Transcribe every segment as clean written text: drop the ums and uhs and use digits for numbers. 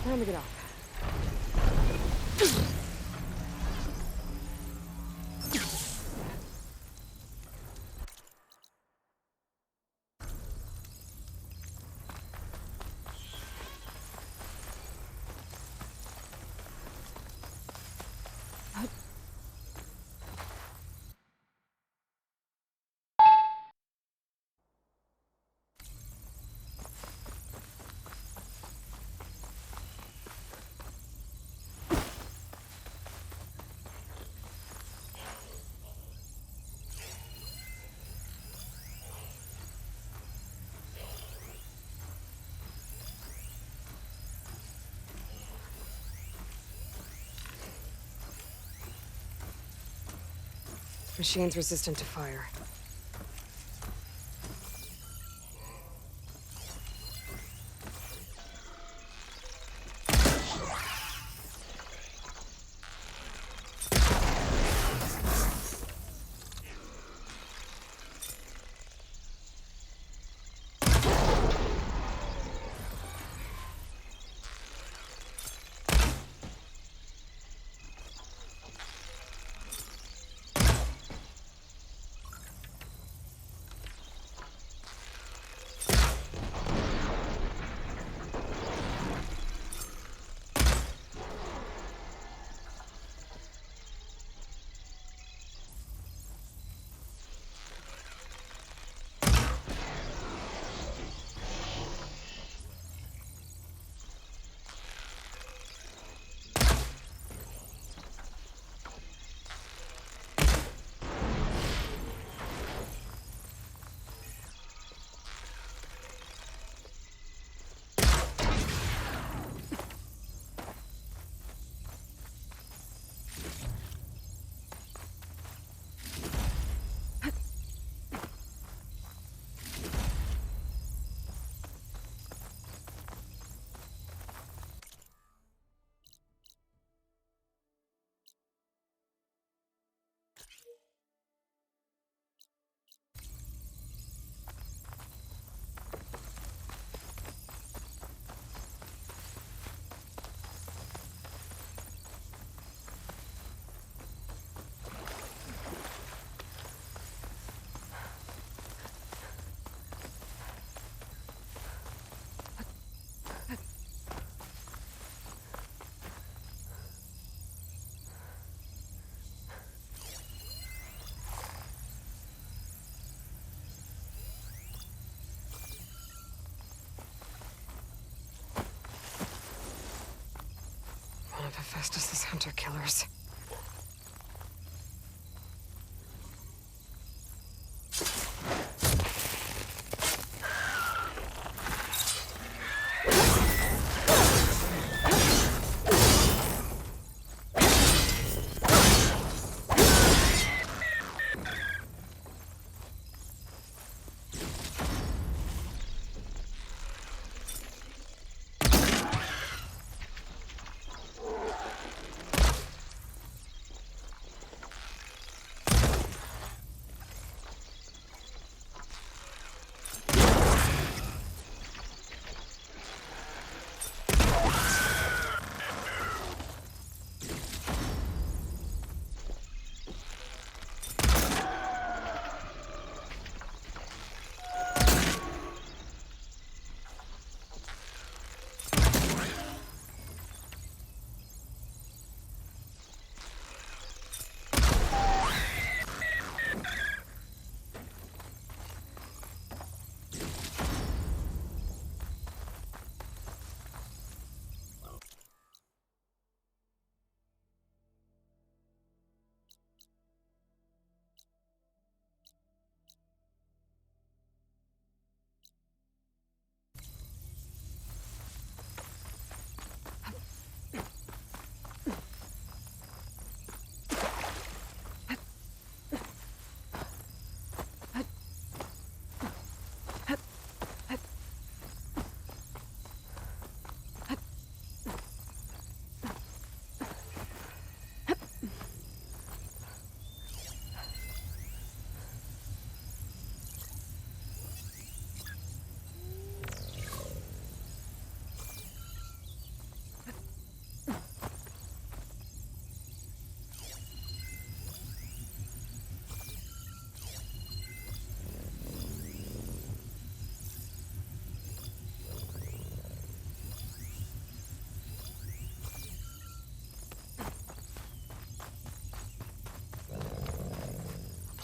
Time to get off. Machine's resistant to fire. One of Hephaestus's hunter-killers.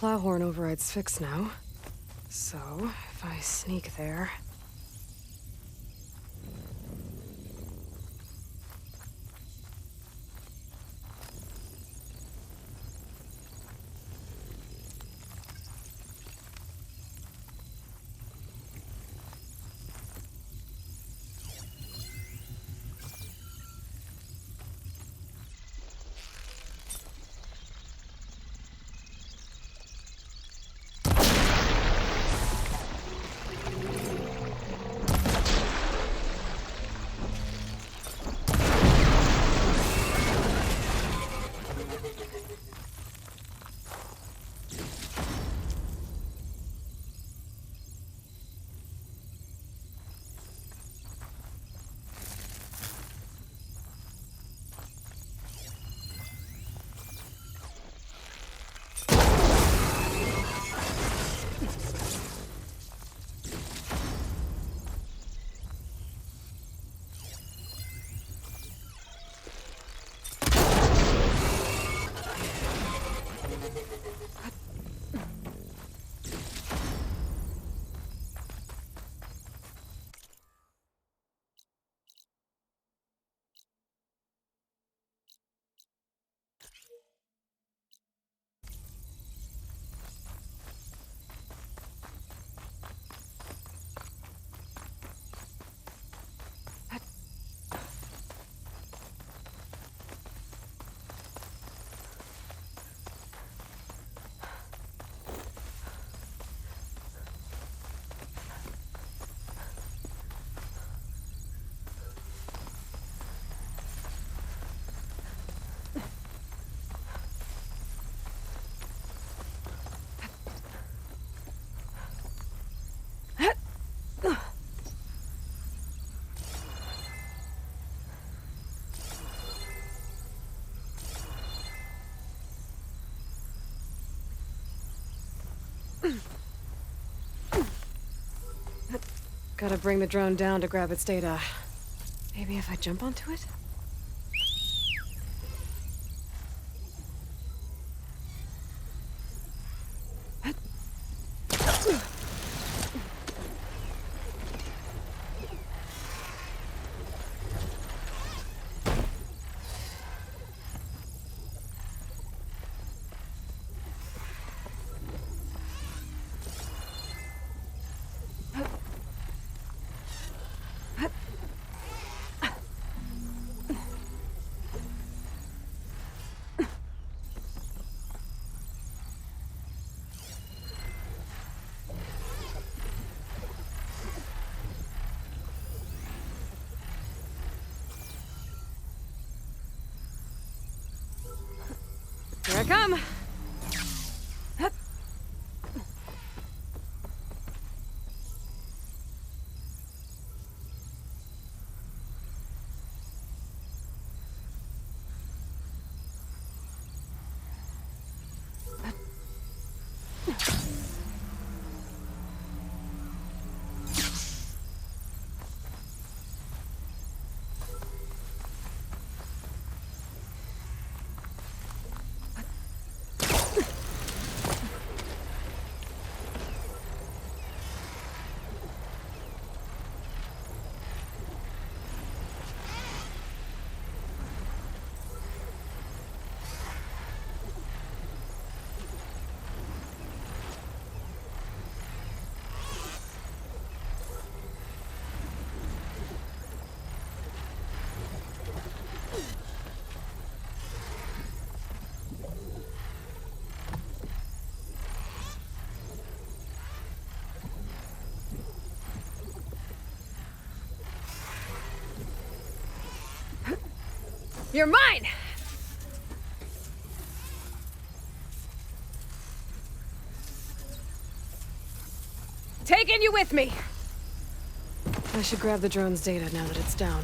Plowhorn override's fixed now. So, if I sneak there... Gotta bring the drone down to grab its data. Maybe if I jump onto it? Here I come! You're mine! Taking you with me! I should grab the drone's data now that it's down.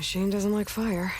Machine doesn't like fire.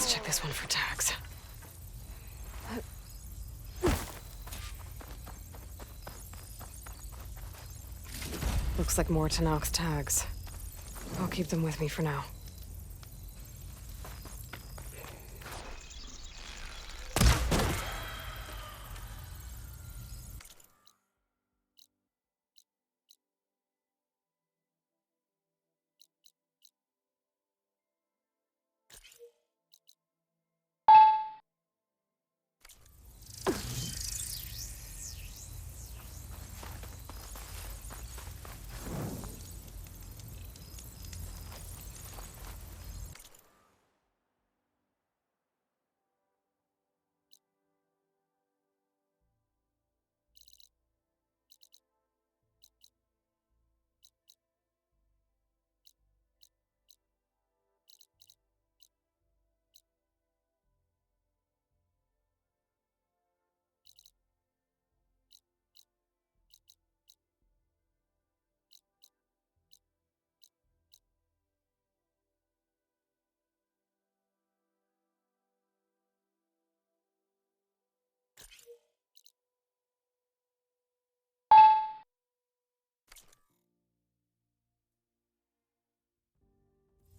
Let's check this one for tags. Looks like more Tanox tags. I'll keep them with me for now.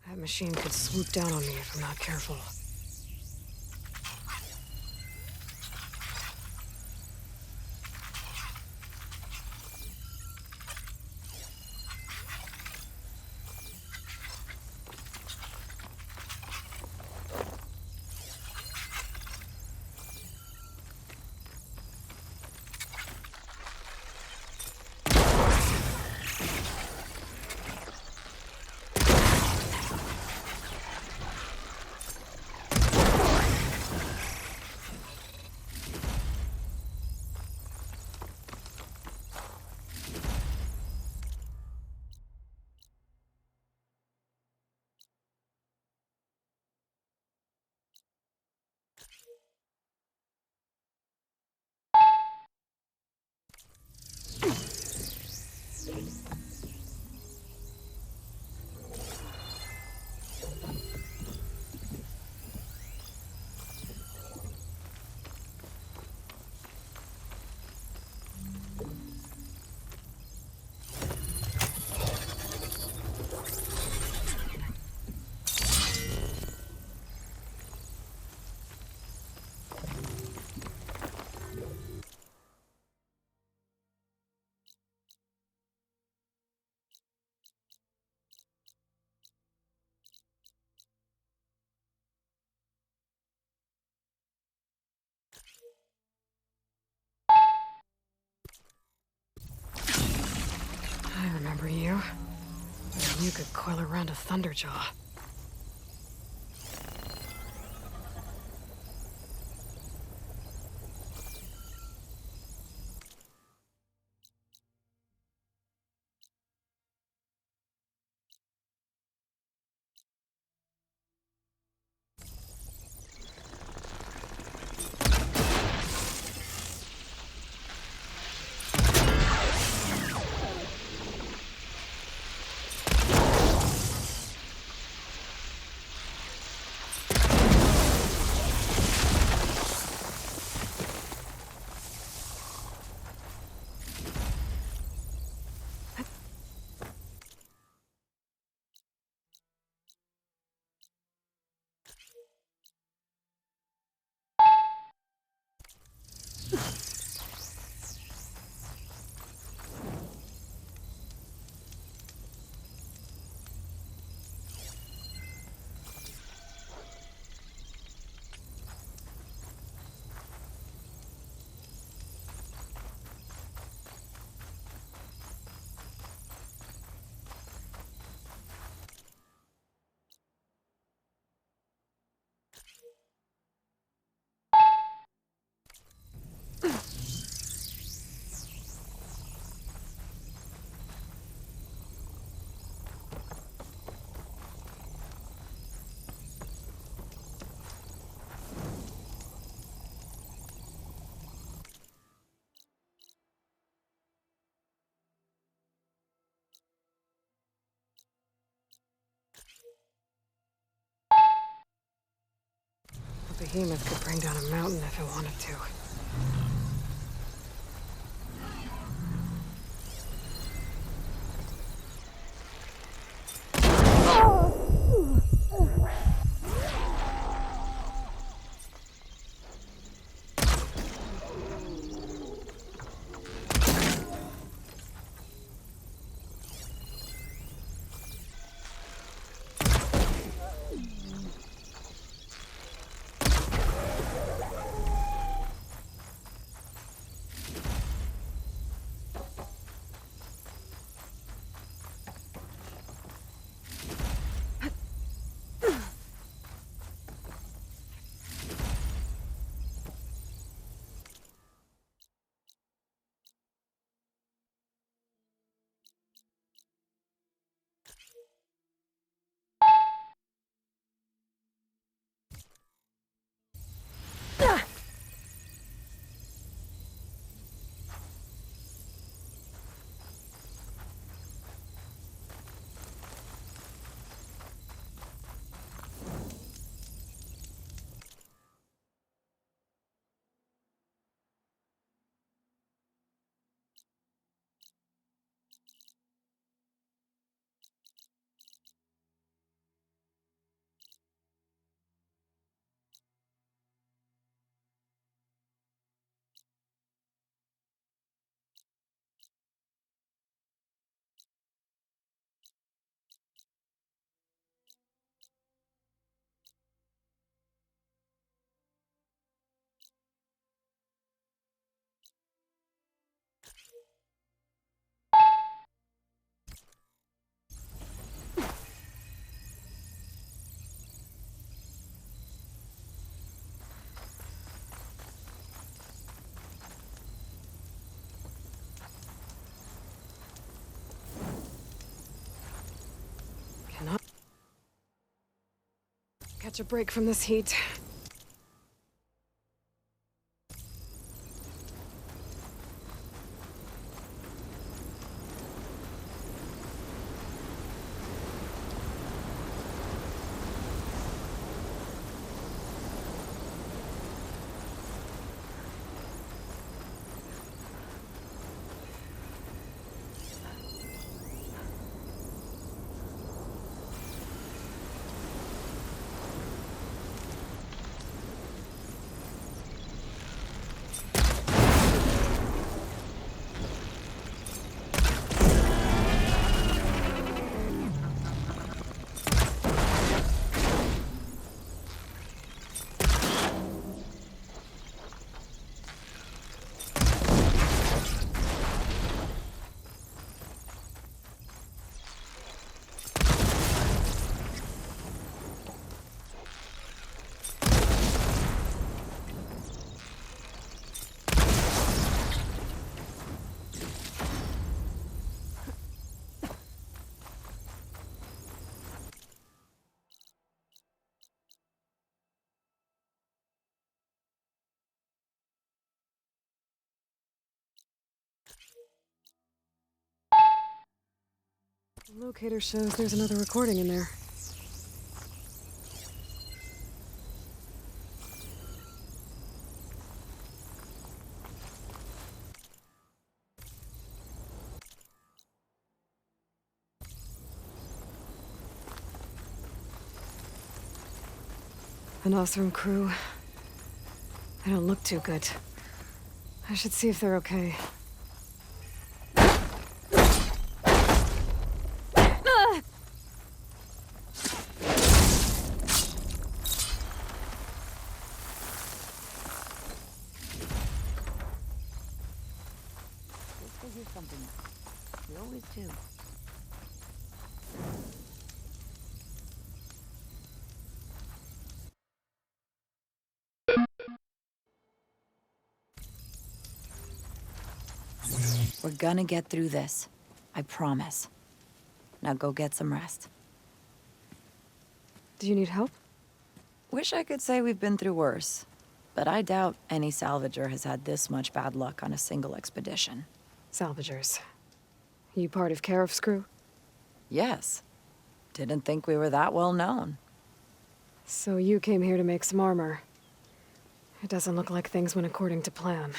That machine could swoop down on me if I'm not careful. remember you. You could coil around a Thunderjaw. The behemoth could bring down a mountain if it wanted to. Cannot catch a break from this heat. The locator shows there's another recording in there. An awesome crew. They don't look too good. I should see if they're okay. Figure something out. We always do. We're gonna get through this. I promise. Now go get some rest. Do you need help? Wish I could say we've been through worse, but I doubt any salvager has had this much bad luck on a single expedition. Salvagers. You part of Karif's crew? Yes. Didn't think we were that well known. So you came here to make some armor. It doesn't look like things went according to plan.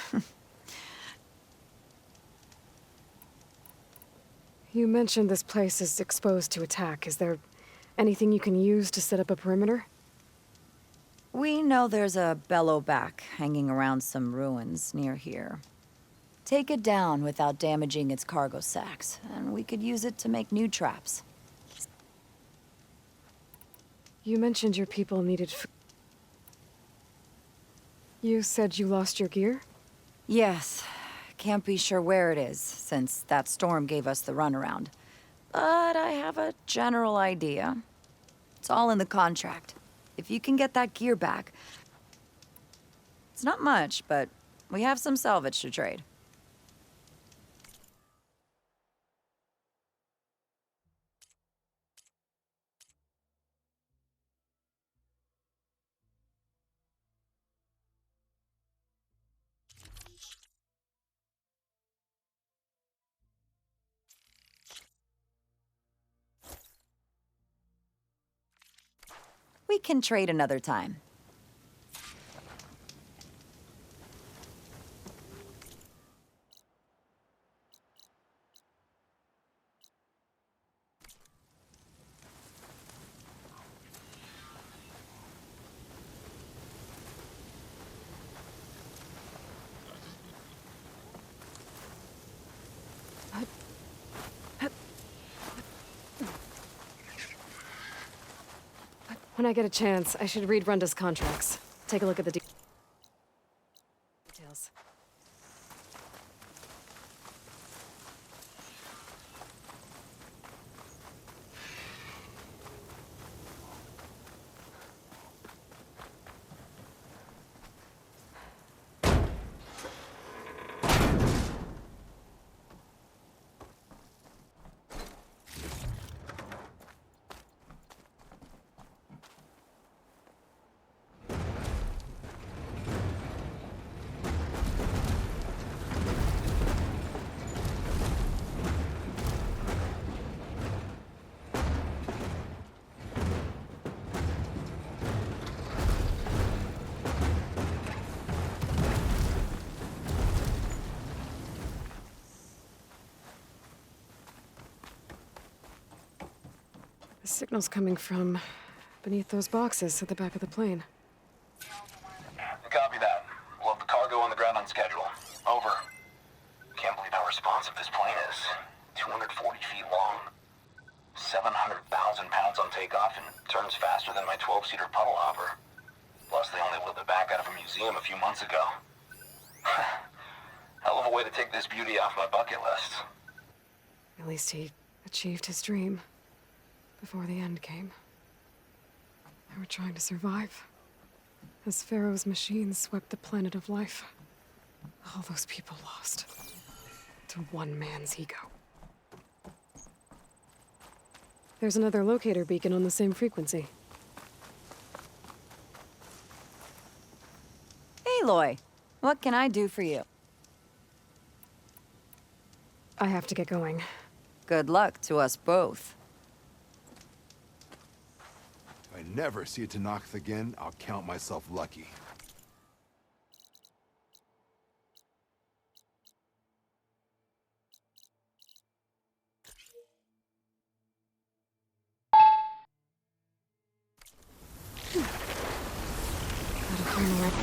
You mentioned this place is exposed to attack. Is there anything you can use to set up a perimeter? We know there's a bellowback hanging around some ruins near here. Take it down without damaging its cargo sacks, and we could use it to make new traps. You mentioned your people needed food. You said you lost your gear? Yes. Can't be sure where it is, since that storm gave us the runaround. But I have a general idea. It's all in the contract. If you can get that gear back... It's not much, but we have some salvage to trade. We can trade another time. When I get a chance, I should read Runda's contracts. Take a look at the details. The signal's coming from beneath those boxes at the back of the plane. Copy that. We'll have the cargo on the ground on schedule. Over. Can't believe how responsive this plane is. 240 feet long. 700,000 pounds on takeoff and turns faster than my 12-seater puddle hopper. Plus, they only wheeled it back out of a museum a few months ago. Hell of a way to take this beauty off my bucket list. At least he achieved his dream before the end came. They were trying to survive as Pharaoh's machines swept the planet of life. All those people lost to one man's ego. There's another locator beacon on the same frequency. Aloy, what can I do for you? I have to get going. Good luck to us both. If I never see a Tanakh again, I'll count myself lucky. Gotta find the right...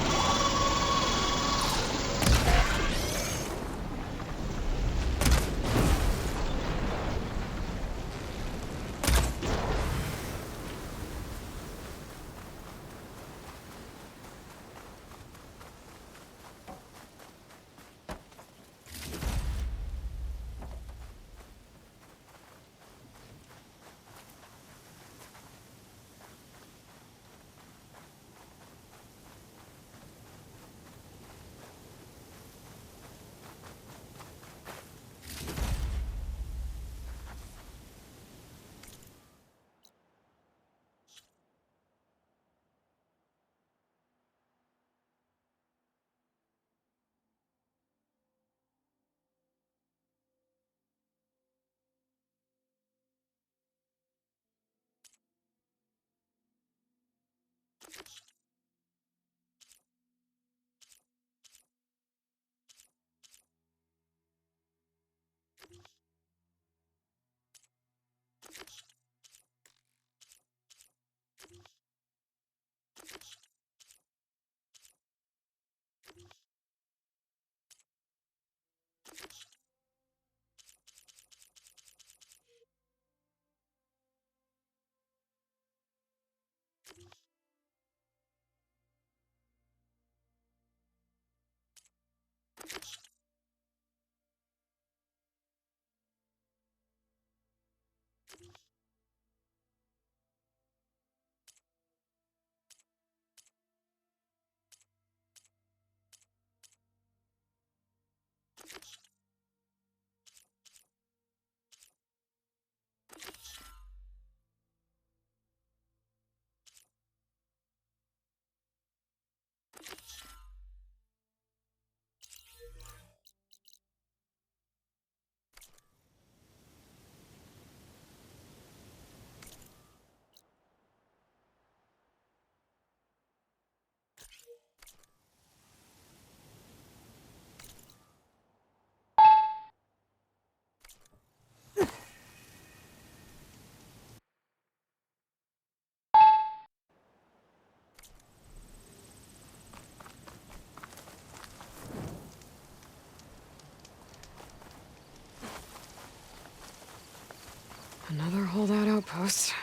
Another holdout outpost.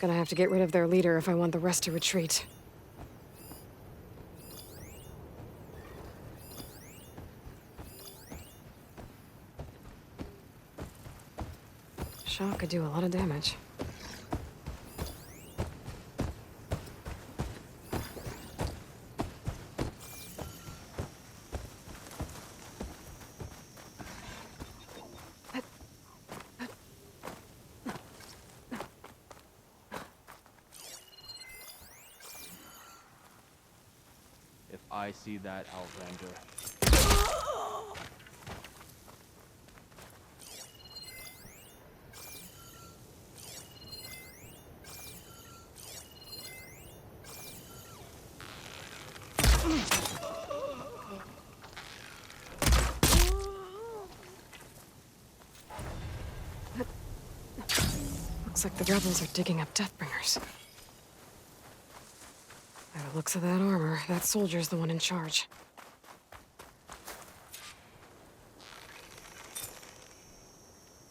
Gonna have to get rid of their leader if I want the rest to retreat. Shot could do a lot of damage. If I see that Outlander. Looks like the rebels are digging up Deathbringers. By the looks of that armor, that soldier's the one in charge.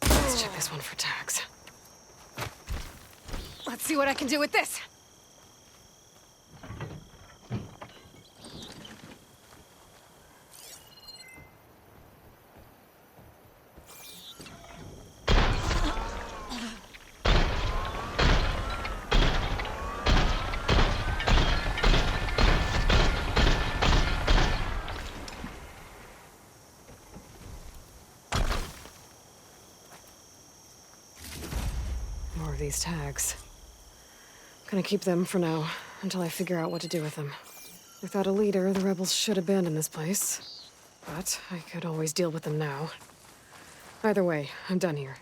Let's check this one for tags. Let's see what I can do with this! More of these tags. Gonna keep them for now, until I figure out what to do with them. Without a leader, the rebels should abandon this place. But I could always deal with them now. Either way, I'm done here.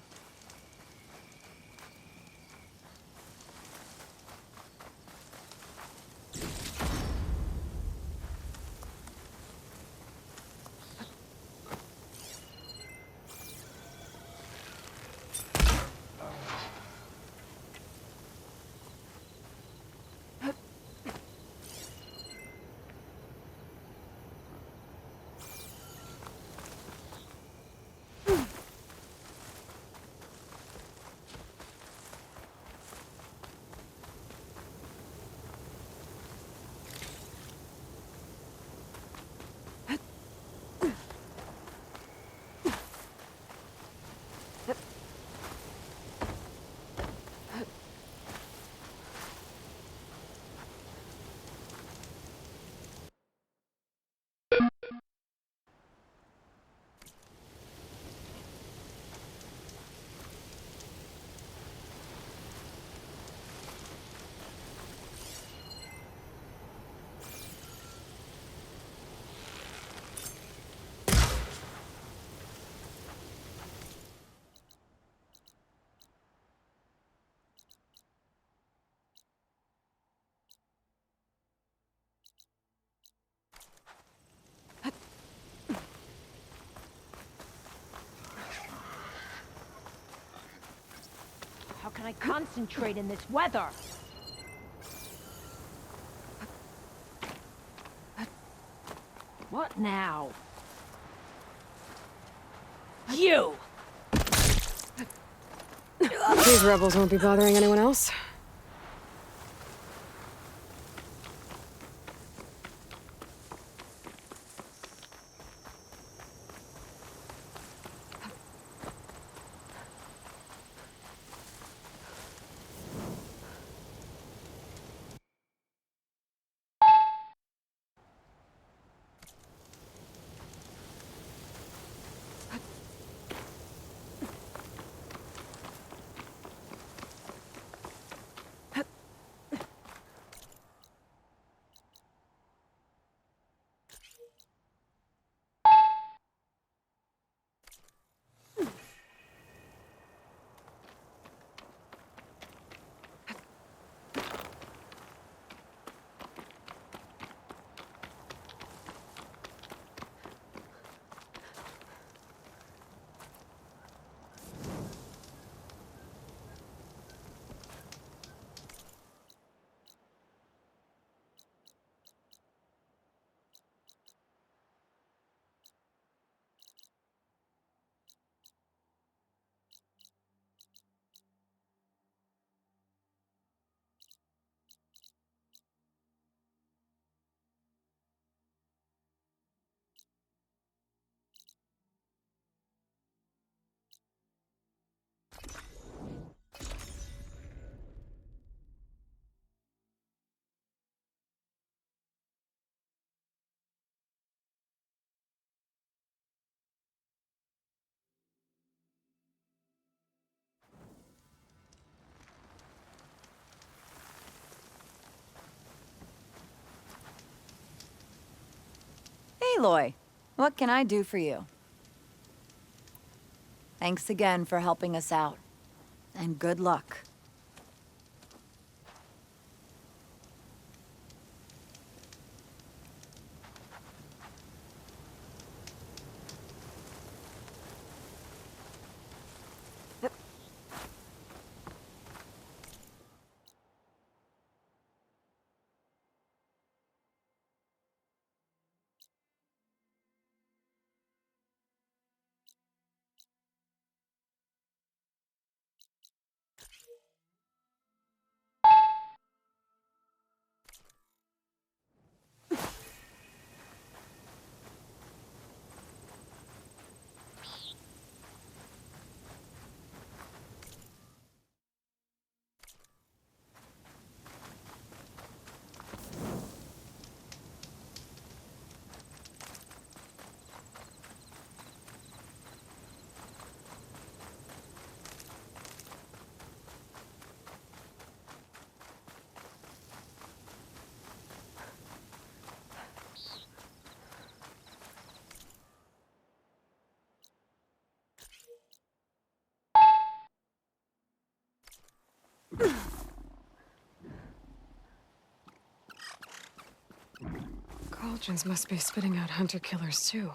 How can I concentrate in this weather? What now? You! These rebels won't be bothering anyone else. Aloy, what can I do for you? Thanks again for helping us out. And good luck. Belgians must be spitting out hunter-killers too.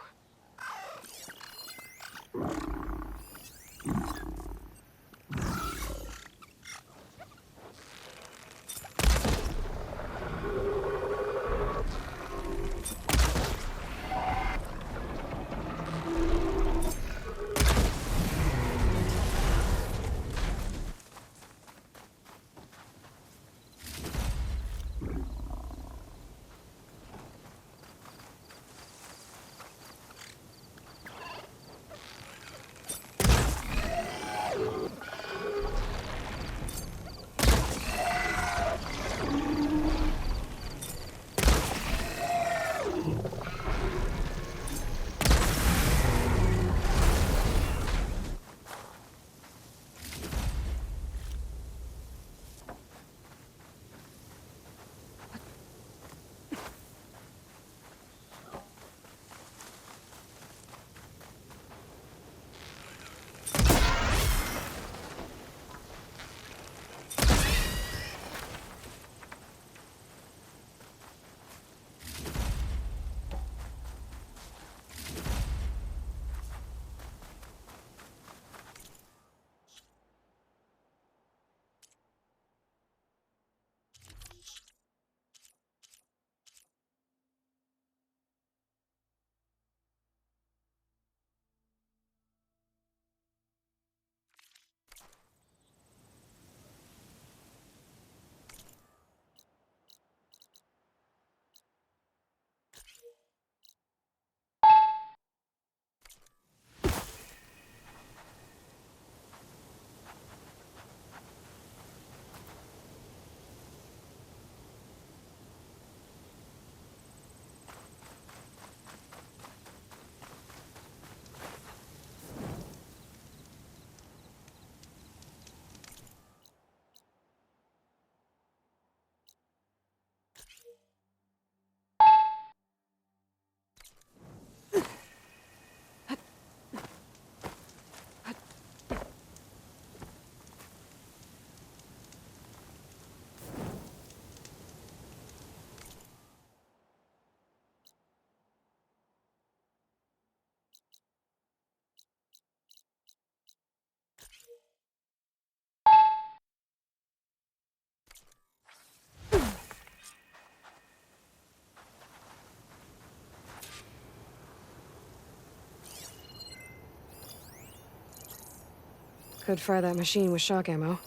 Could fry that machine with shock ammo.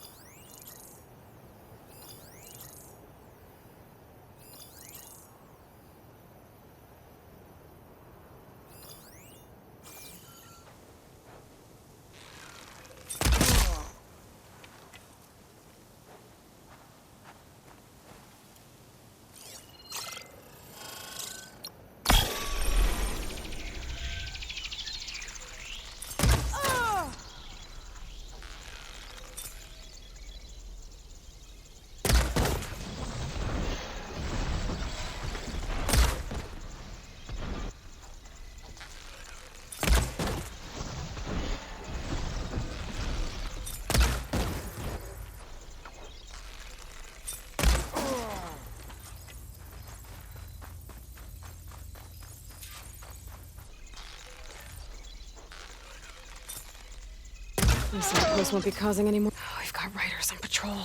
This outpost won't be causing any more. Oh, we've got riders on patrol.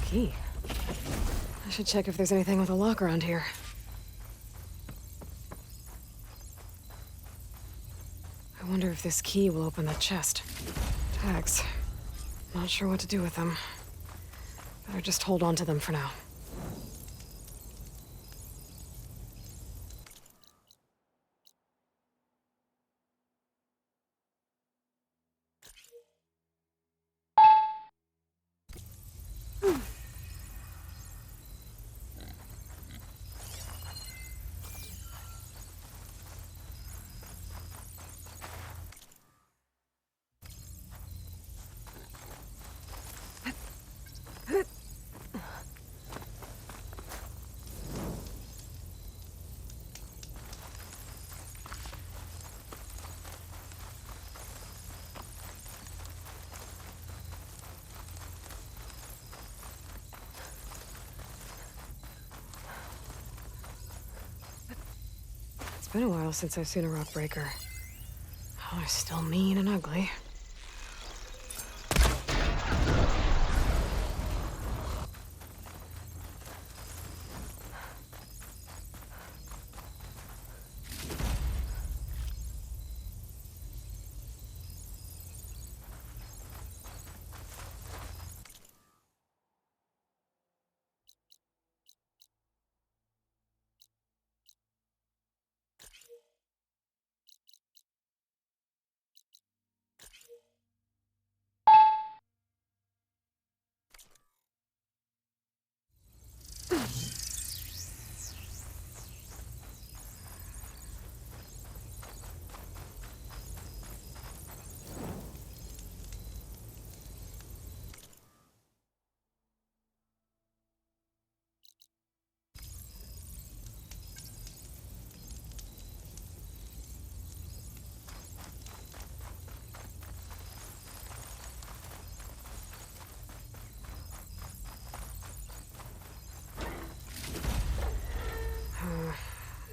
Key. I should check if there's anything with a lock around here. I wonder if this key will open that chest. Tags. Not sure what to do with them. Better just hold on to them for now. been a while since I've seen a rock breaker. Oh, they're still mean and ugly.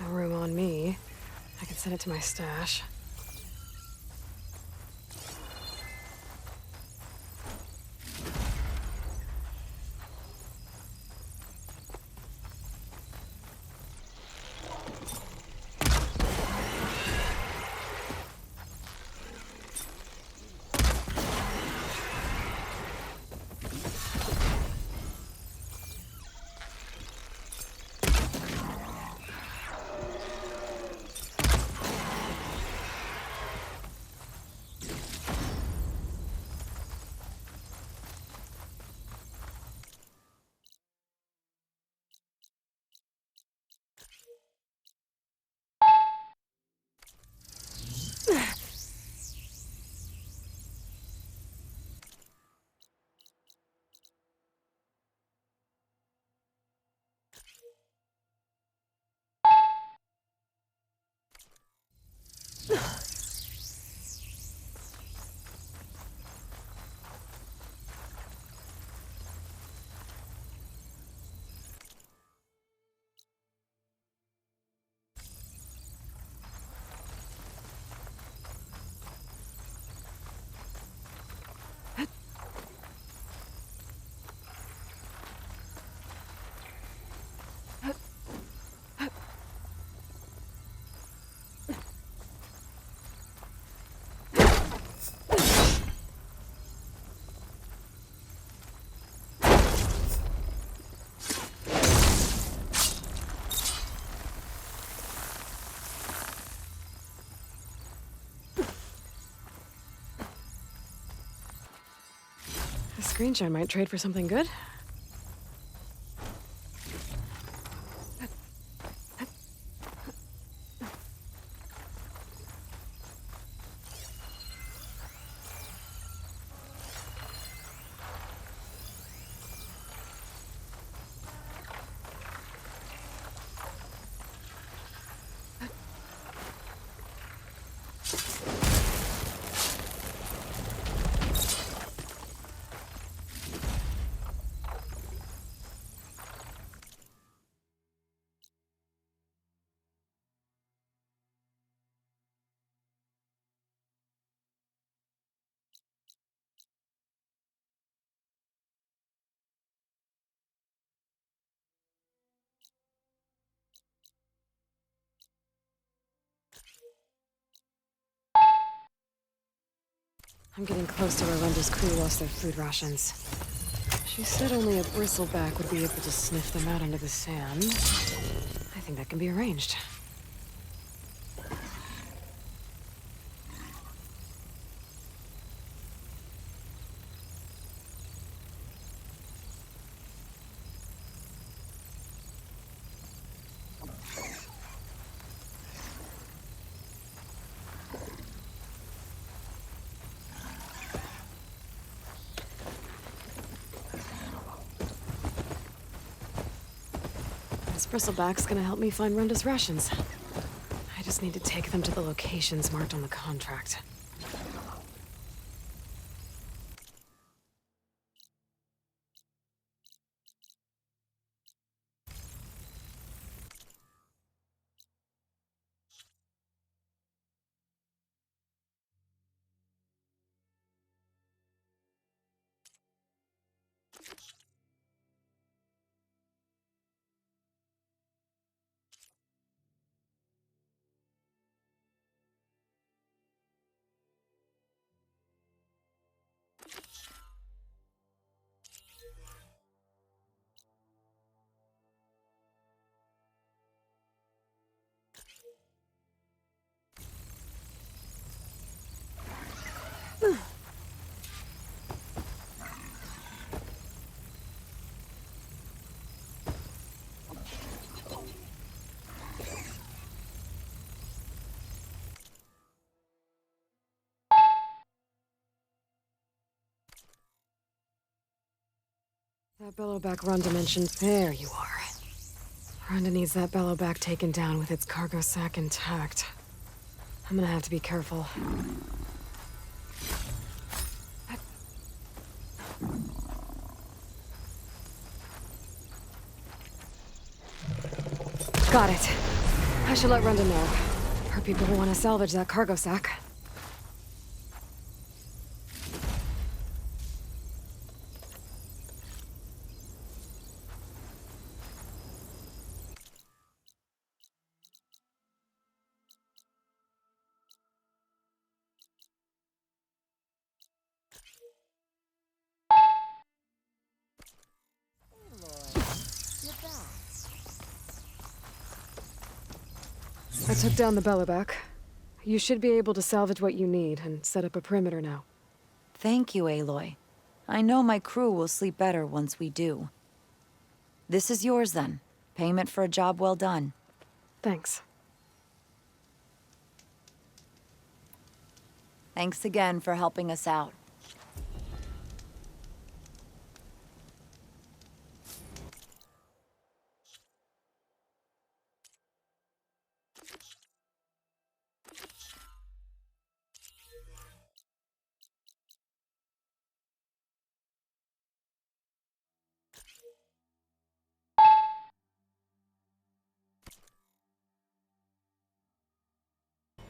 No room on me. I can send it to my stash. The screenshot might trade for something good. I'm getting close to where Renda's crew lost their food rations. She said only a bristleback would be able to sniff them out into the sand. I think that can be arranged. This bristleback's gonna help me find Renda's rations. I just need to take them to the locations marked on the contract. That bellowback Rhonda mentioned. There you are. Rhonda needs that bellowback taken down with its cargo sack intact. I'm gonna have to be careful. Got it. I should let Rhonda know. Her people will want to salvage that cargo sack. I took down the bellowback. You should be able to salvage what you need and set up a perimeter now. Thank you, Aloy. I know my crew will sleep better once we do. This is yours then. Payment for a job well done. Thanks. Thanks again for helping us out.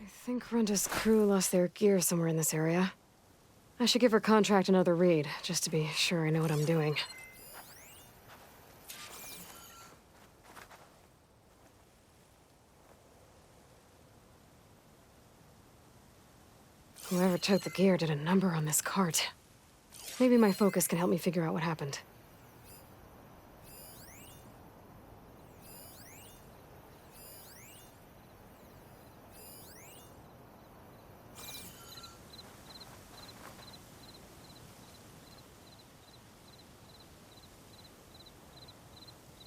I think Rhonda's crew lost their gear somewhere in this area. I should give her contract another read, just to be sure I know what I'm doing. Whoever took the gear did a number on this cart. Maybe my focus can help me figure out what happened.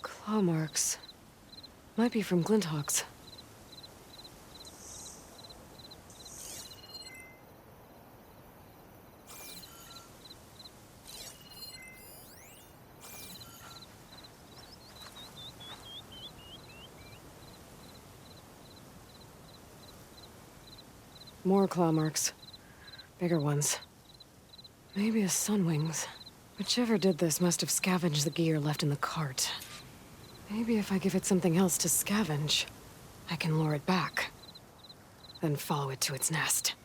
Claw marks. Might be from Glinthawks. More claw marks. Bigger ones. Maybe a sunwings. Whichever did this must have scavenged the gear left in the cart. Maybe if I give it something else to scavenge, I can lure it back. Then follow it to its nest.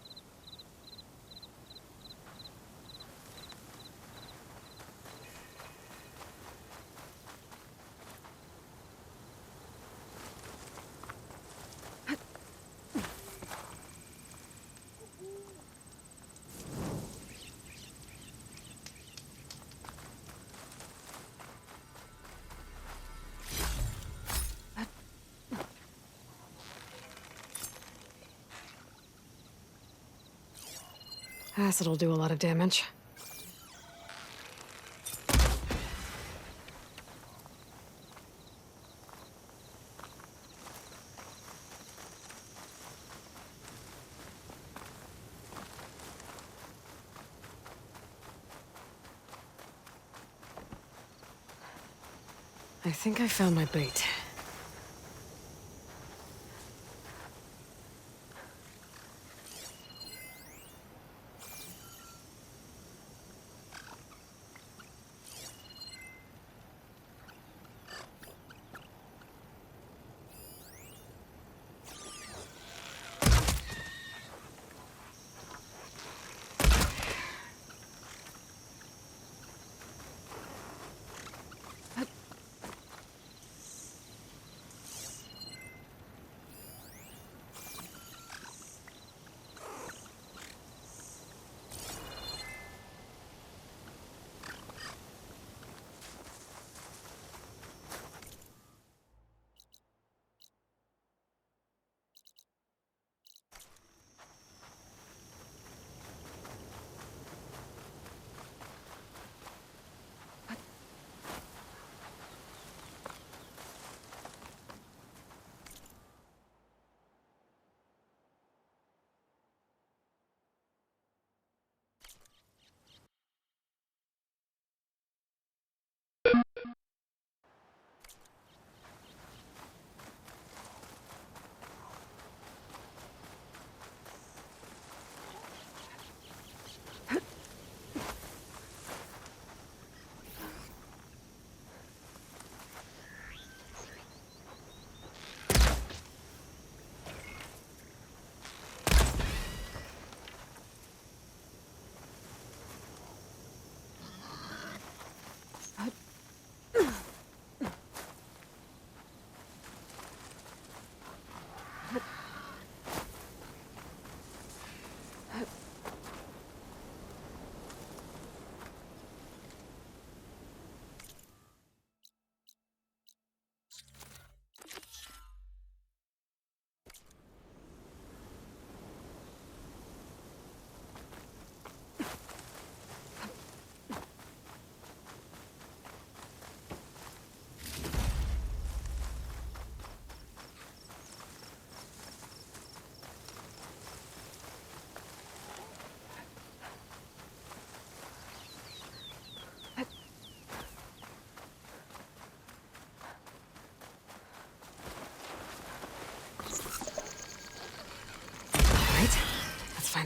Acid'll do a lot of damage. I think I found my bait.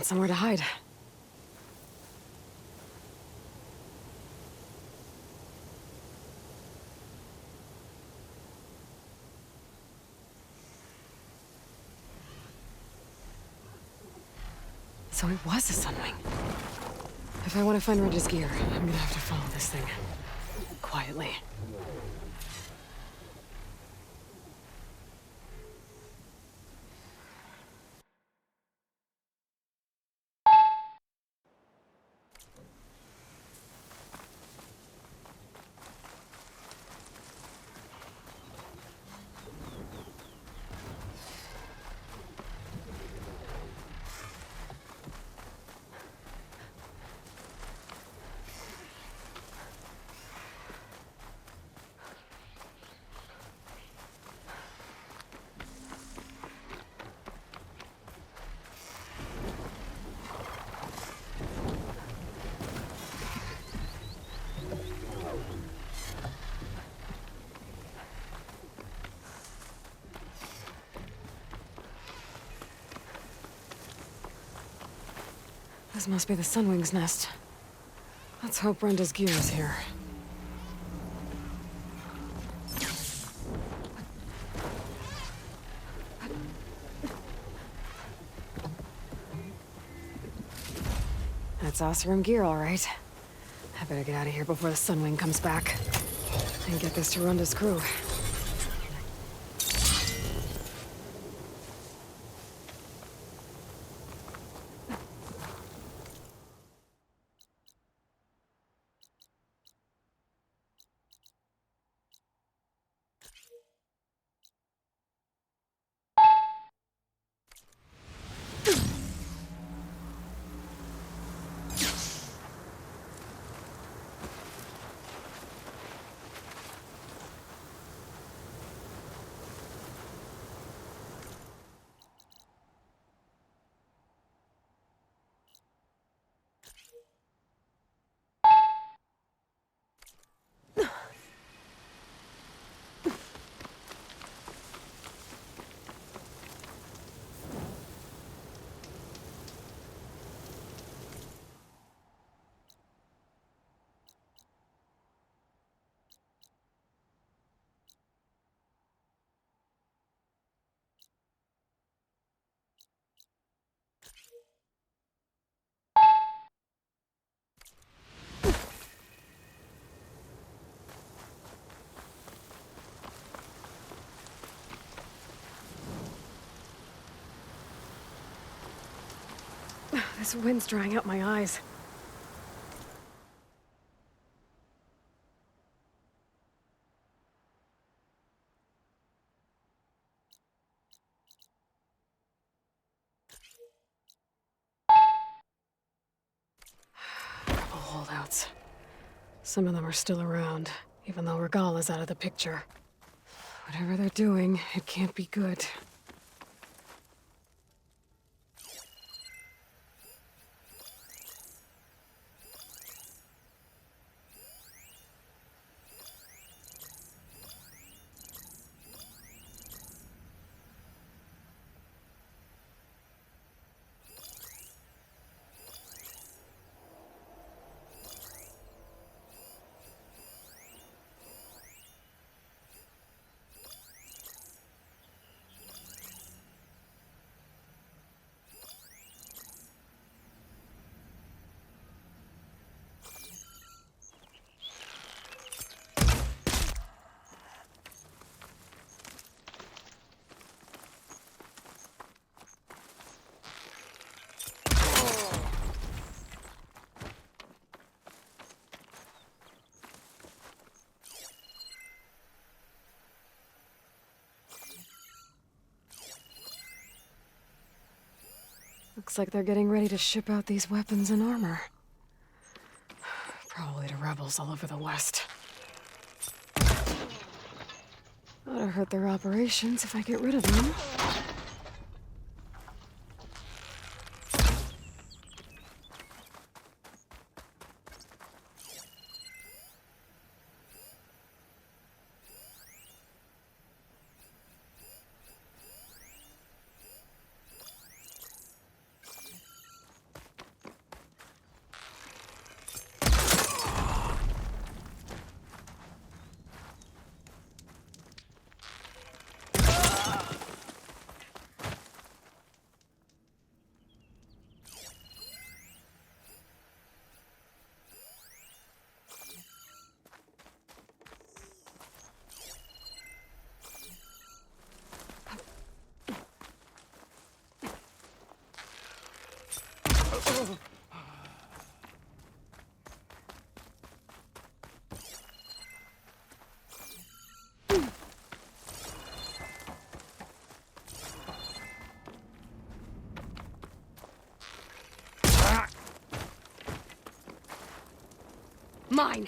find somewhere to hide. So it was a sunwing. If I want to find Renda's gear, I'm gonna have to follow this thing. Quietly. This must be the Sunwing's nest. Let's hope Renda's gear is here. That's Oseram gear, all right. I better get out of here before the Sunwing comes back. And get this to Renda's crew. This wind's drying out my eyes. Couple holdouts. Some of them are still around, even though Regal is out of the picture. Whatever they're doing, it can't be good. Looks like they're getting ready to ship out these weapons and armor. Probably to rebels all over the West. Oughta hurt their operations if I get rid of them. Mine!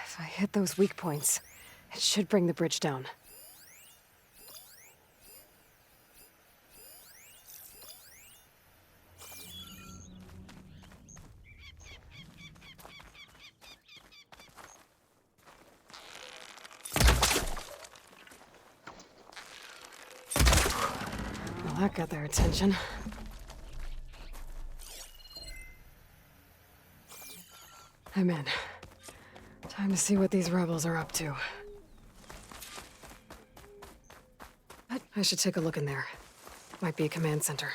If I hit those weak points, it should bring the bridge down. Well, that got their attention. I'm in. Time to see what these rebels are up to. I should take a look in there. Might be a command center.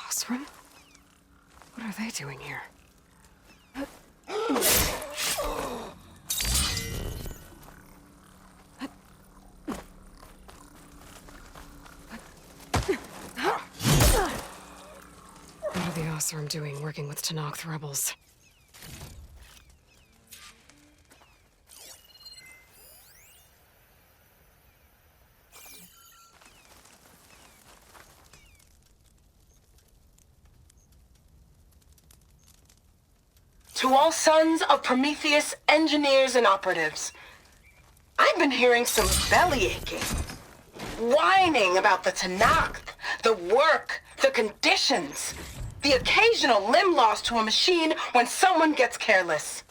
Osram? What are they doing here? What are the Osram doing working with Tenakth rebels? To all sons of Prometheus engineers and operatives, I've been hearing some belly aching, whining about the Tenakth, the work, the conditions, the occasional limb loss to a machine when someone gets careless.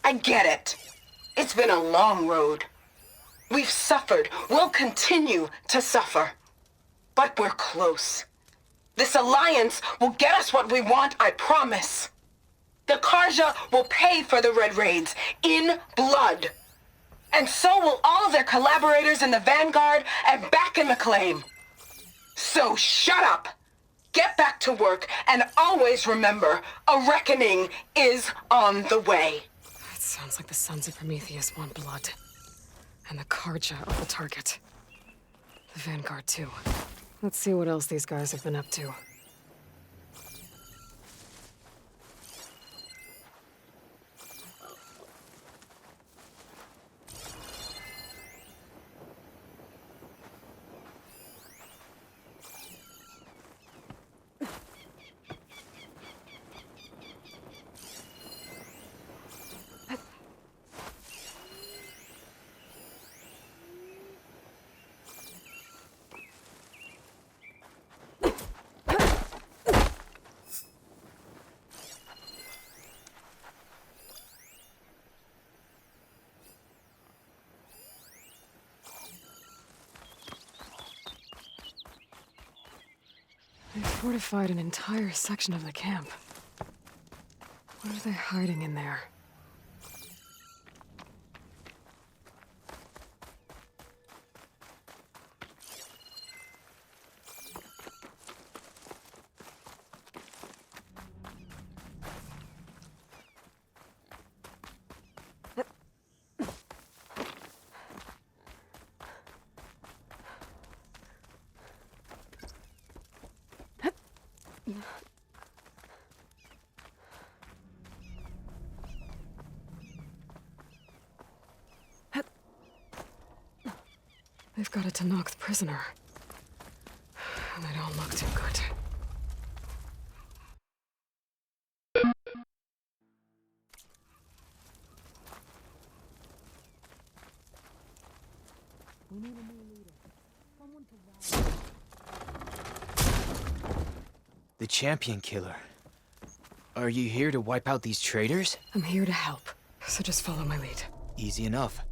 I get it. It's been a long road. We've suffered, we'll continue to suffer. But we're close. This alliance will get us what we want, I promise. The Karja will pay for the Red Raids in blood. And so will all of their collaborators in the Vanguard and back in the claim. So shut up Get back to work, and always remember, a reckoning is on the way. It sounds like the Sons of Prometheus want blood. And the Karja are the target. The Vanguard, too. Let's see what else these guys have been up to. They fortified an entire section of the camp. What are they hiding in there? They've got a Tanakh prisoner. And they don't look too good. The champion killer. Are you here to wipe out these traitors? I'm here to help, so just follow my lead. Easy enough.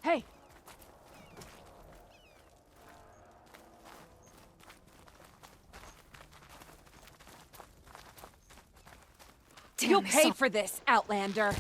Hey! You'll pay for this, Outlander.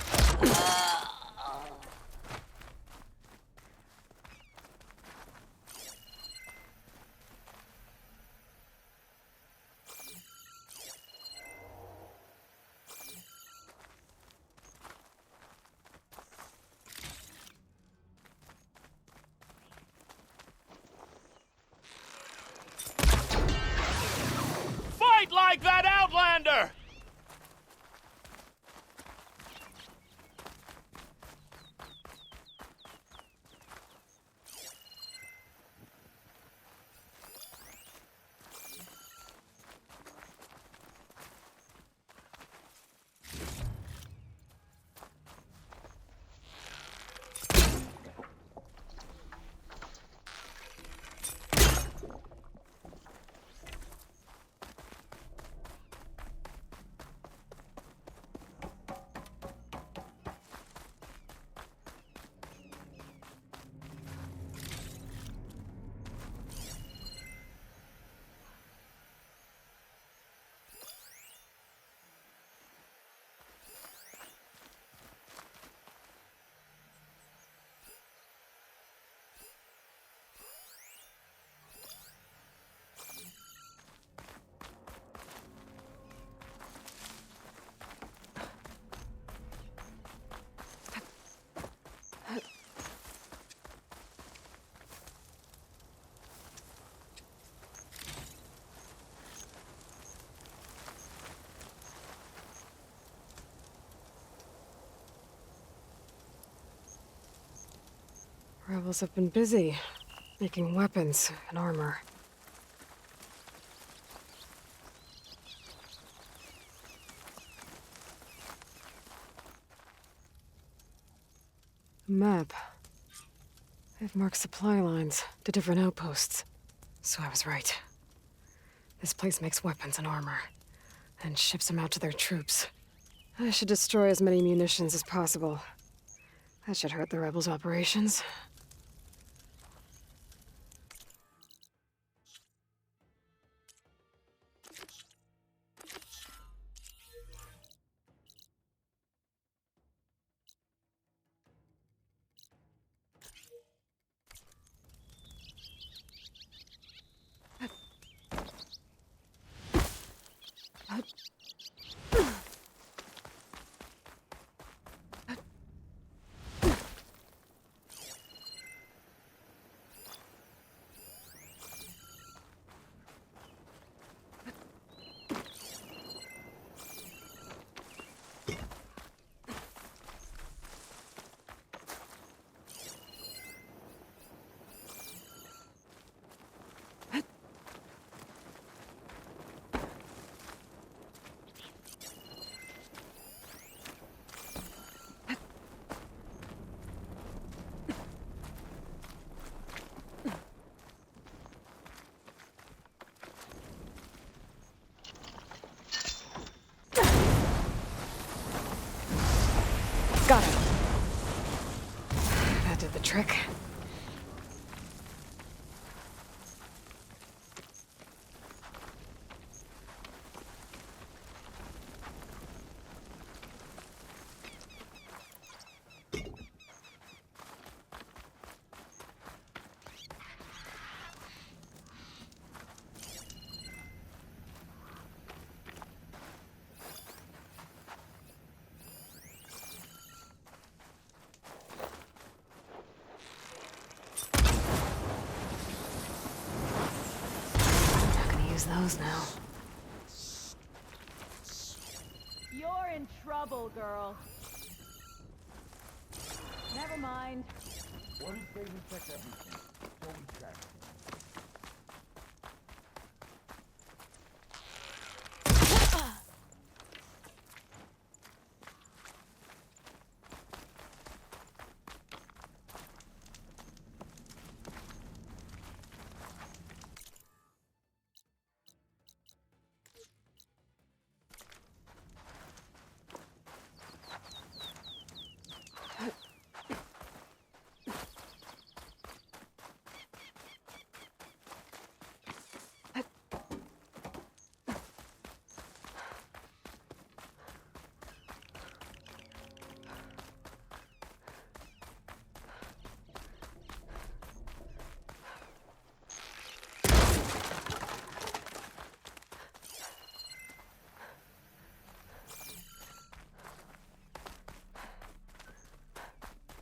Fight like that, Outlander! Rebels have been busy, making weapons and armor. A map. They've marked supply lines to different outposts. So I was right. This place makes weapons and armor, and ships them out to their troops. I should destroy as many munitions as possible. That should hurt the rebels' operations. Got it. That did the trick. Those now. You're in trouble, girl. Never mind. What if they check everything? So we check.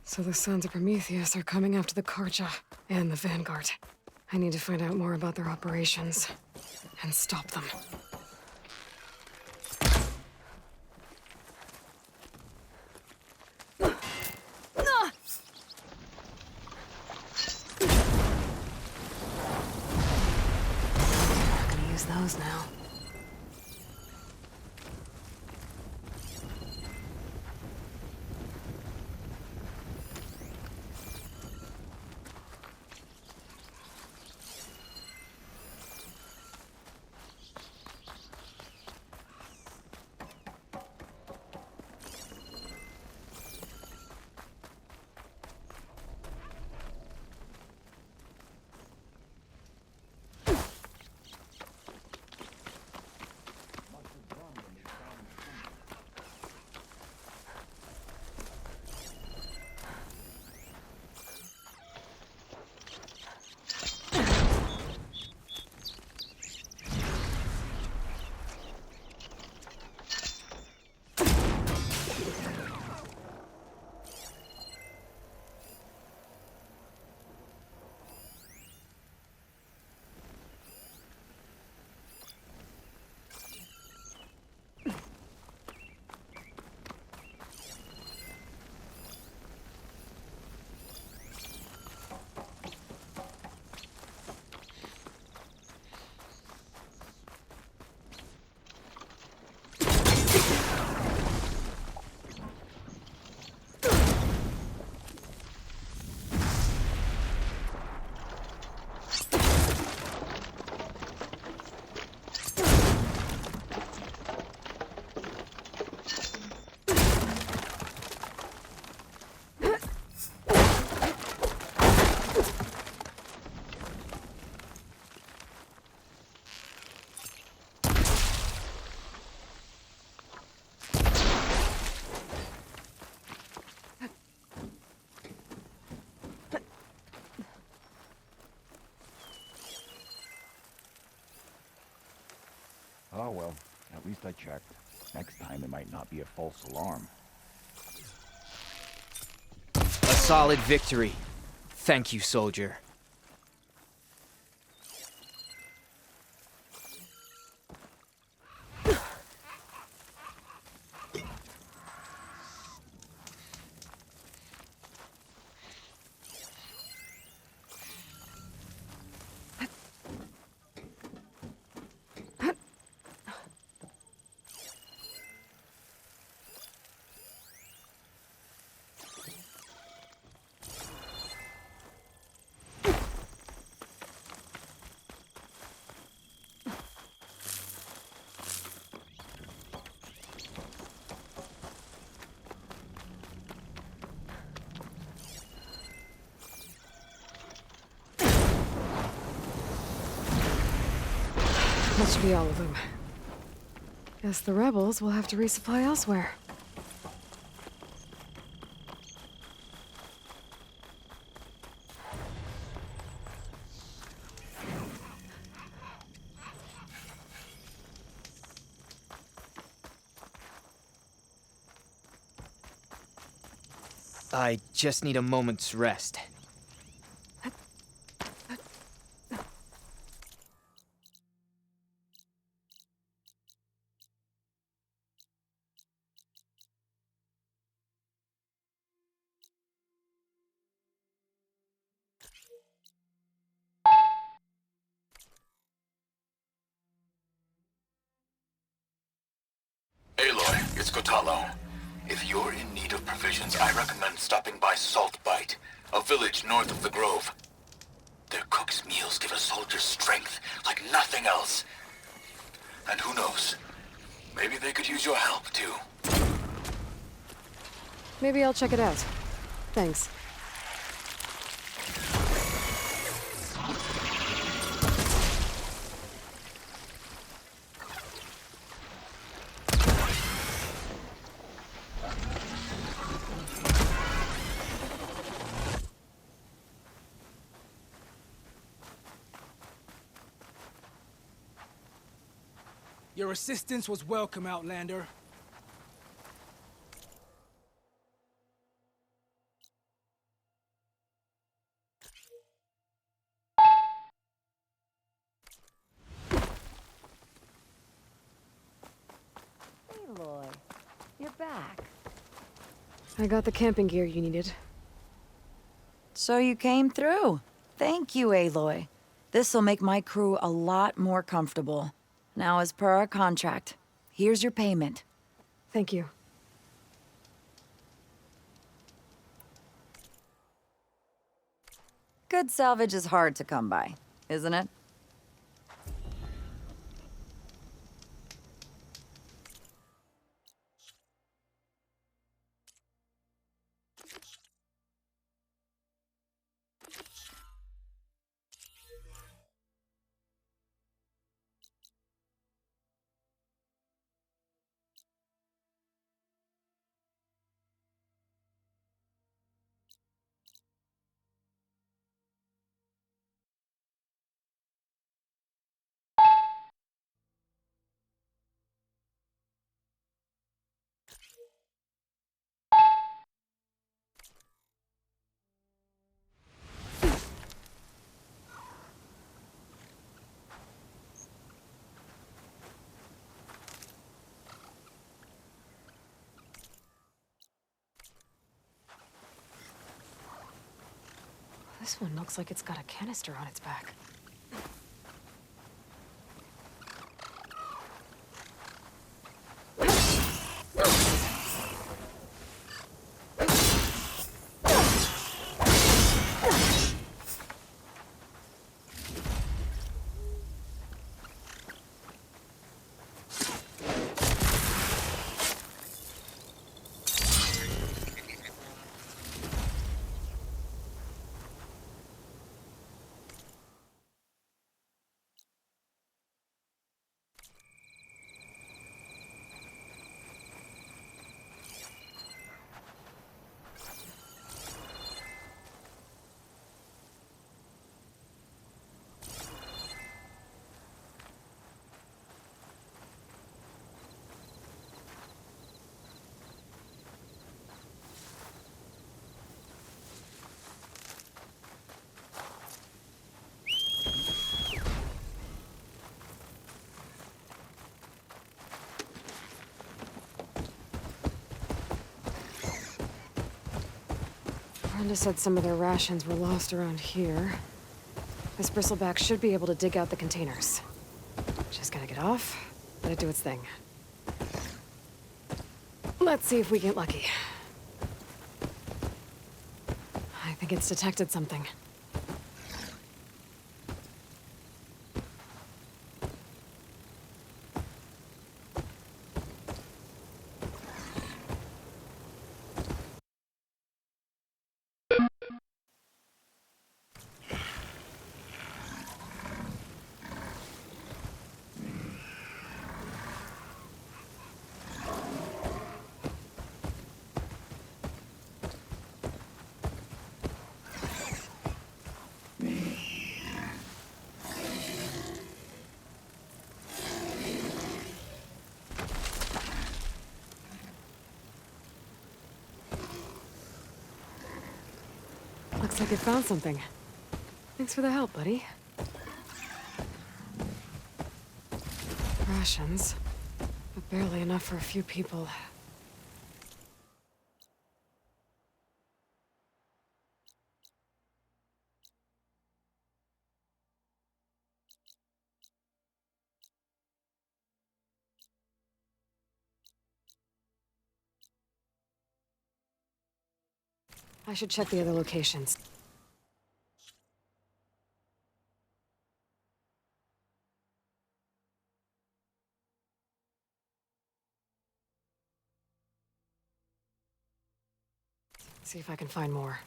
So the Sons of Prometheus are coming after the Karja and the Vanguard. I need to find out more about their operations and stop them. Not gonna use those now. Oh well, at least I checked. Next time it might not be a false alarm. A solid victory. Thank you, soldier. That should be all of them. Guess the rebels will have to resupply elsewhere. I just need a moment's rest. Aloy, it's Kotalo. If you're in need of provisions, I recommend stopping by Saltbite, a village north of the Grove. Their cook's meals give a soldier strength like nothing else. And who knows, maybe they could use your help, too. Maybe I'll check it out. Thanks. Your assistance was welcome, Outlander. Aloy, you're back. I got the camping gear you needed. So you came through. Thank you, Aloy. This'll make my crew a lot more comfortable. Now, as per our contract, here's your payment. Thank you. Good salvage is hard to come by, isn't it? This one looks like it's got a canister on its back. Brenda said some of their rations were lost around here. This bristleback should be able to dig out the containers. Just gotta get off, let it do its thing. Let's see if we get lucky. I think it's detected something. Looks like it found something. Thanks for the help, buddy. Rations, but barely enough for a few people. I should check the other locations. See if I can find more.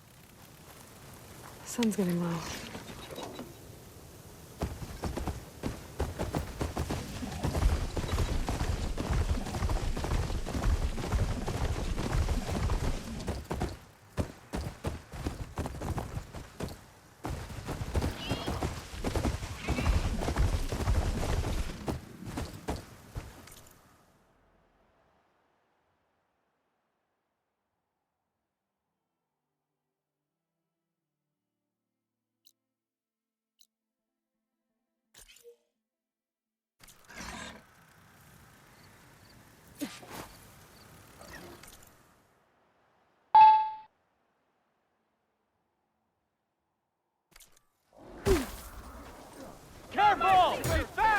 Sun's getting low. Careful! Stay fast!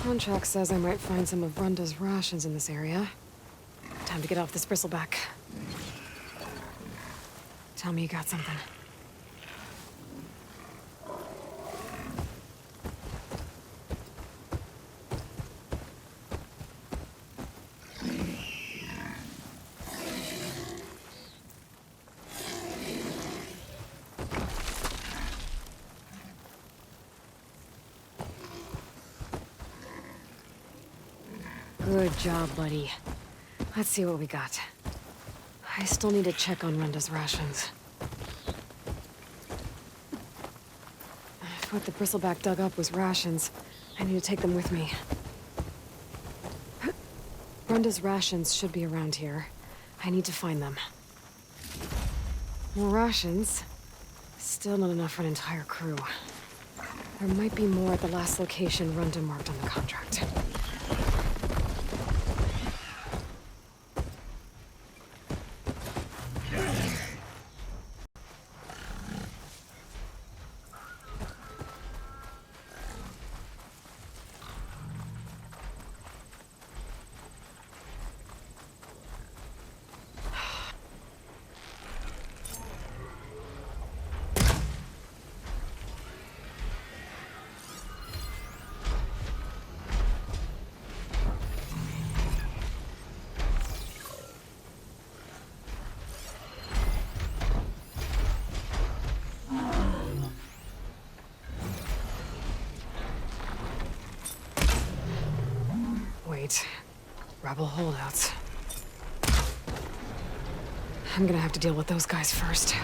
Contract says I might find some of Runda's rations in this area. Time to get off this bristleback. Tell me you got something. Good job, buddy. Let's see what we got. I still need to check on Runda's rations. If what the bristleback dug up was rations, I need to take them with me. Runda's rations should be around here. I need to find them. More rations. Still not enough for an entire crew. There might be more at the last location Runda marked on the contract. Wait. Rebel holdouts. I'm gonna have to deal with those guys first.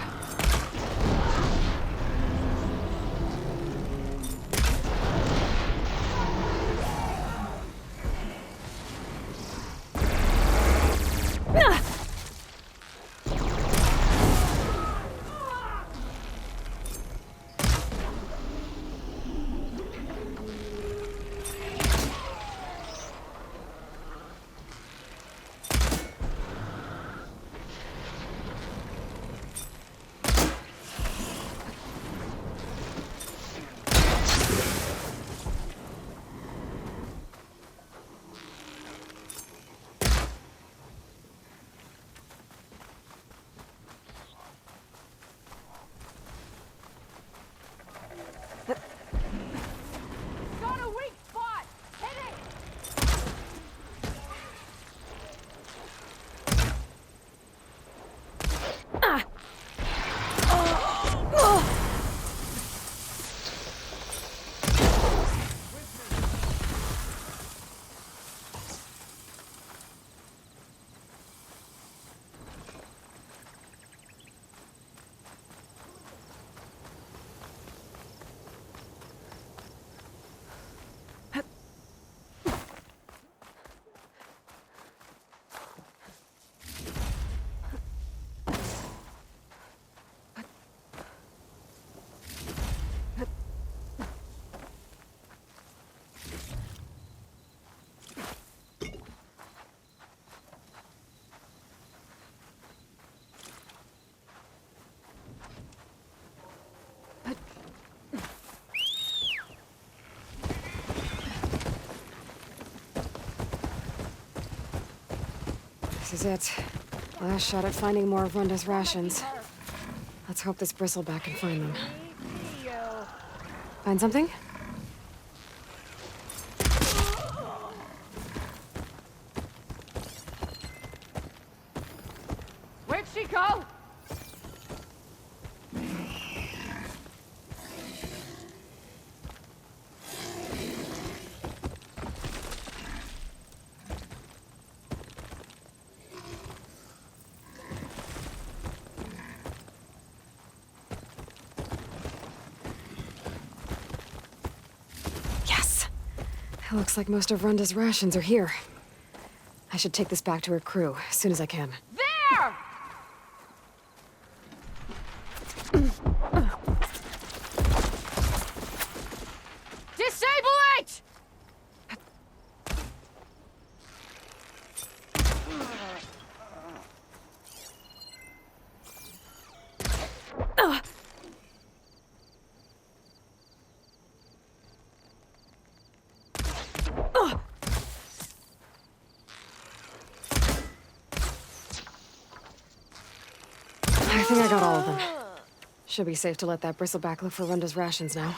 This is it. Last shot at finding more of Runda's rations. Let's hope this bristleback can find them. Find something? Where'd she go? Yes! It looks like most of Runda's rations are here. I should take this back to her crew as soon as I can. There! Disable it! I think I got all of them. Should be safe to let that bristleback look for Runda's rations now.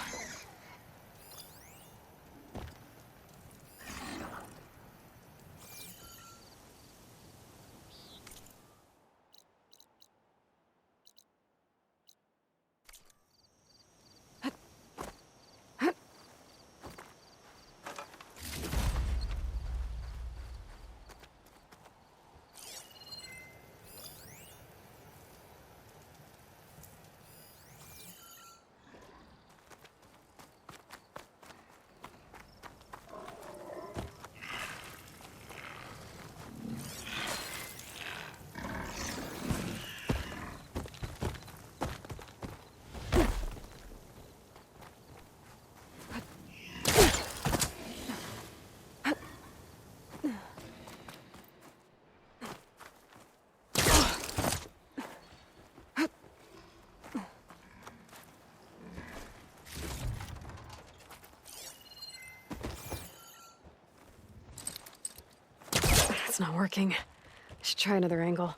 It's not working. I should try another angle.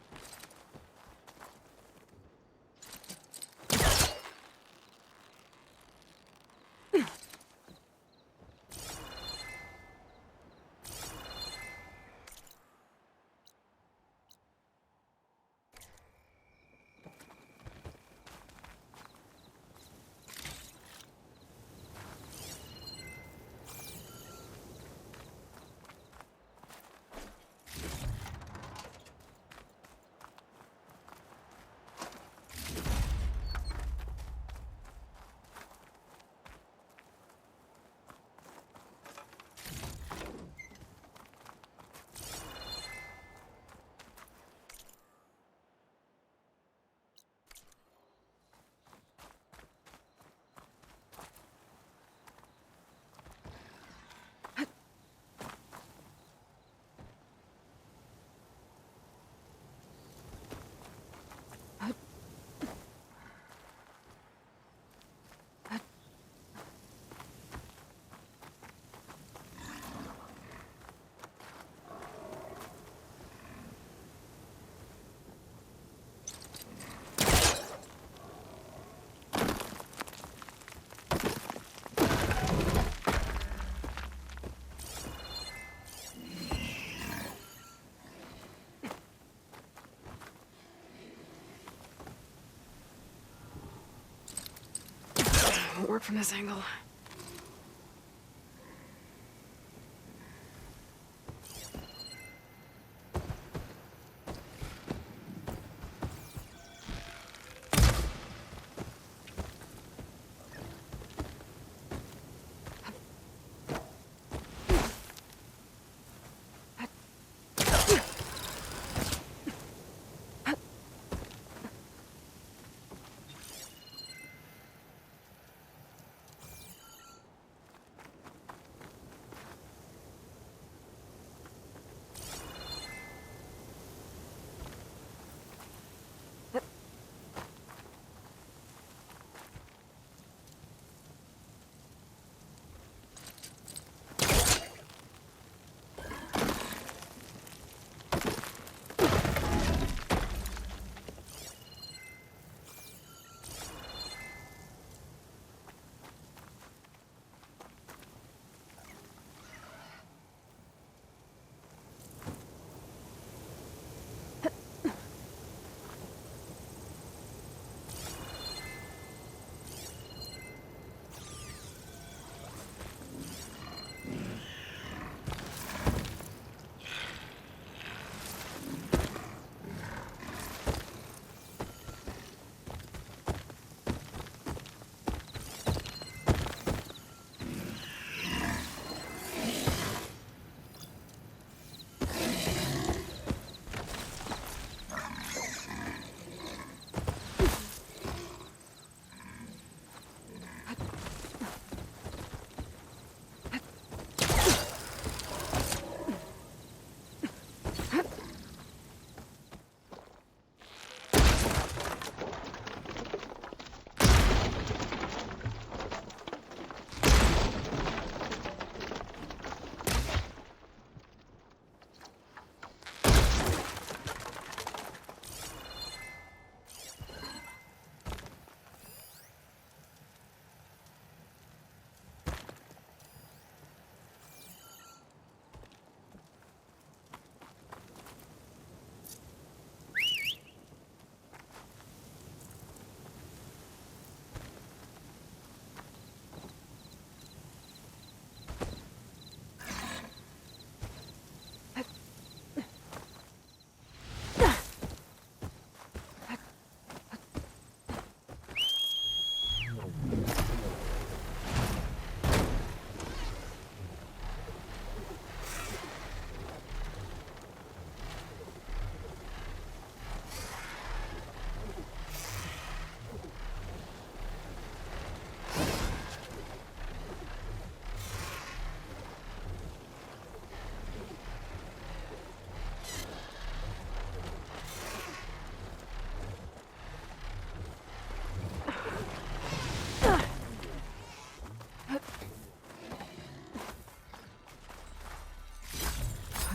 Won't work from this angle.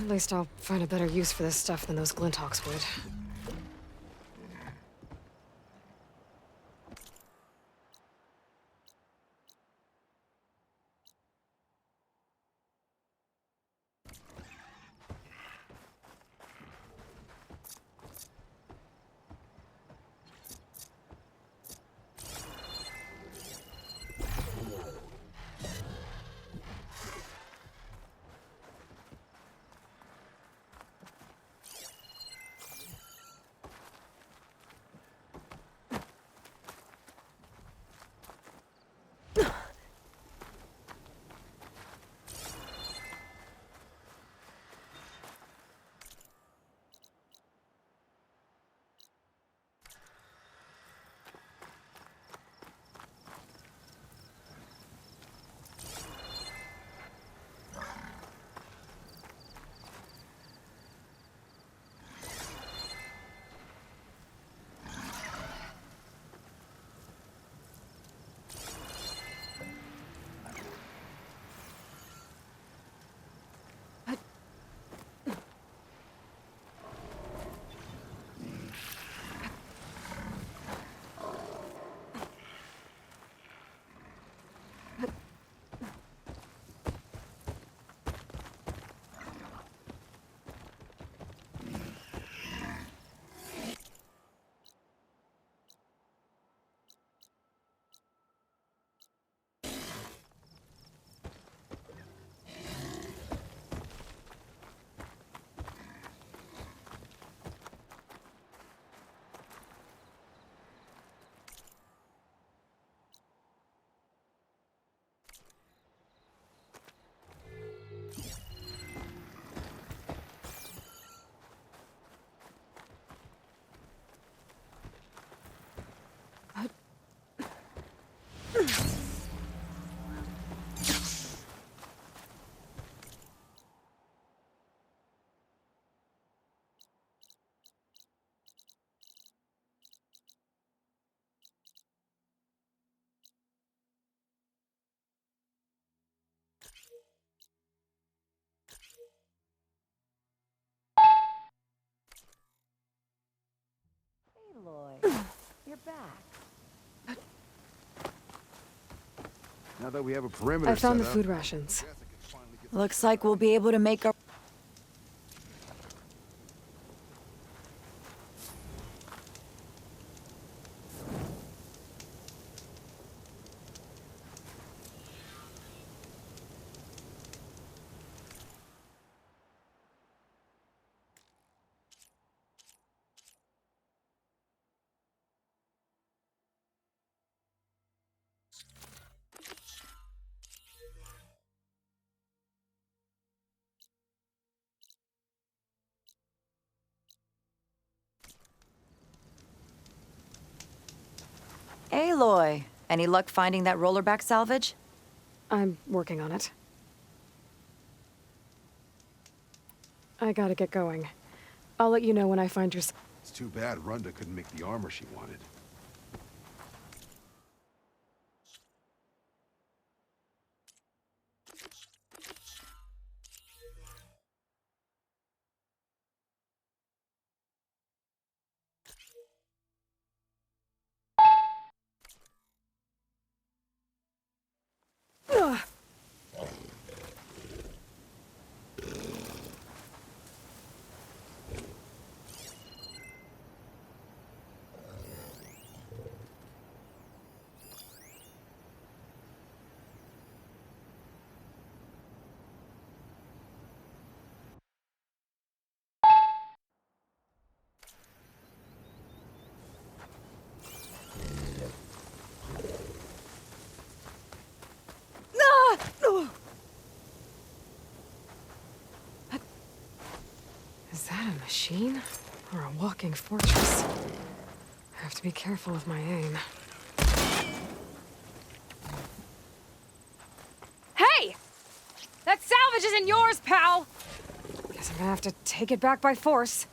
At least I'll find a better use for this stuff than those Glinthawks would. Aloy, you're back. Now that we have a perimeter I found the set up, food rations. I guess I can finally get Looks like we'll be able to make our... Aloy, any luck finding that rollerback salvage? I'm working on it. I gotta get going. I'll let you know when I find your... It's too bad Runda couldn't make the armor she wanted. Ugh. Ah! Ugh. Is that a machine? Or a walking fortress? I have to be careful of my aim. Hey! That salvage isn't yours, pal! Guess I'm gonna have to take it back by force.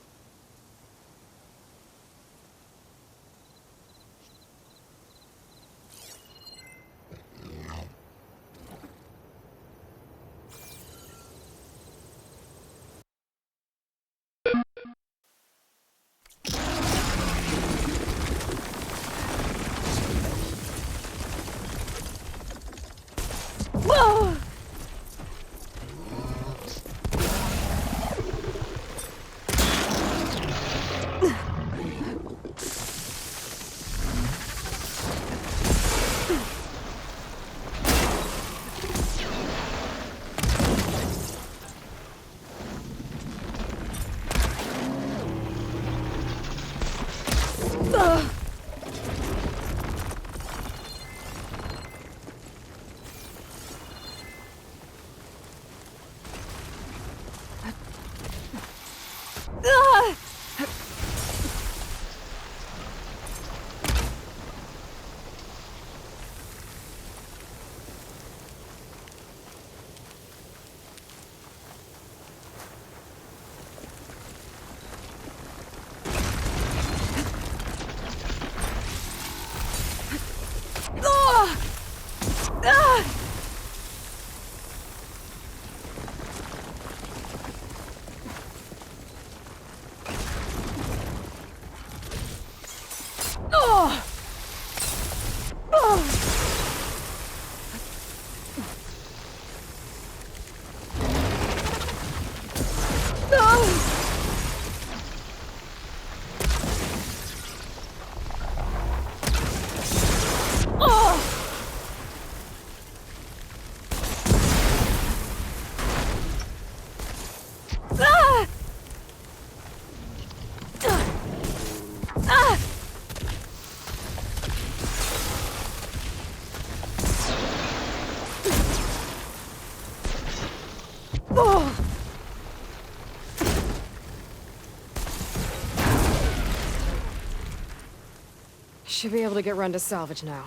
Should be able to get run to salvage now.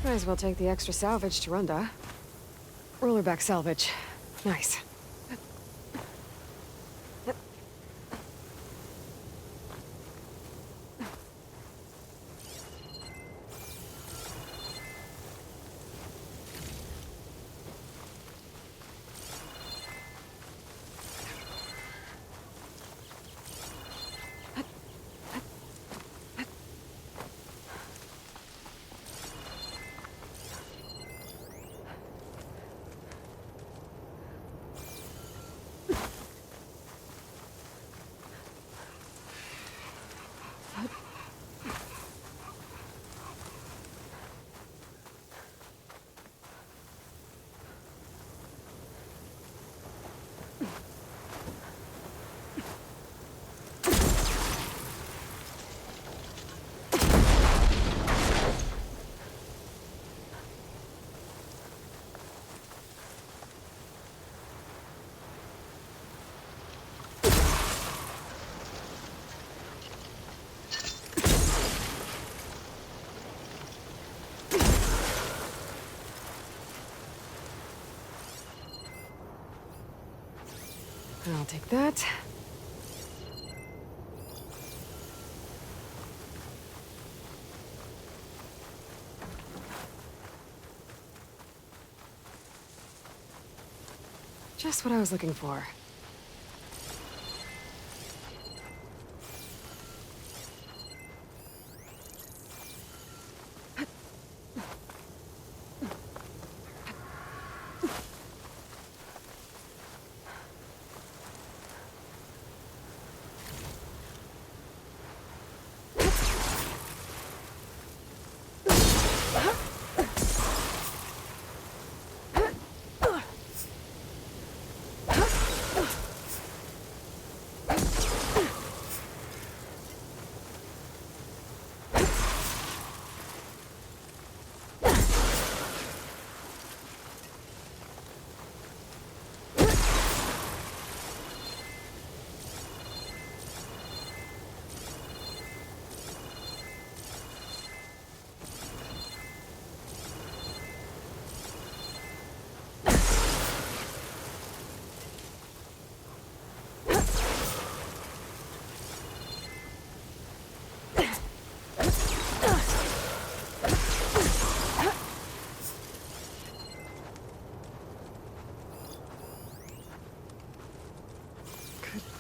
Might as well take the extra salvage to Runda. Rollerback salvage. Nice. I'll take that. Just what I was looking for.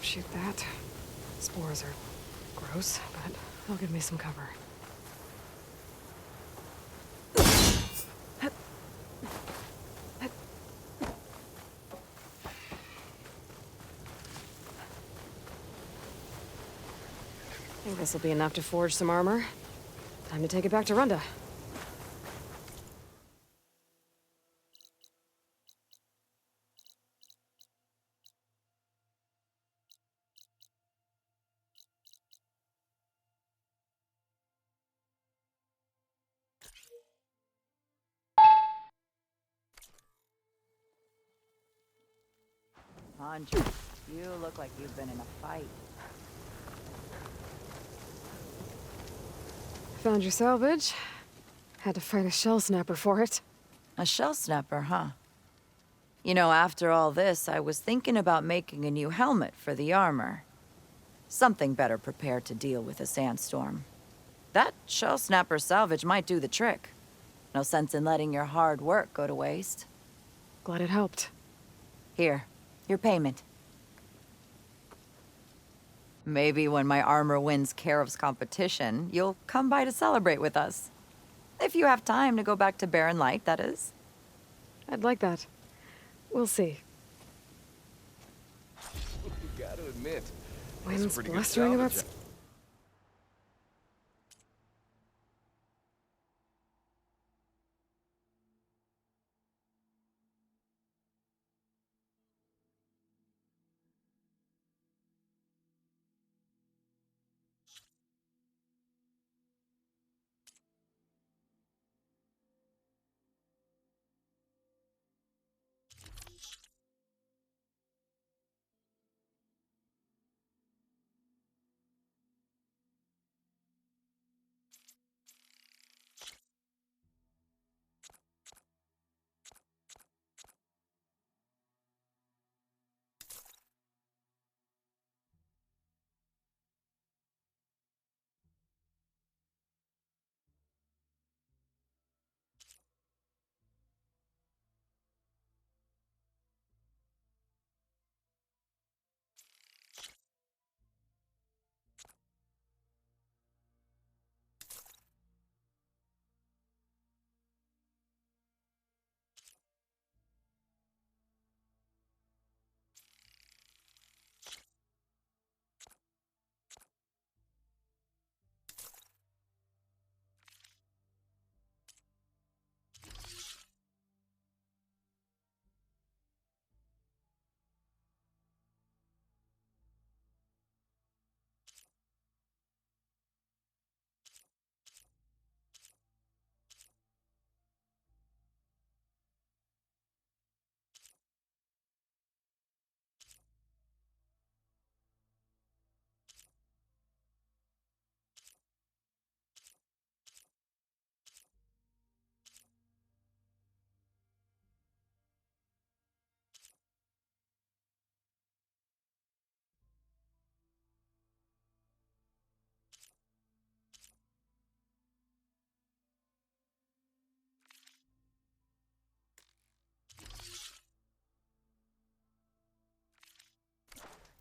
Shoot that. Spores are gross, but they'll give me some cover. This'll be enough to forge some armor. Time to take it back to Runda. Hanj, you look like you've been in a fight. Found your salvage. Had to fight a shell snapper for it. A shell snapper, huh? You know, after all this, I was thinking about making a new helmet for the armor. Something better prepared to deal with a sandstorm. That shell snapper salvage might do the trick. No sense in letting your hard work go to waste. Glad it helped. Here, your payment. Maybe when my armor wins Karev's competition, you'll come by to celebrate with us. If you have time to go back to Barren Light, that is. I'd like that. We'll see. Gotta admit, Wind's pretty good blustering about... salvage.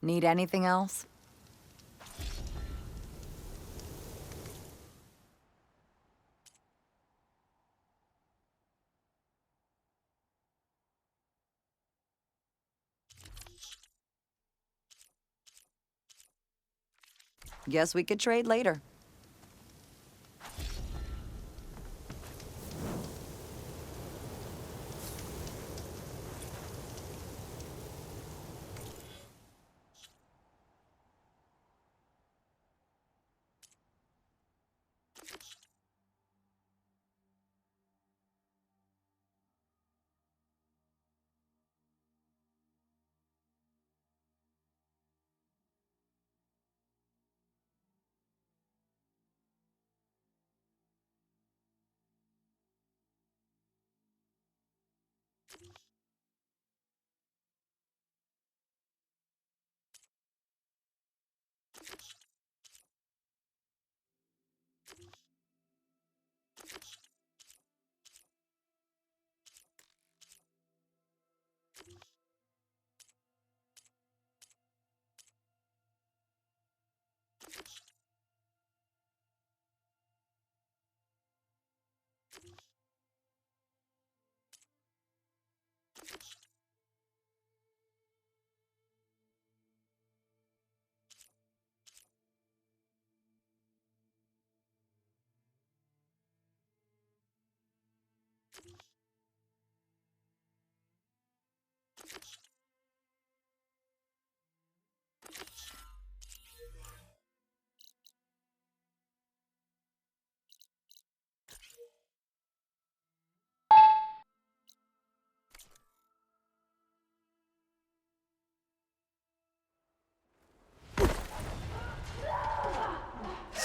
Need anything else? Guess we could trade later.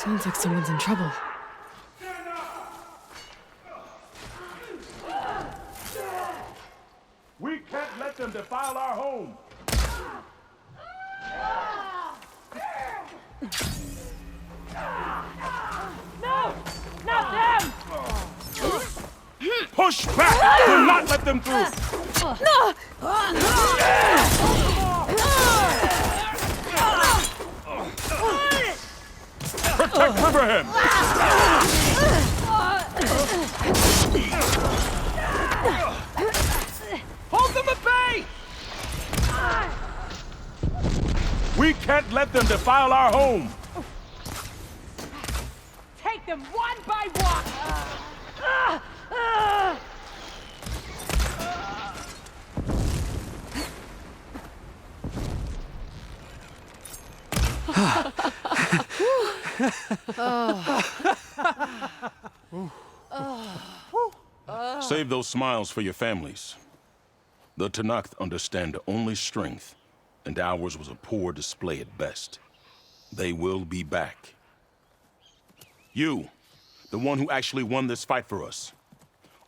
Sounds like someone's in trouble. We can't let them defile our home. No! Not them! Push back! Do not let them through! Protect Riverhead! Hold them at bay! We can't let them defile our home! Take them one by one! Save those smiles for your families. The Tanakh understand only strength, and ours was a poor display at best. They will be back. You, the one who actually won this fight for us.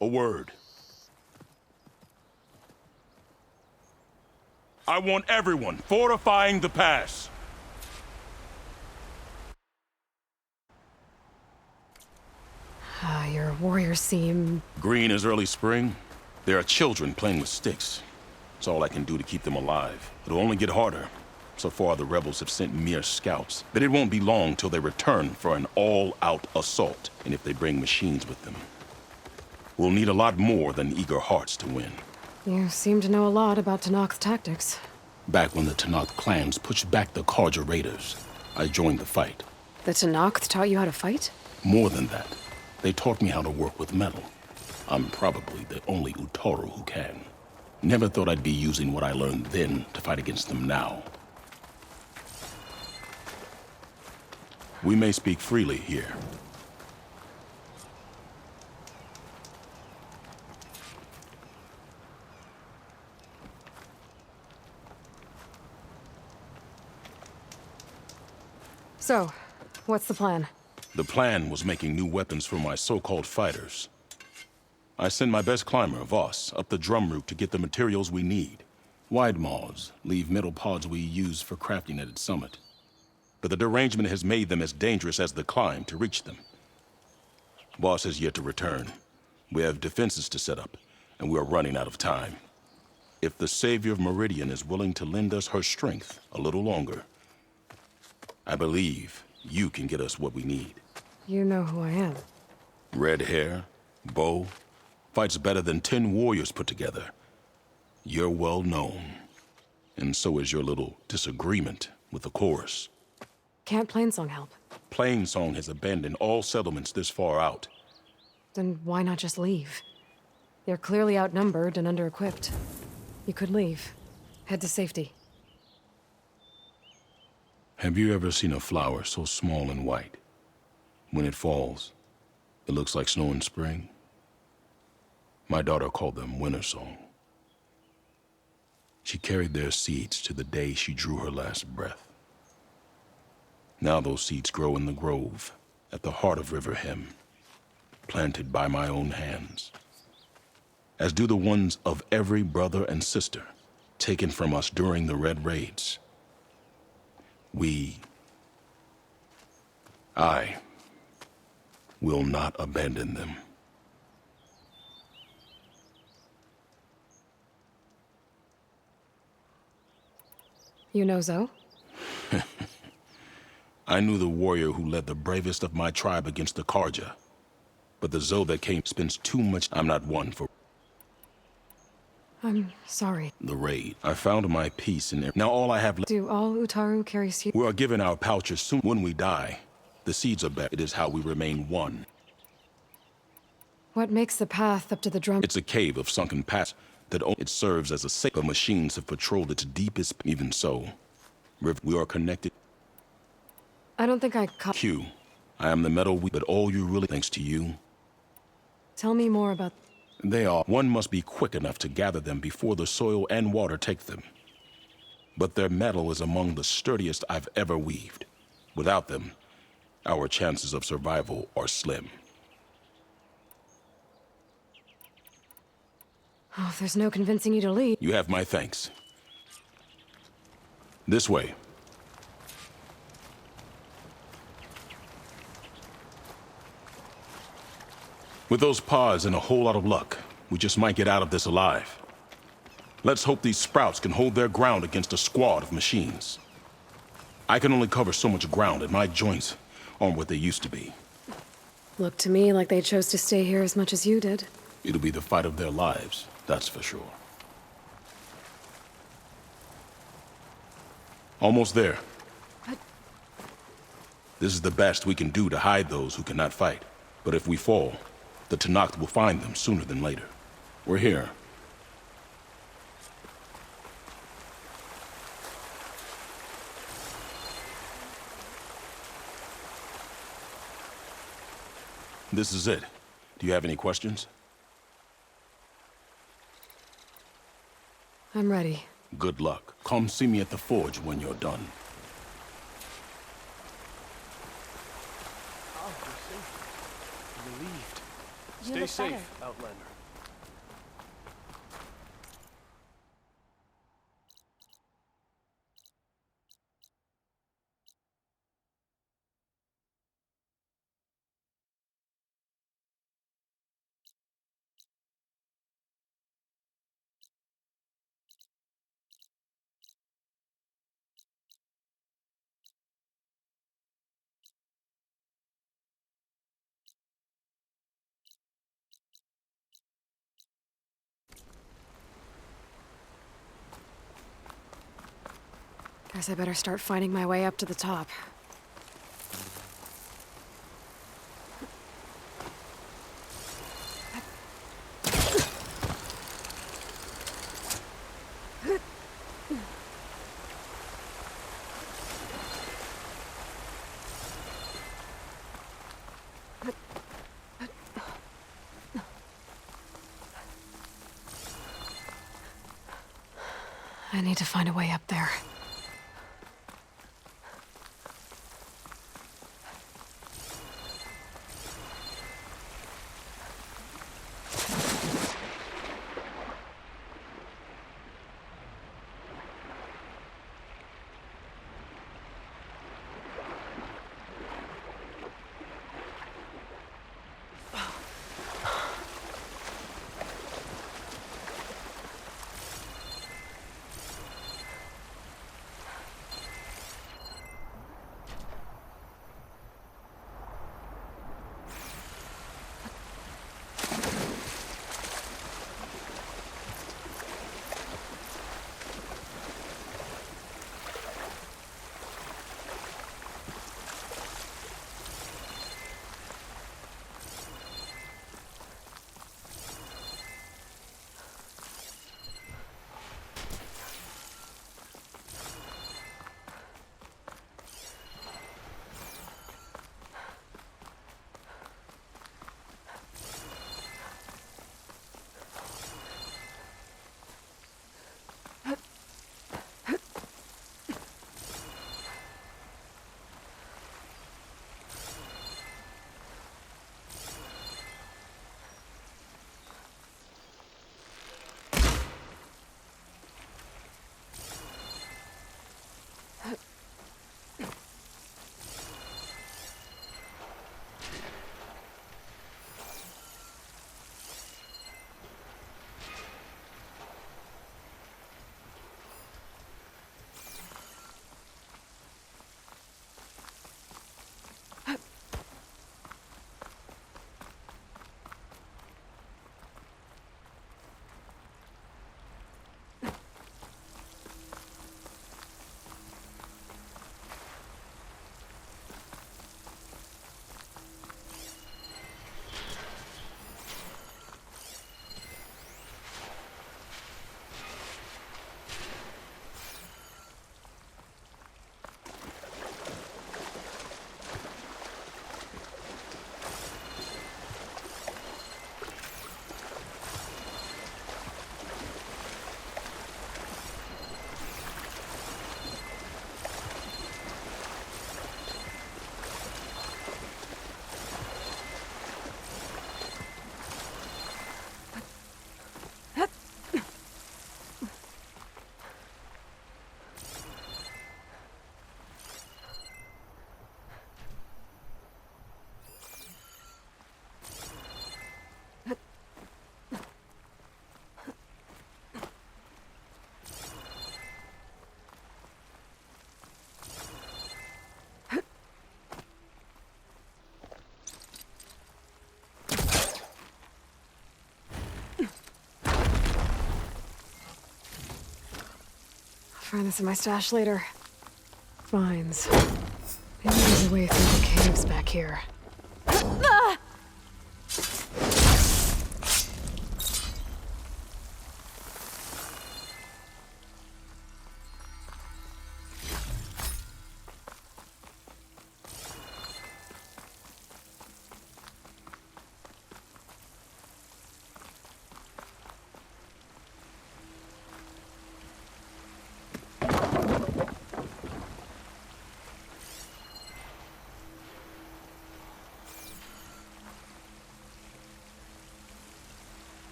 A word. I want everyone fortifying the pass. Your warriors seem... Green is early spring. There are children playing with sticks. It's all I can do to keep them alive. It'll only get harder. So far, the rebels have sent mere scouts, but it won't be long till they return for an all-out assault, and if they bring machines with them. We'll need a lot more than eager hearts to win. You seem to know a lot about Tanakh's tactics. Back when the Tanakh clans pushed back the Karja raiders, I joined the fight. The Tanakh taught you how to fight? More than that, they taught me how to work with metal. I'm probably the only Utaru who can. Never thought I'd be using what I learned then to fight against them now. We may speak freely here. So, what's the plan? The plan was making new weapons for my so-called fighters. I sent my best climber, Voss, up the drum route to get the materials we need. Wide maws leave metal pods we use for crafting at its summit. But the derangement has made them as dangerous as the climb to reach them. Voss has yet to return. We have defenses to set up, and we are running out of time. If the Savior of Meridian is willing to lend us her strength a little longer, I believe you can get us what we need. You know who I am. Red hair, bow, fights better than 10 warriors put together. You're well known. And so is your little disagreement with the chorus. Can't Plainsong help? Plainsong has abandoned all settlements this far out. Then why not just leave? They're clearly outnumbered and under-equipped. You could leave. Head to safety. Have you ever seen a flower so small and white? When it falls, it looks like snow in spring. My daughter called them winter song. She carried their seeds to the day she drew her last breath. Now those seeds grow in the grove, at the heart of River Hem, planted by my own hands. As do the ones of every brother and sister, taken from us during the Red Raids. I will not abandon them. You know Zoe? I knew the warrior who led the bravest of my tribe against the Karja. But the Zoe that came spends too much. I'm not one for I'm sorry. the raid. I found my peace in there. Now all I have left. Do all Utaru carry seeds? We are given our pouches soon. When we die, the seeds are back. It is how we remain one. What makes the path up to the drum? It's a cave of sunken paths that it serves as a safe. But machines have patrolled its deepest. Even so, we are connected. I don't think I caught... Q, I am the metal but all you really thanks to you. Tell me more about... They are. One must be quick enough to gather them before the soil and water take them. But their metal is among the sturdiest I've ever weaved. Without them, our chances of survival are slim. Oh, if there's no convincing you to leave. You have my thanks. This way. With those pods and a whole lot of luck, we just might get out of this alive. Let's hope these sprouts can hold their ground against a squad of machines. I can only cover so much ground, and my joints aren't what they used to be. Looked to me like they chose to stay here as much as you did. It'll be the fight of their lives, that's for sure. Almost there. This is the best we can do to hide those who cannot fight. But if we fall, the Tenakth will find them sooner than later. We're here. This is it. Do you have any questions? I'm ready. Good luck. Come see me at the forge when you're done. Oh, you're safe. Relieved. You Stay look safe, better. Outlander. Guess I better start finding my way up to the top. I need to find a way up there. find this in my stash later. Vines. Maybe there's a way through the caves back here.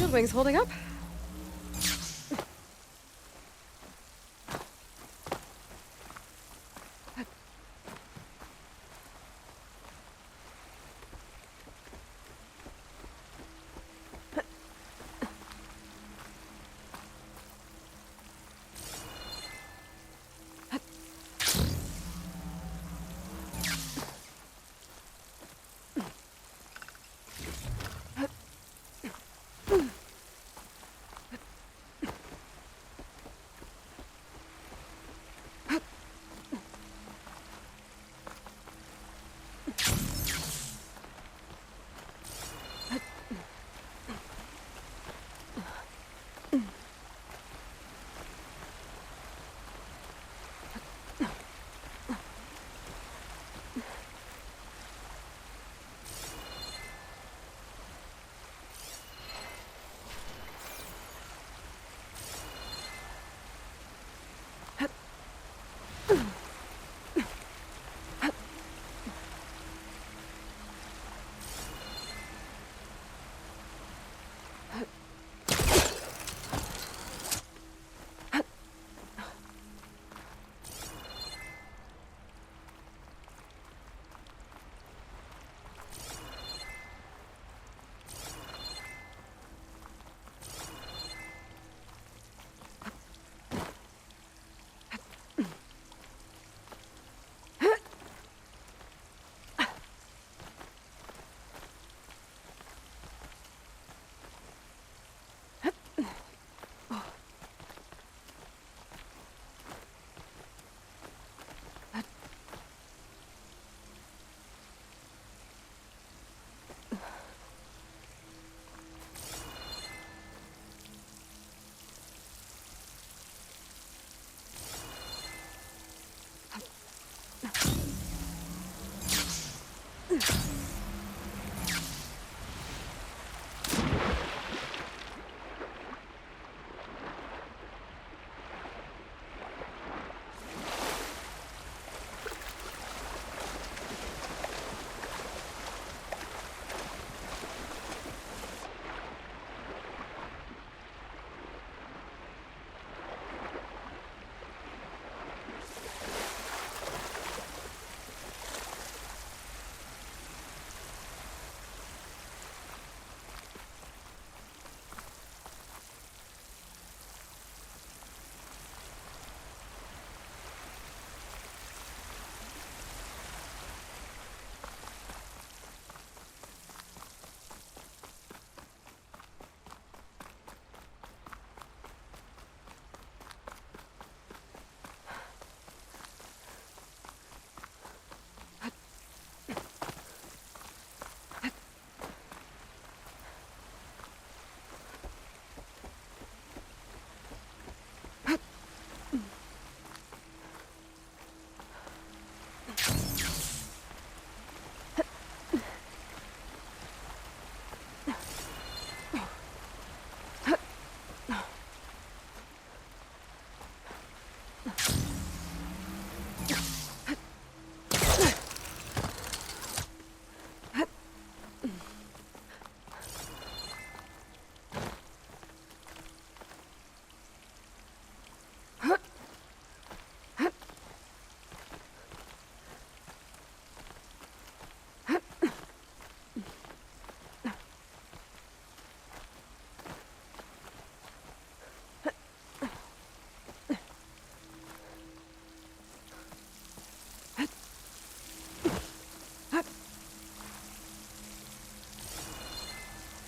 Shield wings holding up?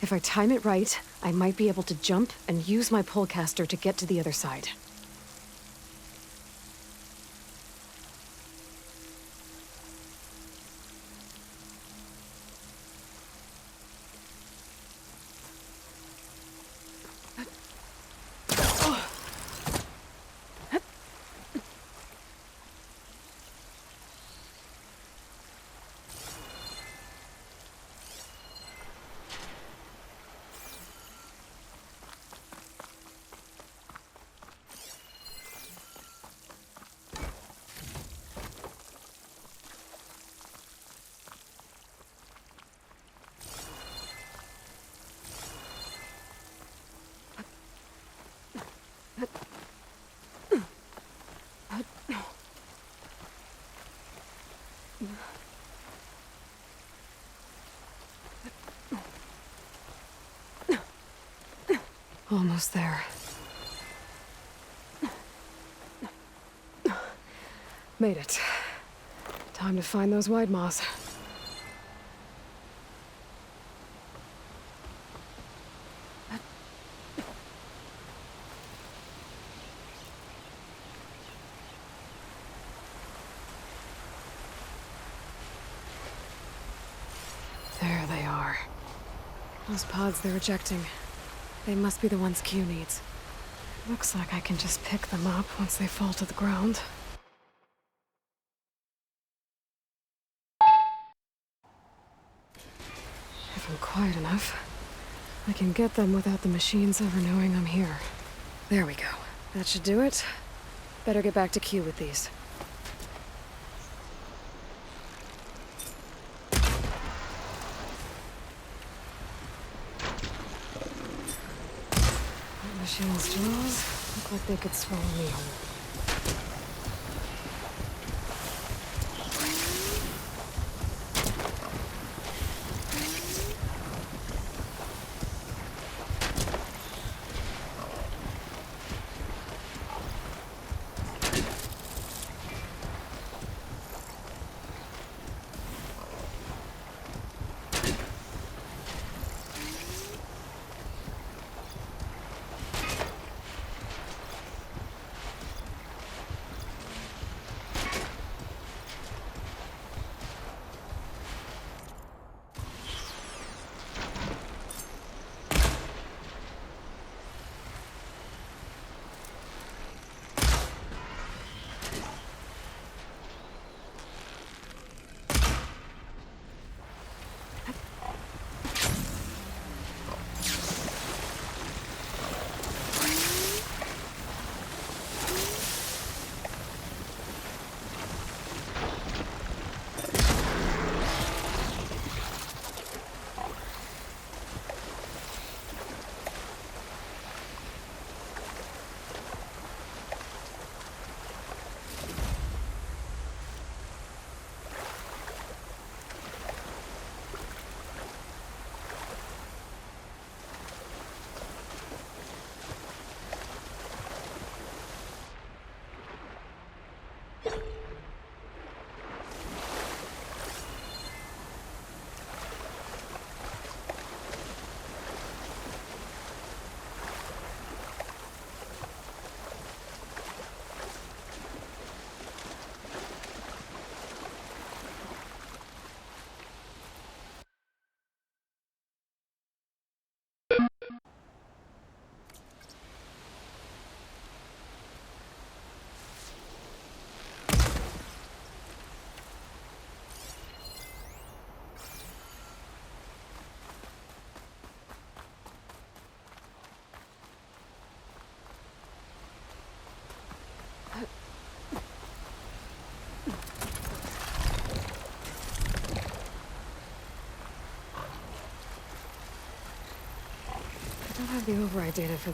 If I time it right, I might be able to jump and use my pullcaster to get to the other side. Almost there. Made it. Time to find those wide maws. There they are. Those pods they're ejecting. They must be the ones Q needs. Looks like I can just pick them up once they fall to the ground. If I'm quiet enough, I can get them without the machines ever knowing I'm here. There we go. That should do it. Better get back to Q with these. That machine's jaws look like they could swallow me whole. have the override data for...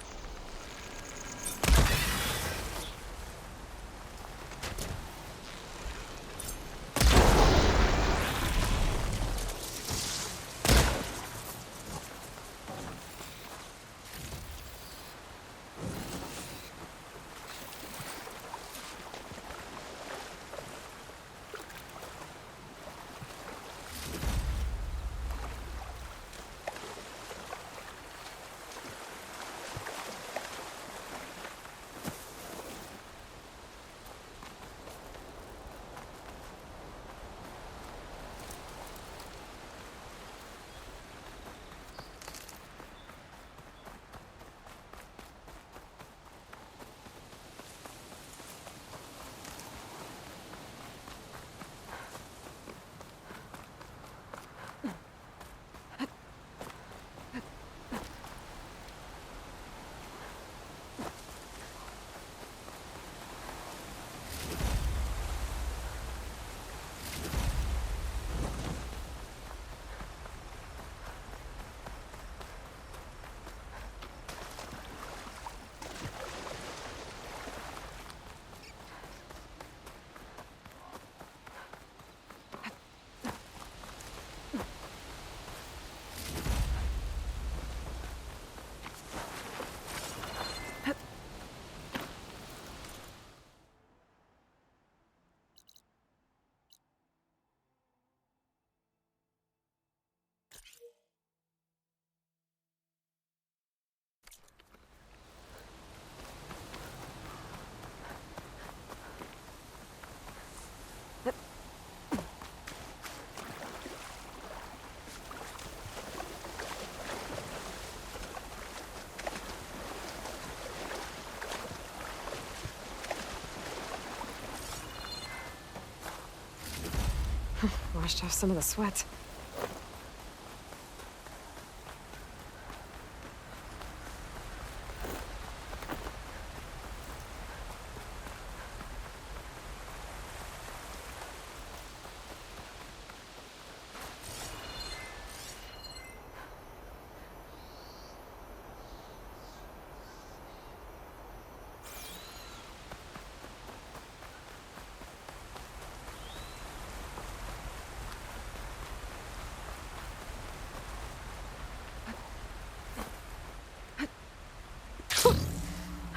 Washed off some of the sweat.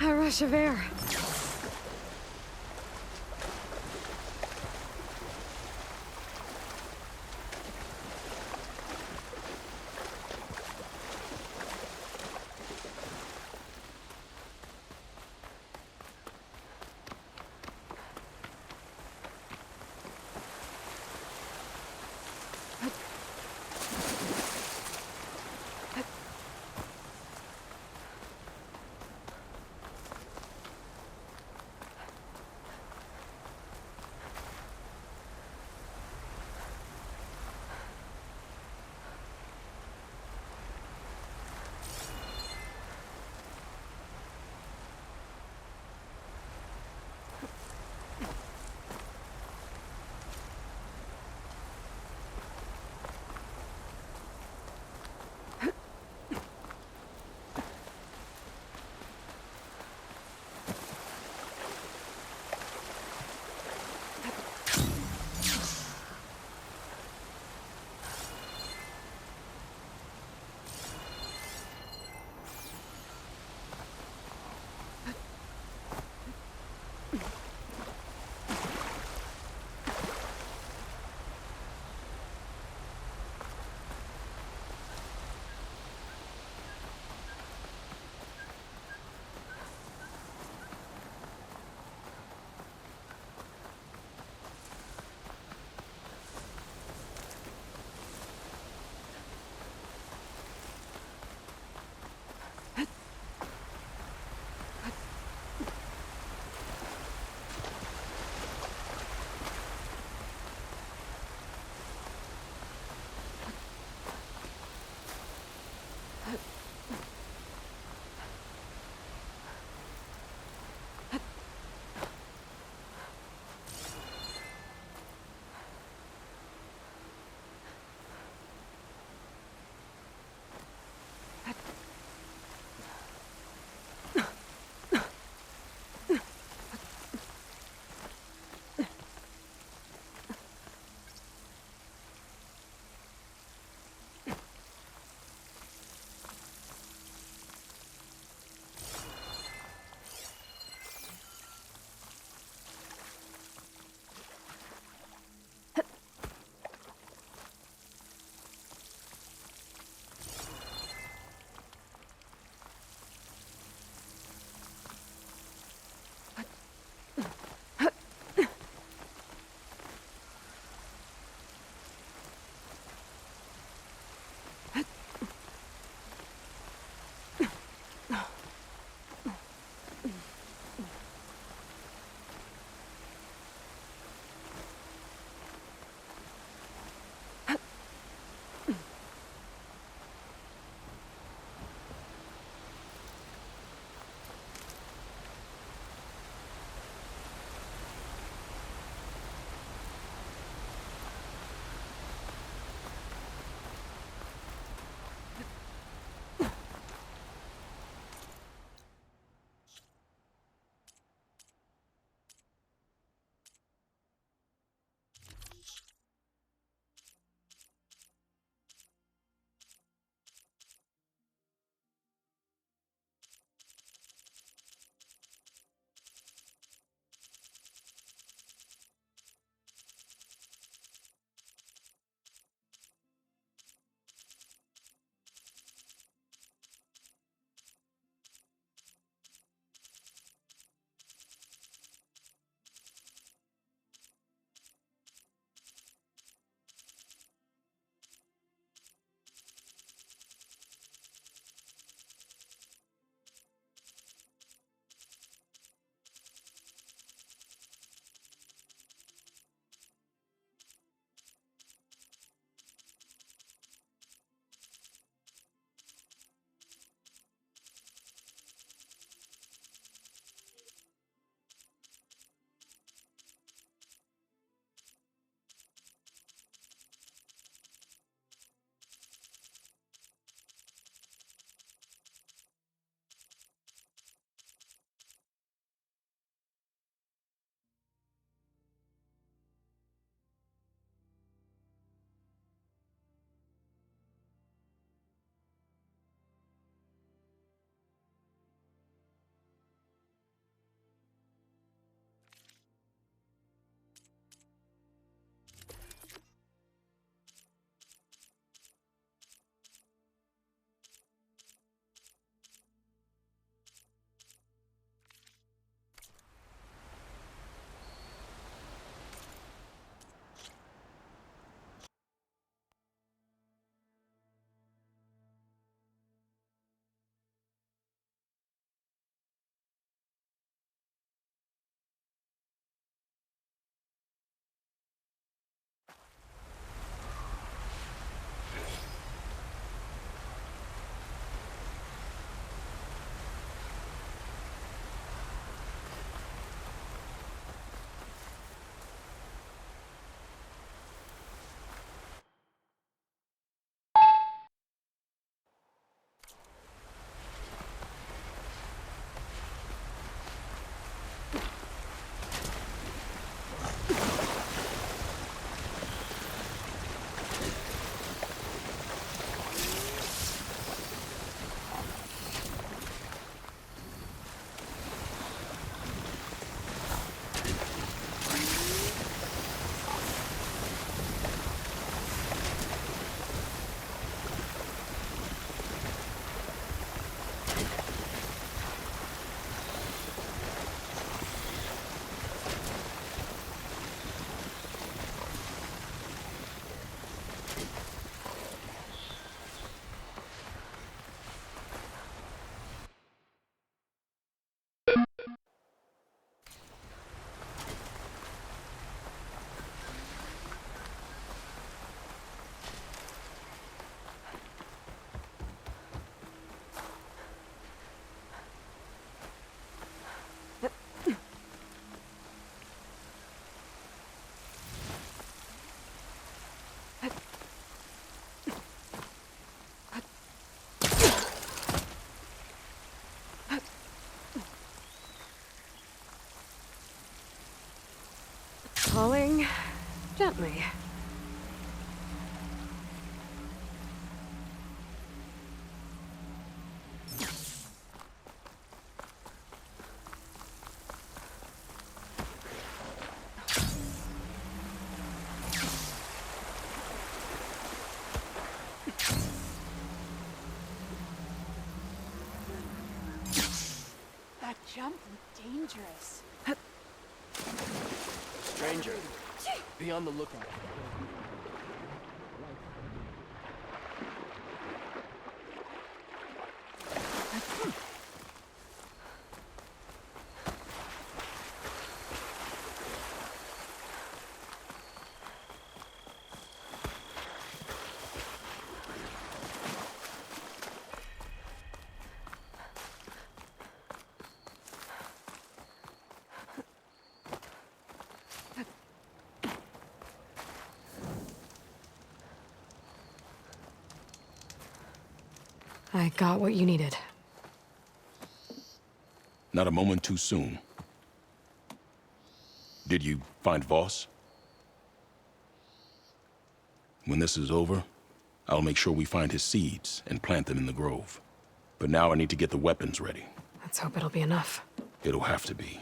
A rush of air. Falling gently. That jump looked dangerous. Stranger, be on the lookout. I got what you needed. Not a moment too soon. Did you find Voss? When this is over, I'll make sure we find his seeds and plant them in the grove. But now I need to get the weapons ready. Let's hope it'll be enough. It'll have to be.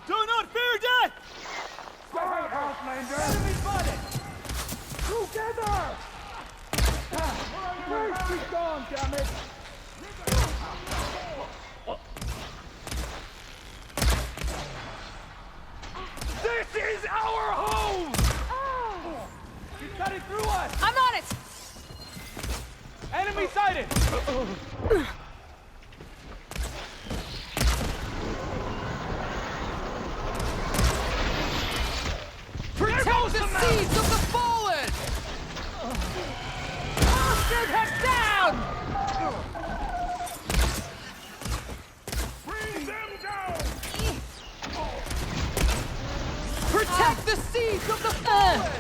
Do not fear death! Sorry, Outlander! Enemy spotted! Together! First be gone, damn it! This is our home! She's cutting through us! I'm on it! Enemy sighted! Protect the seeds of the fallen! Shoot him down! Bring them down! Protect the seeds of the fallen!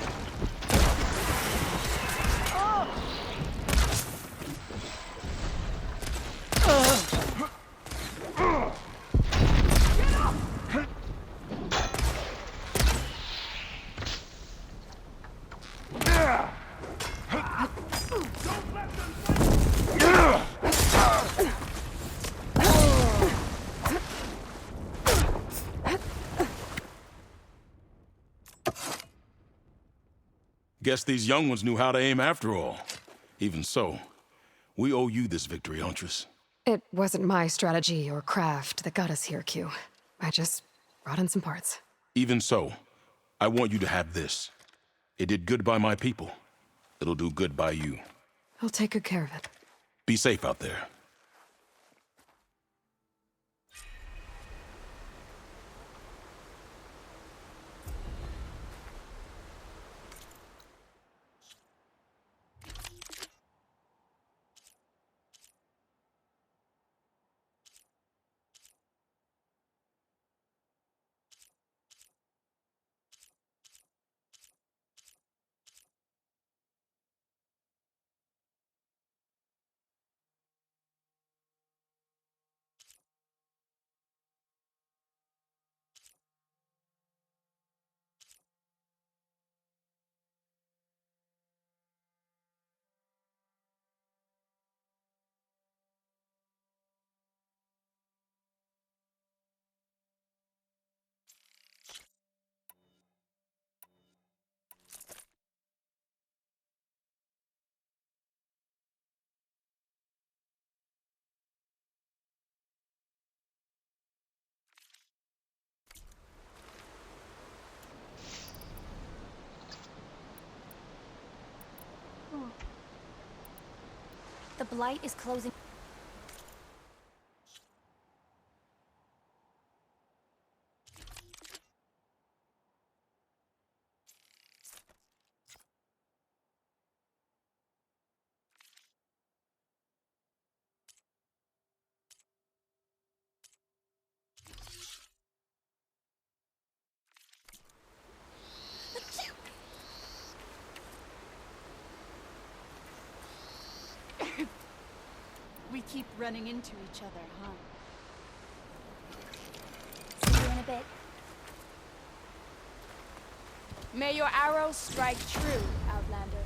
Guess these young ones knew how to aim after all. Even so, we owe you this victory, Huntress. It wasn't my strategy or craft that got us here, Q. I just brought in some parts. Even so, I want you to have this. It did good by my people. It'll do good by you. I'll take good care of it. Be safe out there. The blight is closing. keep running into each other, huh? See you in a bit. May your arrows strike true, Outlander.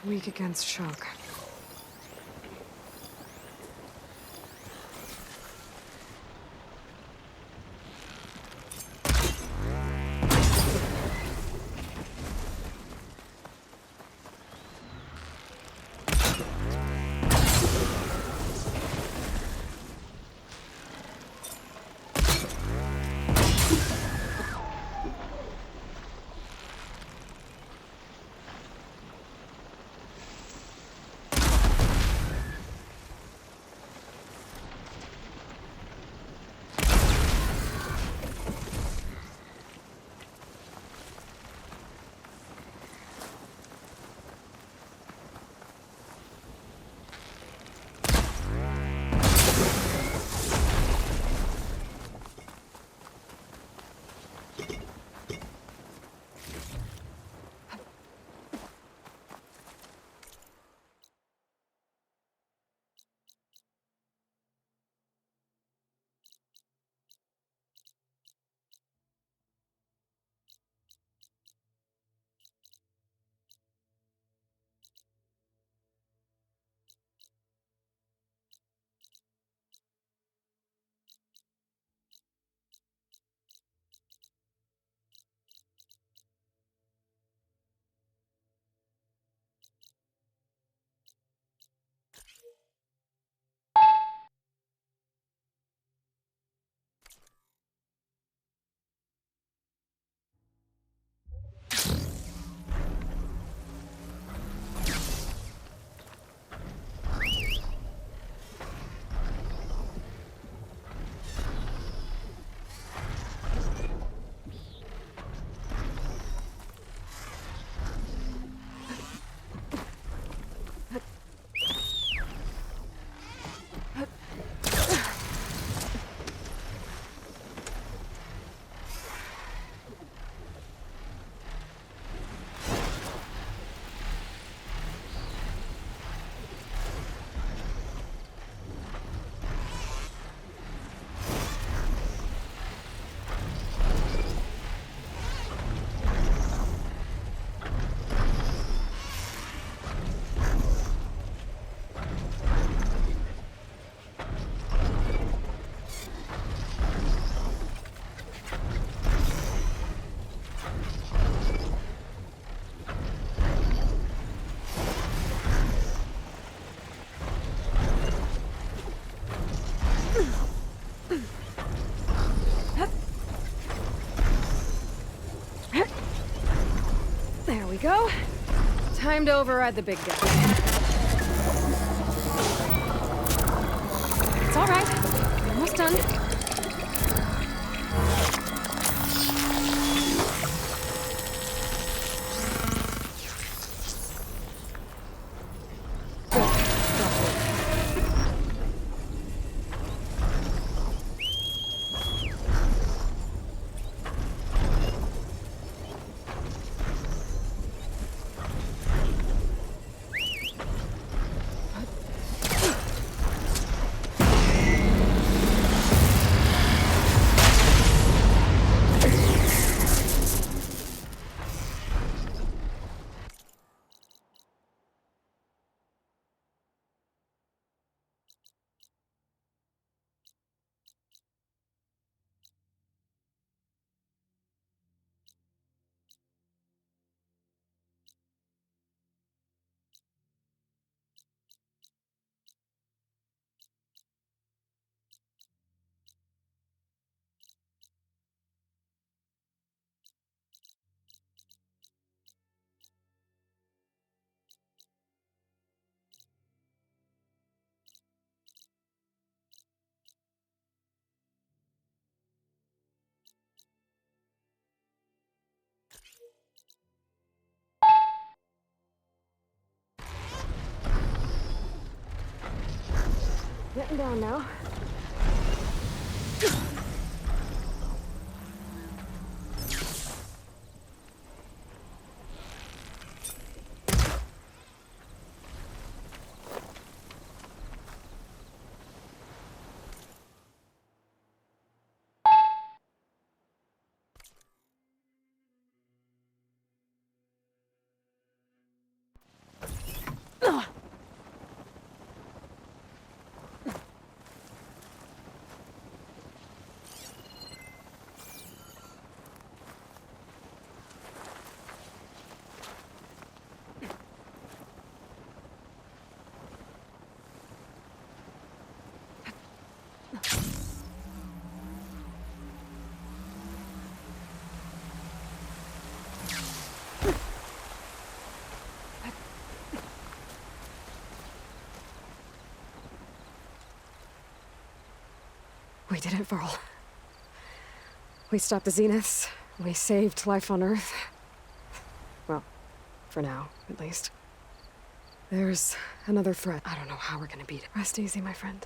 Weak against shock. There we go. Time to override the big guy. It's all right. We're almost done. Getting down now. We did it, Varl. We stopped the Zeniths. We saved life on Earth. Well, for now, at least. There's another threat. I don't know how we're gonna beat it. Rest easy, my friend.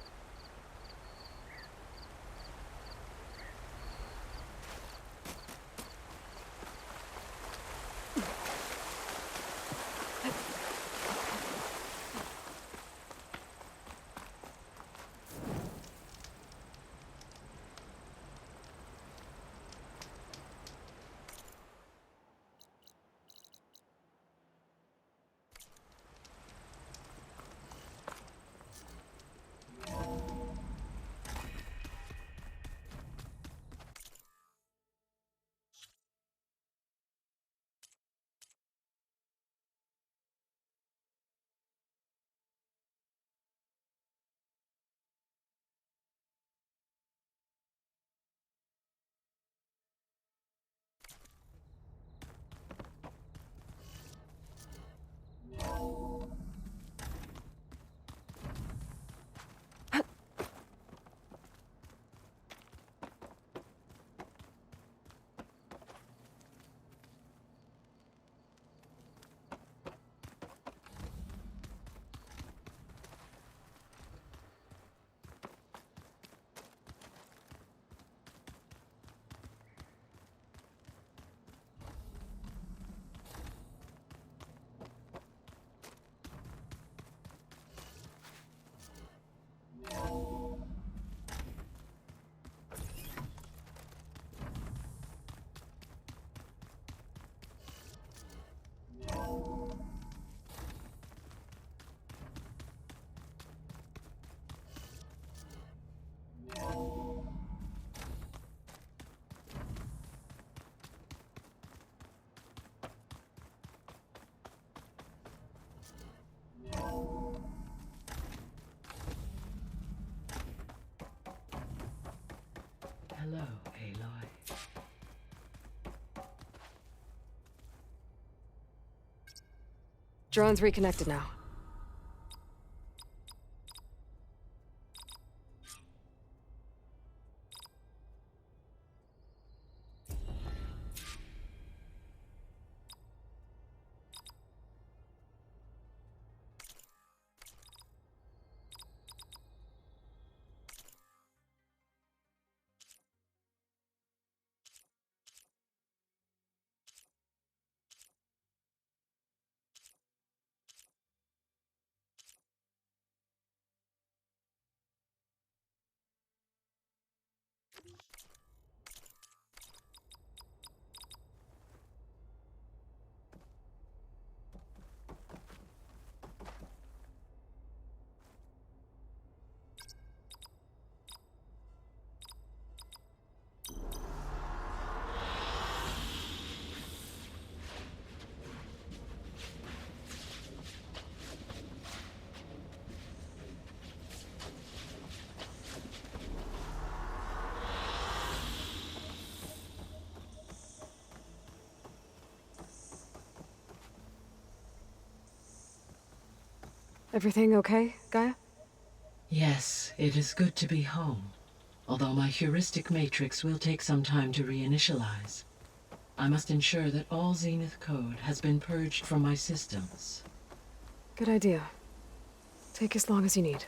Hello, Aloy. Drone's reconnected now. Everything okay, Gaia? Yes, it is good to be home. Although my heuristic matrix will take some time to reinitialize. I must ensure that all Zenith code has been purged from my systems. Good idea. Take as long as you need.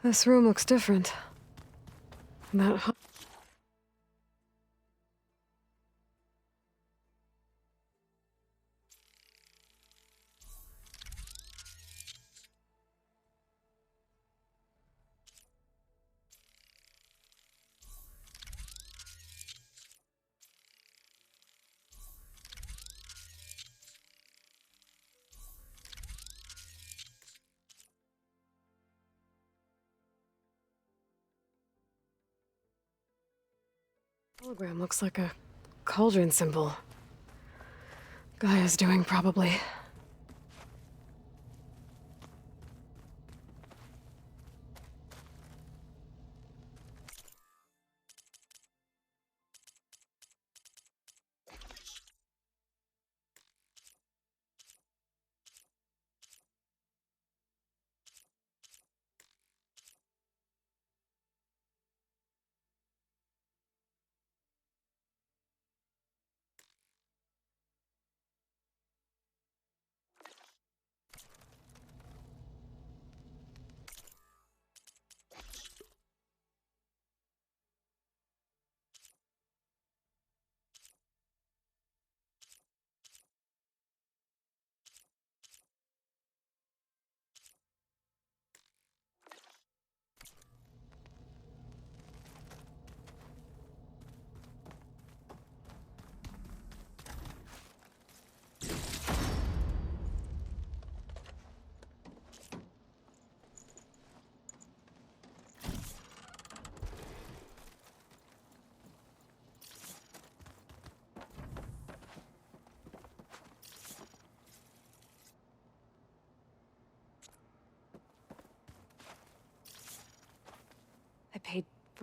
This room looks different. That hologram looks like a cauldron symbol. Gaia's doing, probably.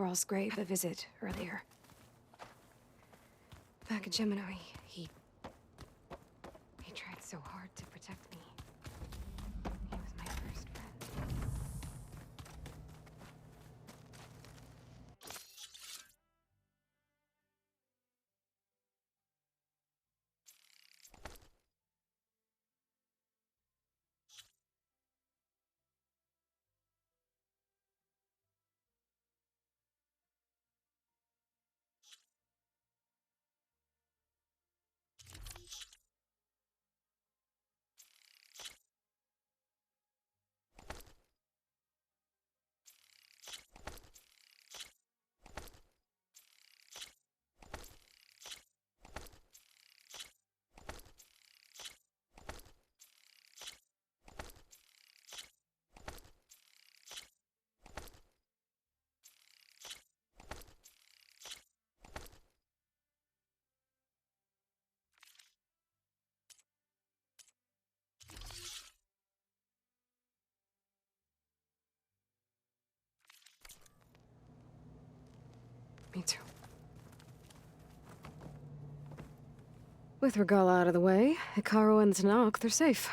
Frost's grave a visit earlier. Back at Gemini, he tried so hard to protect me. He was my first friend. Me too. With Regala out of the way, Hikaru and Tanakh, they're safe.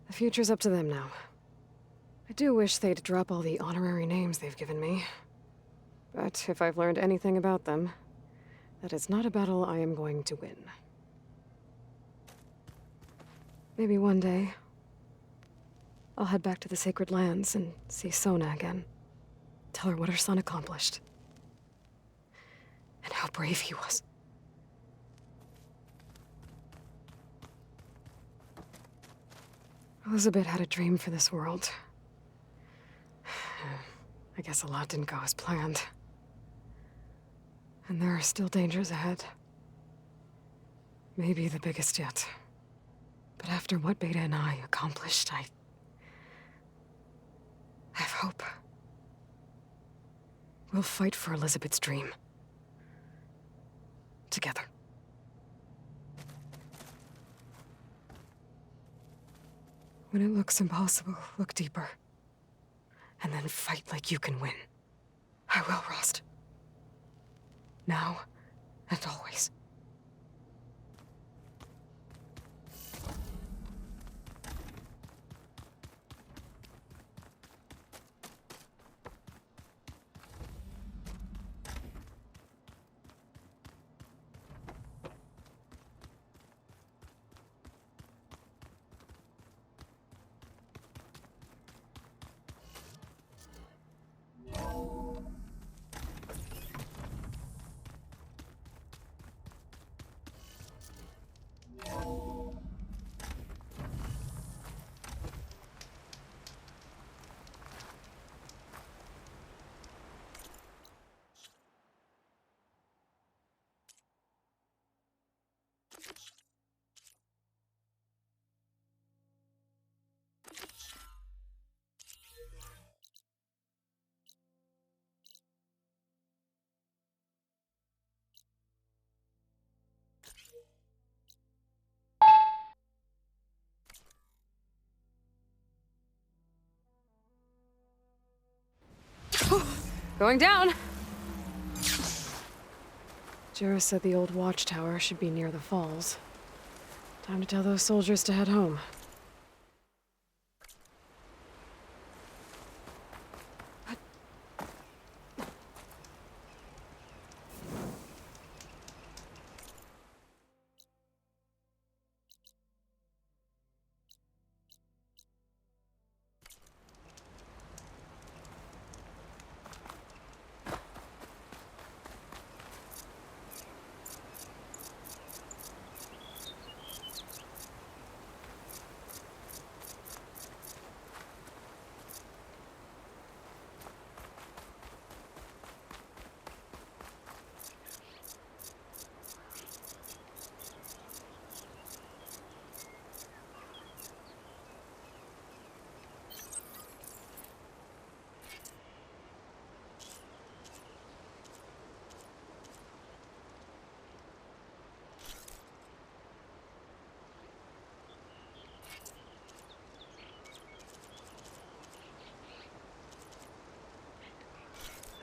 The future's up to them now. I do wish they'd drop all the honorary names they've given me. But if I've learned anything about them, that is not a battle I am going to win. Maybe one day, I'll head back to the Sacred Lands and see Sona again. Tell her what her son accomplished. And how brave he was. Elizabeth had a dream for this world. I guess a lot didn't go as planned. And there are still dangers ahead. Maybe the biggest yet. But after what Beta and I accomplished, I have hope. We'll fight for Elizabeth's dream. Together. When it looks impossible, look deeper. And then fight like you can win. I will, Rost. Now and always. Going down! Jarrah said the old watchtower should be near the falls. Time to tell those soldiers to head home.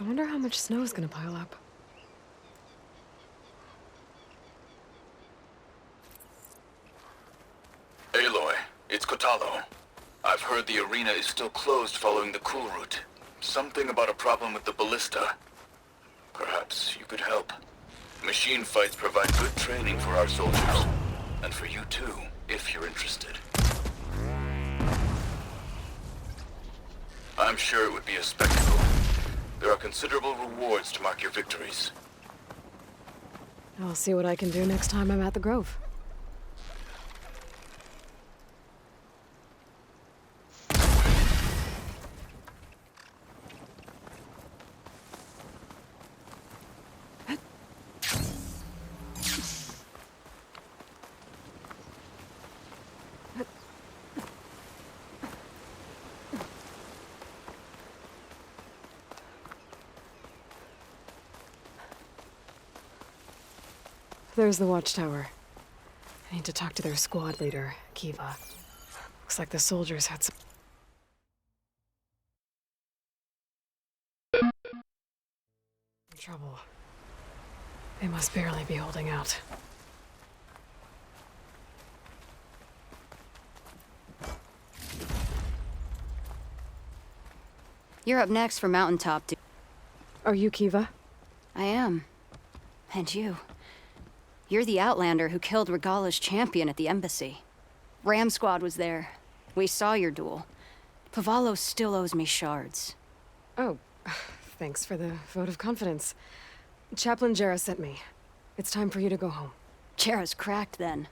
I wonder how much snow is gonna pile up. Aloy, it's Kotalo. I've heard the arena is still closed following the cool route. Something about a problem with the ballista. Perhaps you could help. Machine fights provide good training for our soldiers. And for you too, if you're interested. I'm sure it would be a spectacle. There are considerable rewards to mark your victories. I'll see what I can do next time I'm at the Grove. There's the watchtower. I need to talk to their squad leader, Kiva. Looks like the soldiers had some trouble. They must barely be holding out. You're up next for Mountaintop, dude. Are you Kiva? I am. And you. You're the Outlander who killed Regala's champion at the embassy. Ram Squad was there. We saw your duel. Pavalo still owes me shards. Oh, thanks for the vote of confidence. Chaplain Jera sent me. It's time for you to go home. Jera's cracked then.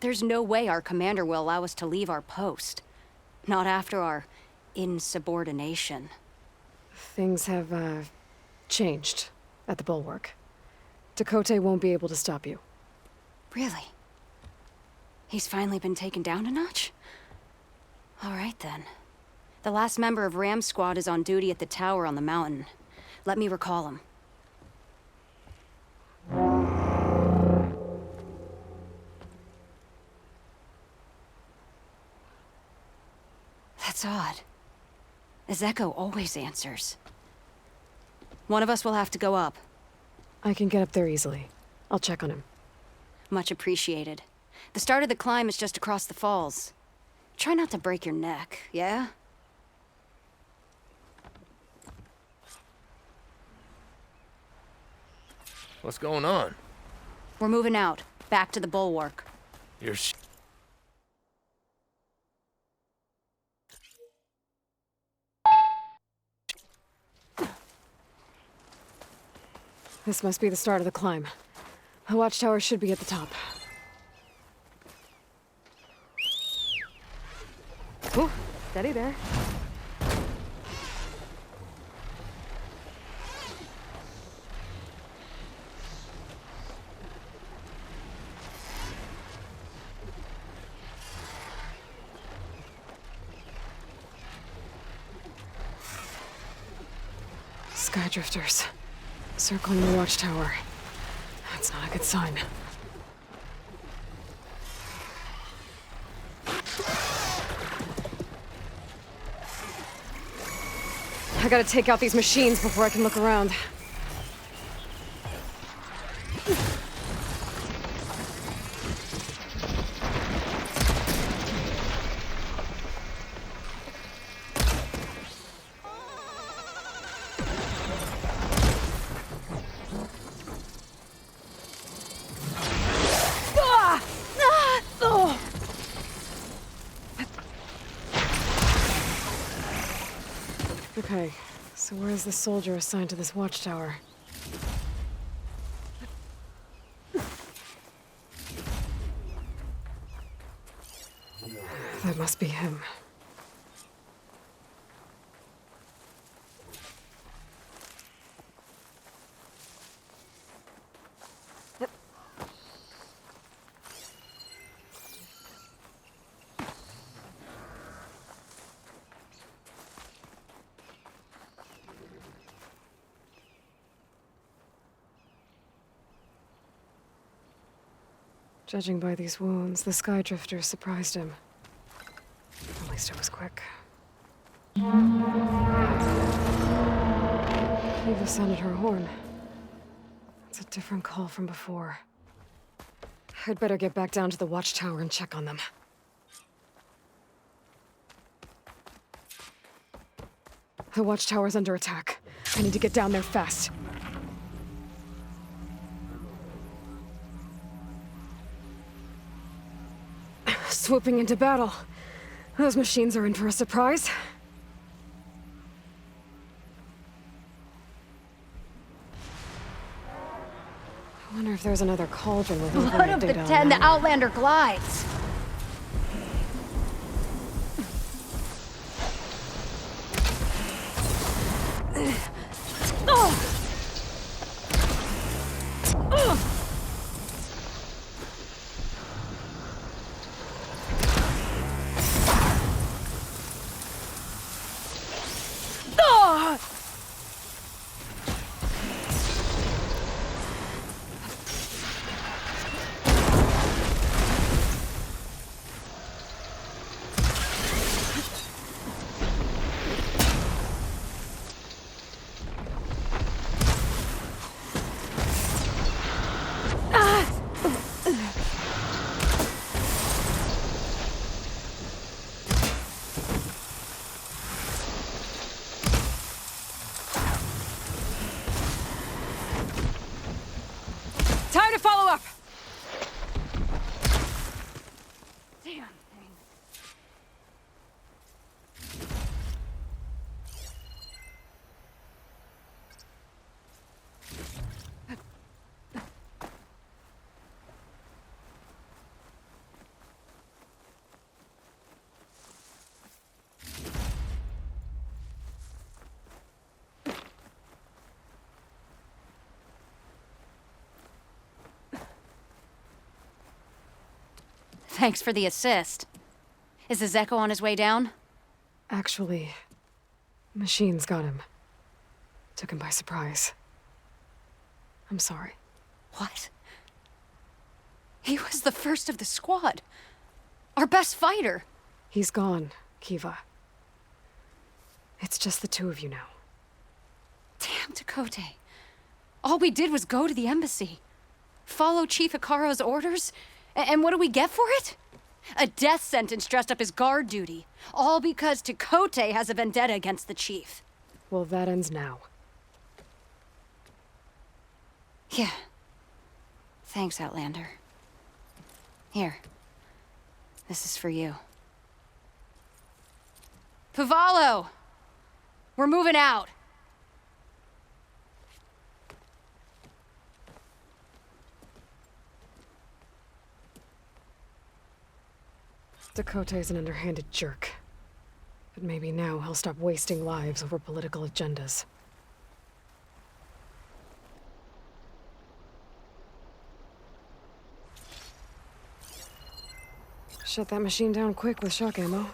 There's no way our commander will allow us to leave our post. Not after our insubordination. Things have, changed at the Bulwark. Dakota won't be able to stop you. Really? He's finally been taken down a notch? All right then. The last member of Ram Squad is on duty at the tower on the mountain. Let me recall him. That's odd. Ezeko always answers. One of us will have to go up. I can get up there easily. I'll check on him. Much appreciated. The start of the climb is just across the falls. Try not to break your neck, yeah? What's going on? We're moving out, back to the Bulwark. You're This must be the start of the climb. The watchtower should be at the top. Ooh, steady there. Skydrifters. Circling the watchtower. That's not a good sign. I gotta take out these machines before I can look around. Okay, so where is the soldier assigned to this watchtower? That must be him. Judging by these wounds, the Skydrifter surprised him. At least it was quick. Kiva sounded her horn. It's a different call from before. I'd better get back down to the watchtower and check on them. The watchtower's under attack. I need to get down there fast. Swooping into battle. Those machines are in for a surprise. I wonder if there's another cauldron with Blood of the data on 10, the that. Outlander glides. Time to follow up! Damn thing. Thanks for the assist. Is the Zeko on his way down? Actually, machines got him. Took him by surprise. I'm sorry. What? He was the first of the squad. Our best fighter. He's gone, Kiva. It's just the two of you now. Damn Dakota. All we did was go to the embassy. Follow Chief Hikaro's orders? And what do we get for it? A death sentence dressed up as guard duty. All because Takote has a vendetta against the chief. Well, that ends now. Yeah. Thanks, Outlander. Here. This is for you. Pavalo! We're moving out. Dakota's an underhanded jerk. But maybe now he'll stop wasting lives over political agendas. Shut that machine down quick with shock ammo.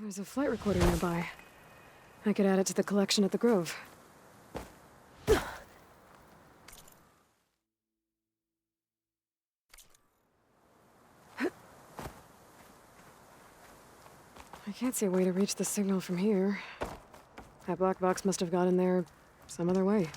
There's a flight recorder nearby. I could add it to the collection at the Grove. I can't see a way to reach the signal from here. That black box must have got in there some other way.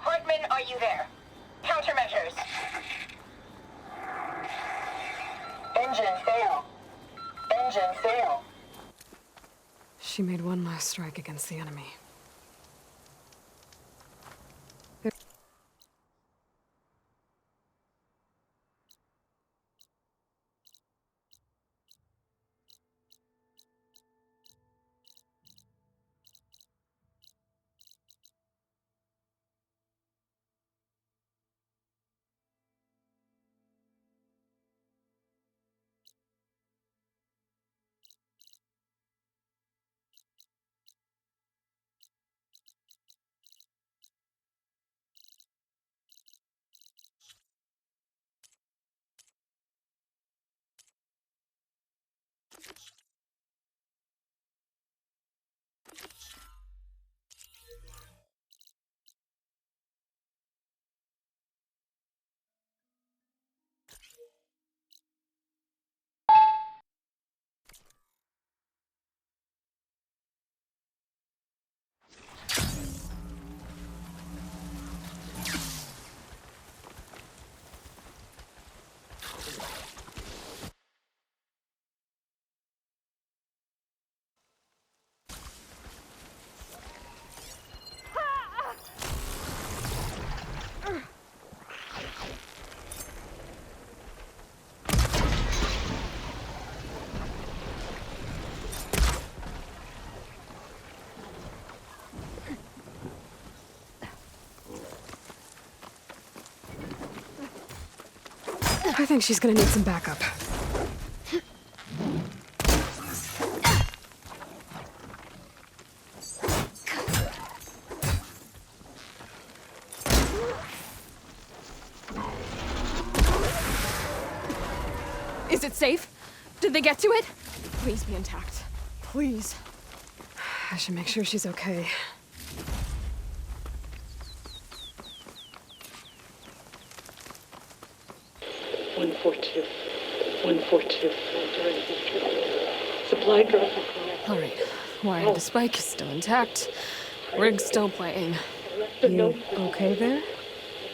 Hartman, are you there? Countermeasures. Engine fail. Engine fail. She made one last strike against the enemy. I think she's gonna need some backup. Is it safe? Did they get to it? Please be intact. Please. I should make sure she's okay. Supply drop. All right. Wire the spike is still intact. Rig's still playing. You okay there?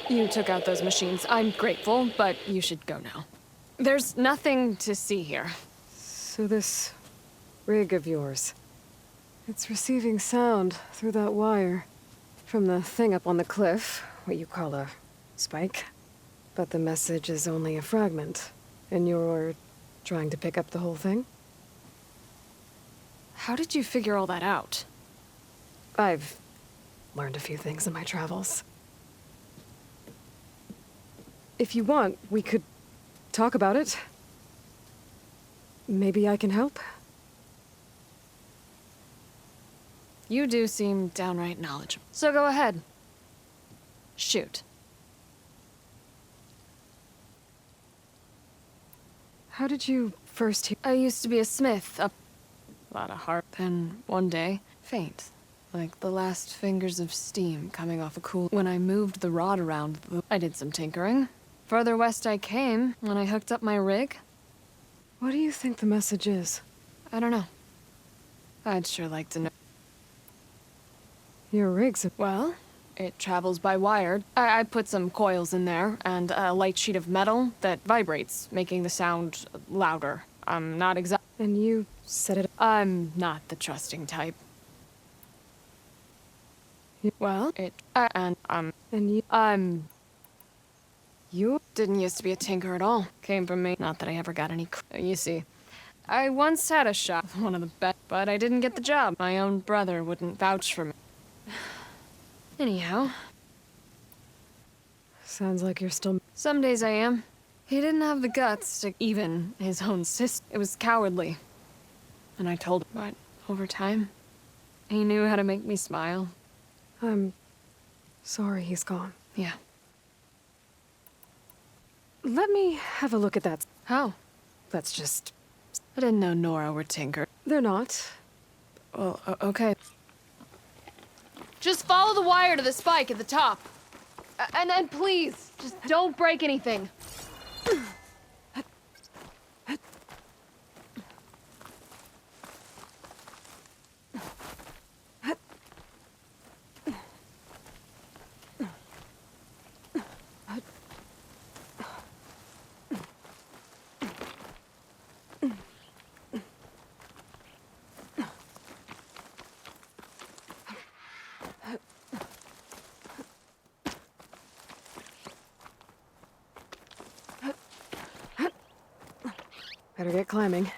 You took out those machines. I'm grateful, but you should go now. There's nothing to see here. So this rig of yours, it's receiving sound through that wire from the thing up on the cliff, what you call a spike. But the message is only a fragment, and you're trying to pick up the whole thing? How did you figure all that out? I've learned a few things in my travels. If you want, we could talk about it. Maybe I can help? You do seem downright knowledgeable. So go ahead. Shoot. How did you first hear? I used to be a smith, a lot of heart, then one day, faint. like the last fingers of steam coming off a cool. When I moved the rod around, I did some tinkering. Further west I came, when I hooked up my rig. What do you think the message is? I don't know. I'd sure like to know. Your rig's well, it travels by wire. I put some coils in there, and a light sheet of metal that vibrates, making the sound louder. I'm not exact. And you set it up. I'm not the trusting type. Well, and you didn't used to be a tinker at all. Came from me. Not that I ever got any. You see, I once had a shot with one of the best, but I didn't get the job. My own brother wouldn't vouch for me. Anyhow. Sounds like you're still. Some days I am. He didn't have the guts to even his own sister. It was cowardly. And I told him, but over time, he knew how to make me smile. I'm sorry he's gone. Yeah. Let me have a look at that. How? That's just... I didn't know Nora were tinker. They're not. Well, okay. Just follow the wire to the spike at the top. And then please, just don't break anything. Better get climbing.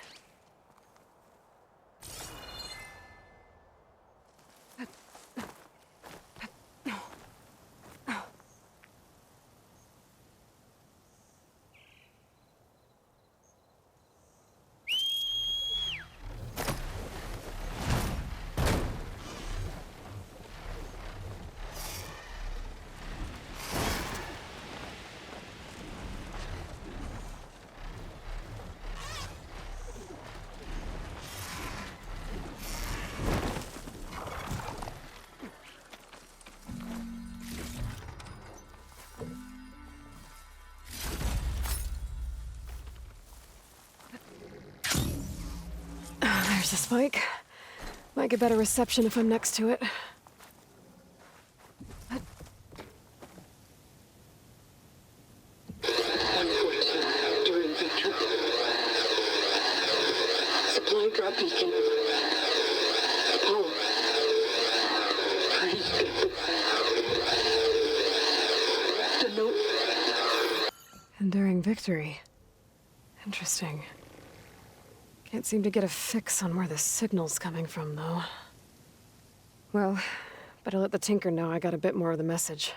There's the spike. Might get better reception if I'm next to it. During victory. Supply drop beacon. Apollo. Please get the note. Enduring victory. Interesting. Can't seem to get a fix on where the signal's coming from, though. Well, better let the Tinker know I got a bit more of the message.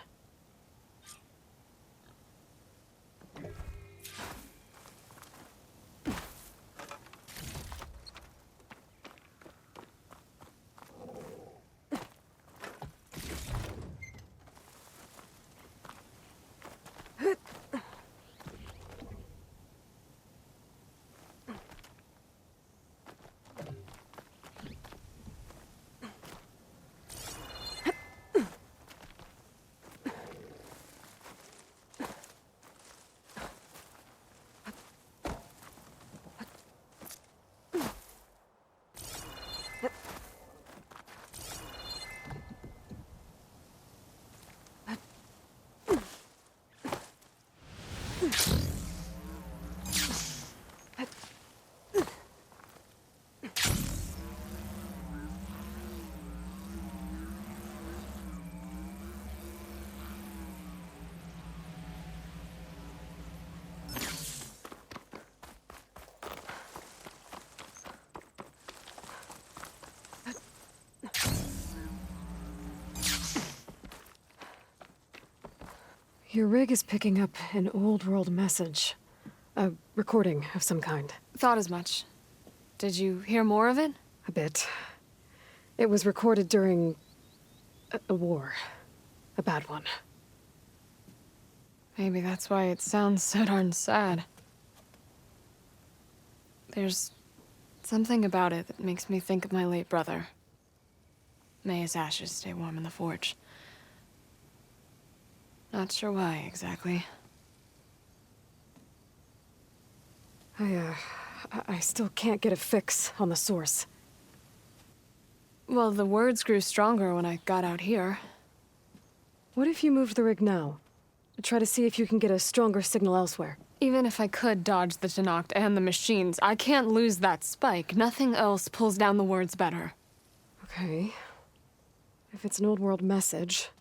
Your rig is picking up an old world message. A recording of some kind. Thought as much. Did you hear more of it? A bit. It was recorded during a war. A bad one. Maybe that's why it sounds so darn sad. There's something about it that makes me think of my late brother. May his ashes stay warm in the forge. Not sure why, exactly. I still can't get a fix on the source. Well, the words grew stronger when I got out here. What if you moved the rig now? Try to see if you can get a stronger signal elsewhere. Even if I could dodge the Tenakth and the machines, I can't lose that spike. Nothing else pulls down the words better. Okay. If it's an old world message,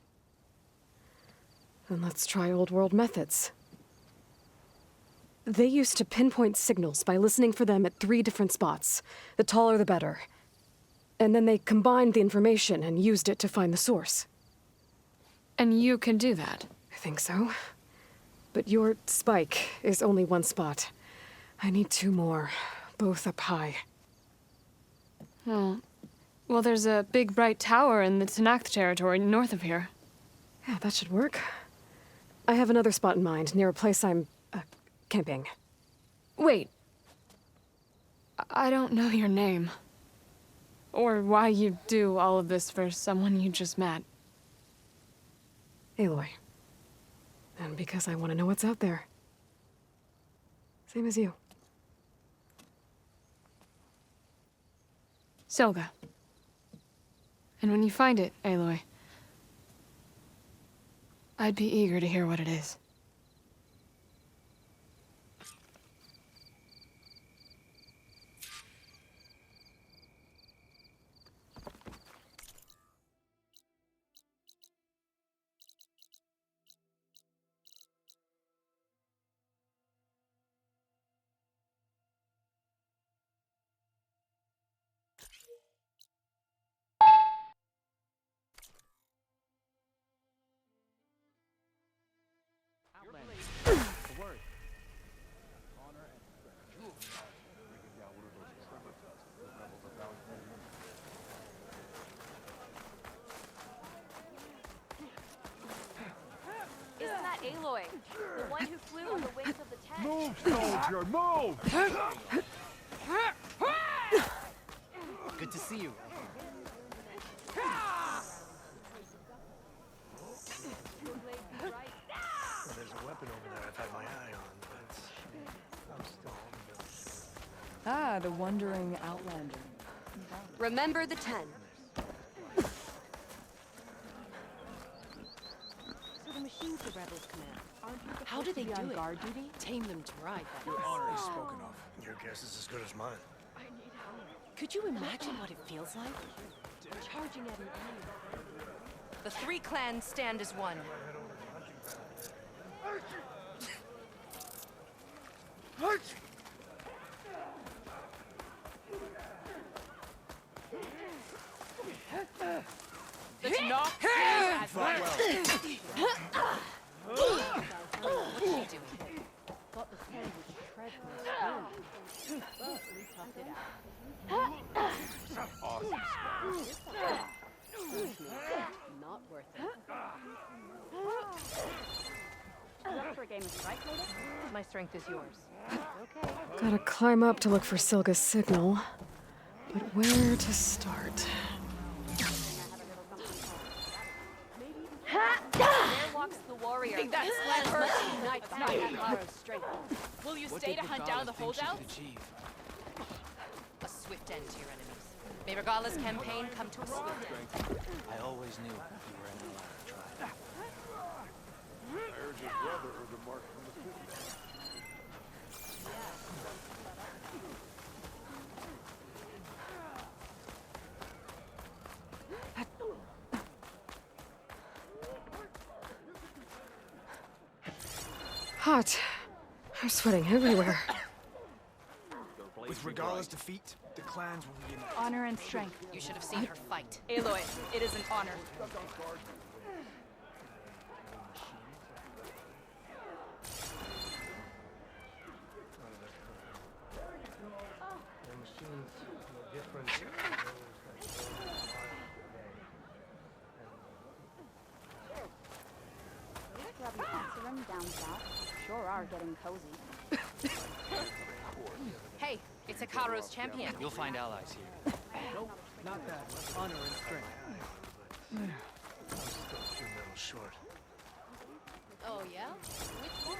then let's try old world methods. They used to pinpoint signals by listening for them at 3 different spots. The taller the better. And then they combined the information and used it to find the source. And you can do that? I think so. But your spike is only 1 spot. I need 2 more, both up high. Oh. Well, there's a big bright tower in the Tenakth territory north of here. Yeah, that should work. I have another spot in mind, near a place I'm, camping. Wait. I don't know your name. Or why you do all of this for someone you just met. Aloy. And because I want to know what's out there. Same as you. Silga. And when you find it, Aloy, I'd be eager to hear what it is. Isn't that Aloy? The one who flew on the wings of the tent? Move, soldier, move! Good to see you. There's a weapon over there I've had my eye on, but I'm still... Ah, the wandering outlander. Remember the 10. So the machines the rebels command, aren't you How do they do on it? guard duty? Tame them to ride that. Your honor is spoken of. Your guess is as good as mine. Could you imagine what it feels like? Charging at an enemy. The 3 clans stand as one. The Tenakth as one. What are you doing? Thought the 10 would shred my skin. But we toughed it out. Not worth it. Up for a game of strike later? My strength is yours. Okay. Gotta climb up to look for Silga's signal. But where to start? There walks the warrior. Think that sled hurt? Knight's not Kara's strength. Will you stay to hunt down the holdouts? A swift end to your enemies. May Regalla's campaign come to a swift end. I always knew you were an ally of the tribe. I heard your brother heard the mark from the football. Hot. I'm sweating everywhere. With Regalla's defeat, the clans will reunite. Honor and strength. You should have seen her fight. Aloy, it is an honor. The machines are different from those that go on today. Grubby Oxerum down south sure are getting cozy. Hey, it's Akaro's champion. You'll find allies here. Not that honor and strength. I'm still a few medals short. Oh, yeah? Which one?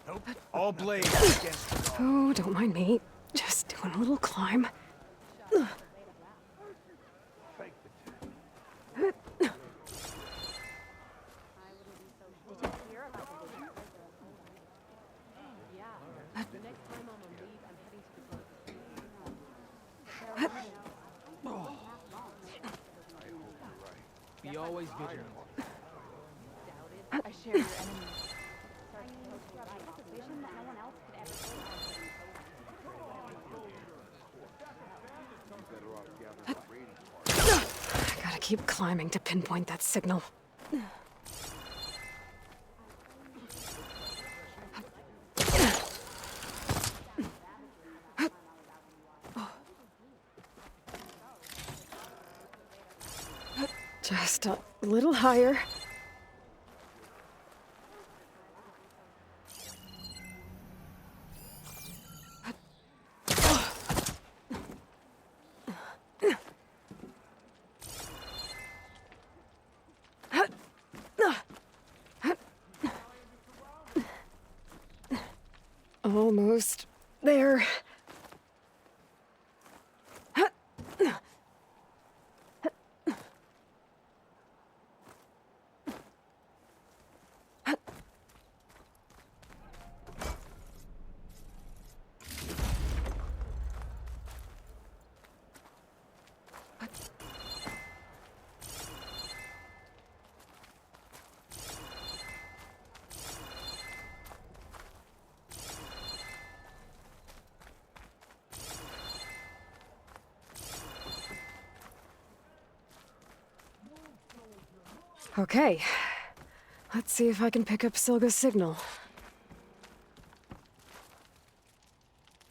Nope. All blades against the wall. Oh, don't mind me. Just doing a little climb. Be always vigilant. I share your enemies. Vision that no one else could ever see. I gotta keep climbing to pinpoint that signal. Just a little higher. Almost there. Okay. Let's see if I can pick up Silga's signal.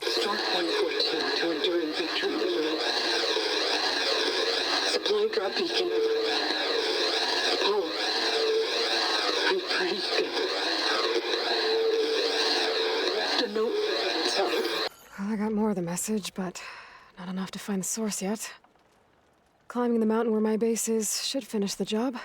Storm 114 to enduring victory. Supply drop beacon. Apollo. I'm pretty good. The note. Sorry. Well, I got more of the message, but not enough to find the source yet. Climbing the mountain where my base is should finish the job.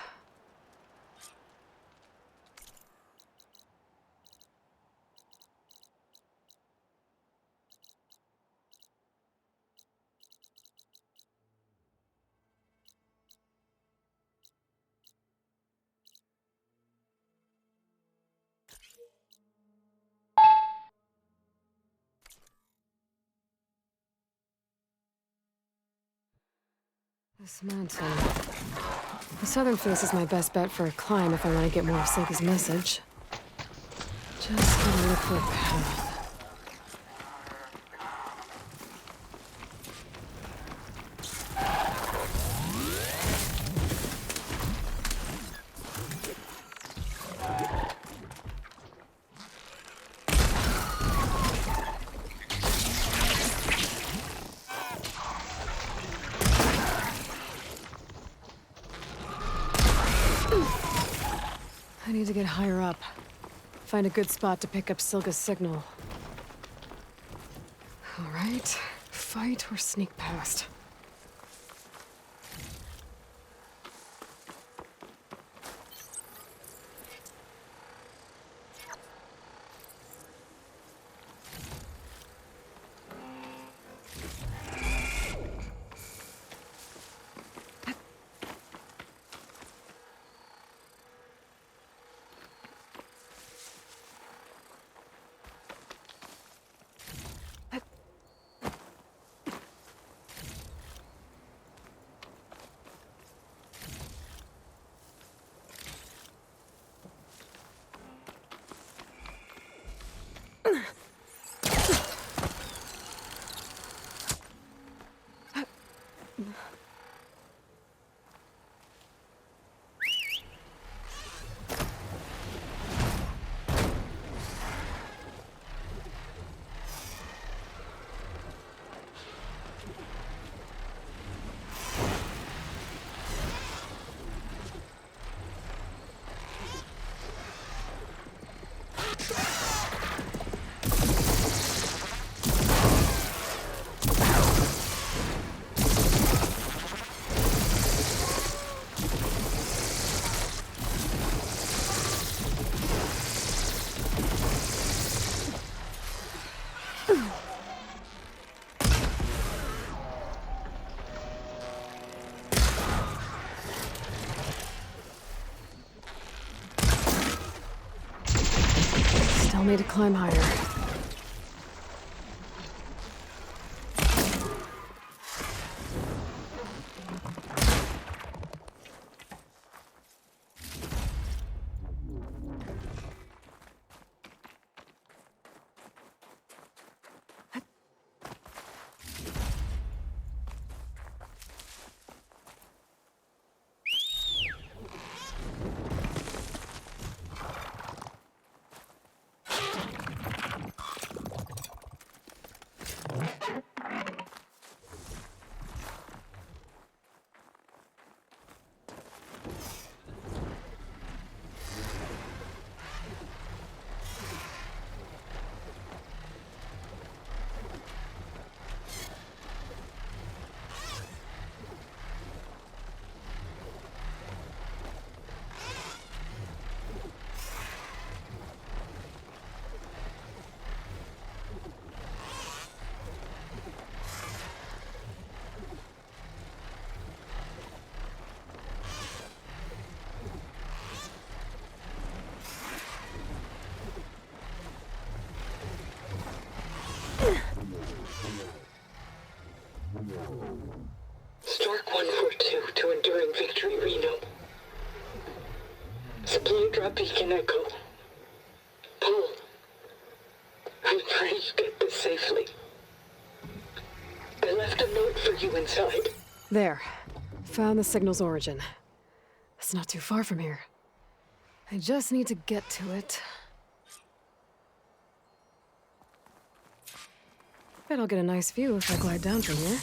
This mountain. The southern face is my best bet for a climb if I want to get more of Silga's message. Just gotta look for a path. I need to get higher up. Find a good spot to pick up Silga's signal. All right, fight or sneak past. need to climb higher. Stark 142 to Enduring Victory, Reno. Supply drop beacon Echo. Paul, I pray you get this safely. I left a note for you inside. There. Found the signal's origin. It's not too far from here. I just need to get to it. Bet I'll get a nice view if I glide down from here.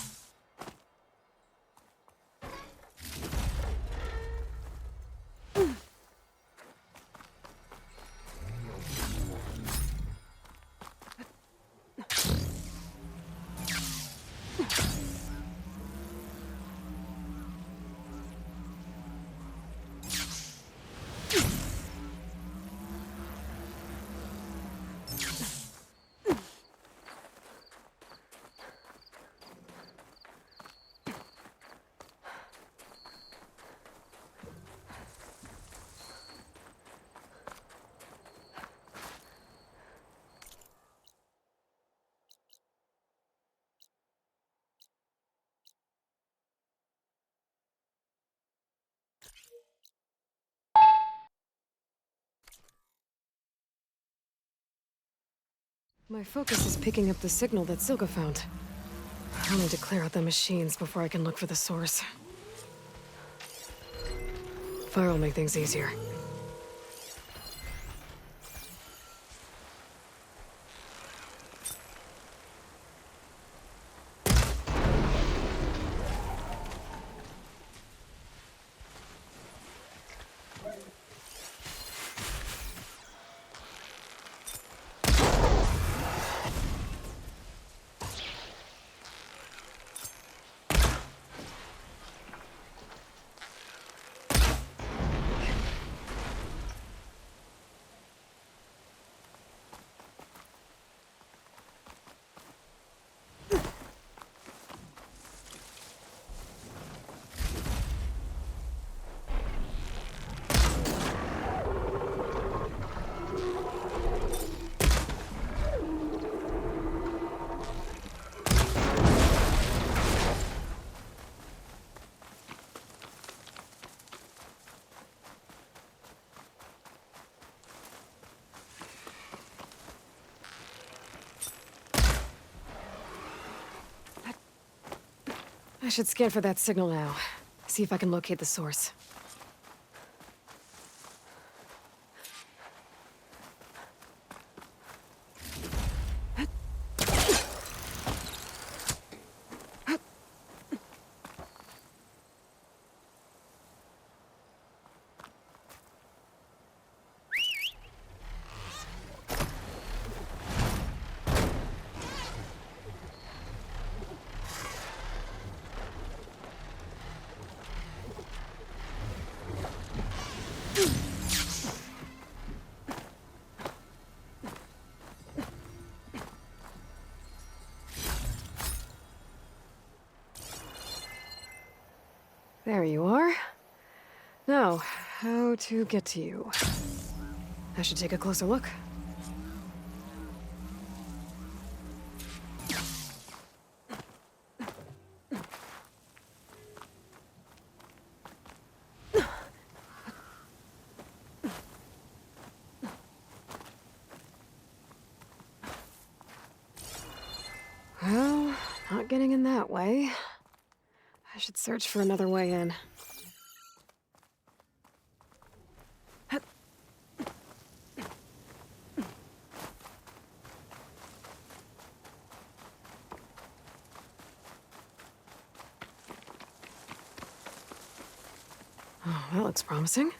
My focus is picking up the signal that Silka found. I'll need to clear out the machines before I can look for the source. Fire will make things easier. I should scan for that signal now. See if I can locate the source. There you are. Now, how to get to you? I should take a closer look. Not getting in that way. I should search for another way in. Oh, that looks promising.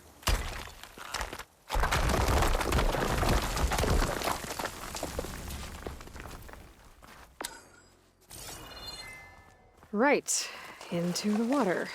Right, into the water.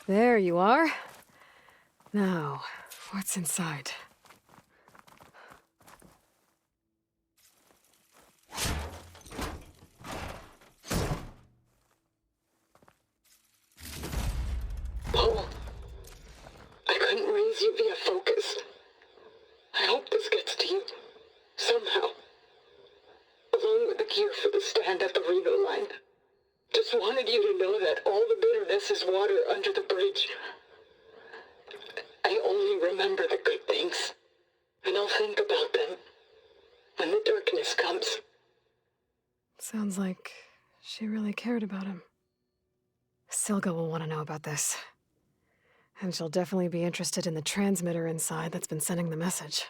There you are. Now, what's inside? Paul, I couldn't raise you via focus. I hope this gets to you. Somehow. Along with the gear for the stand at the Reno line. Just wanted you to know that all the bitterness is water under the bridge. I only remember the good things. And I'll think about them when the darkness comes. Sounds like she really cared about him. Silga will want to know about this. And she'll definitely be interested in the transmitter inside that's been sending the message.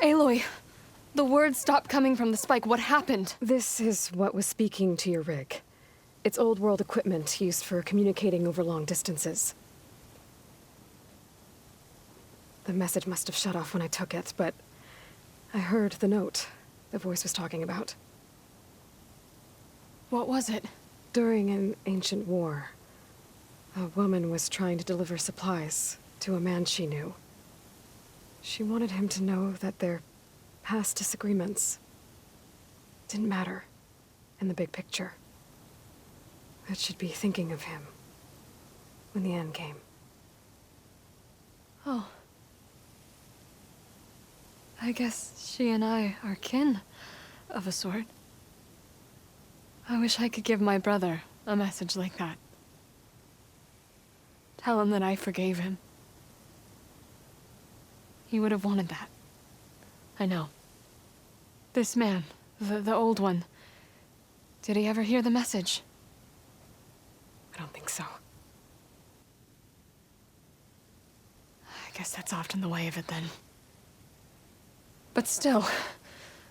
Aloy, the words stopped coming from the spike. What happened? This is what was speaking to your rig. It's old world equipment used for communicating over long distances. The message must have shut off when I took it, but I heard the note the voice was talking about. What was it? During an ancient war, a woman was trying to deliver supplies to a man she knew. She wanted him to know that their past disagreements didn't matter in the big picture. That she'd be thinking of him when the end came. Oh. I guess she and I are kin, of a sort. I wish I could give my brother a message like that. Tell him that I forgave him. He would have wanted that. I know. This man, the old one, did he ever hear the message? I don't think so. I guess that's often the way of it then. But still,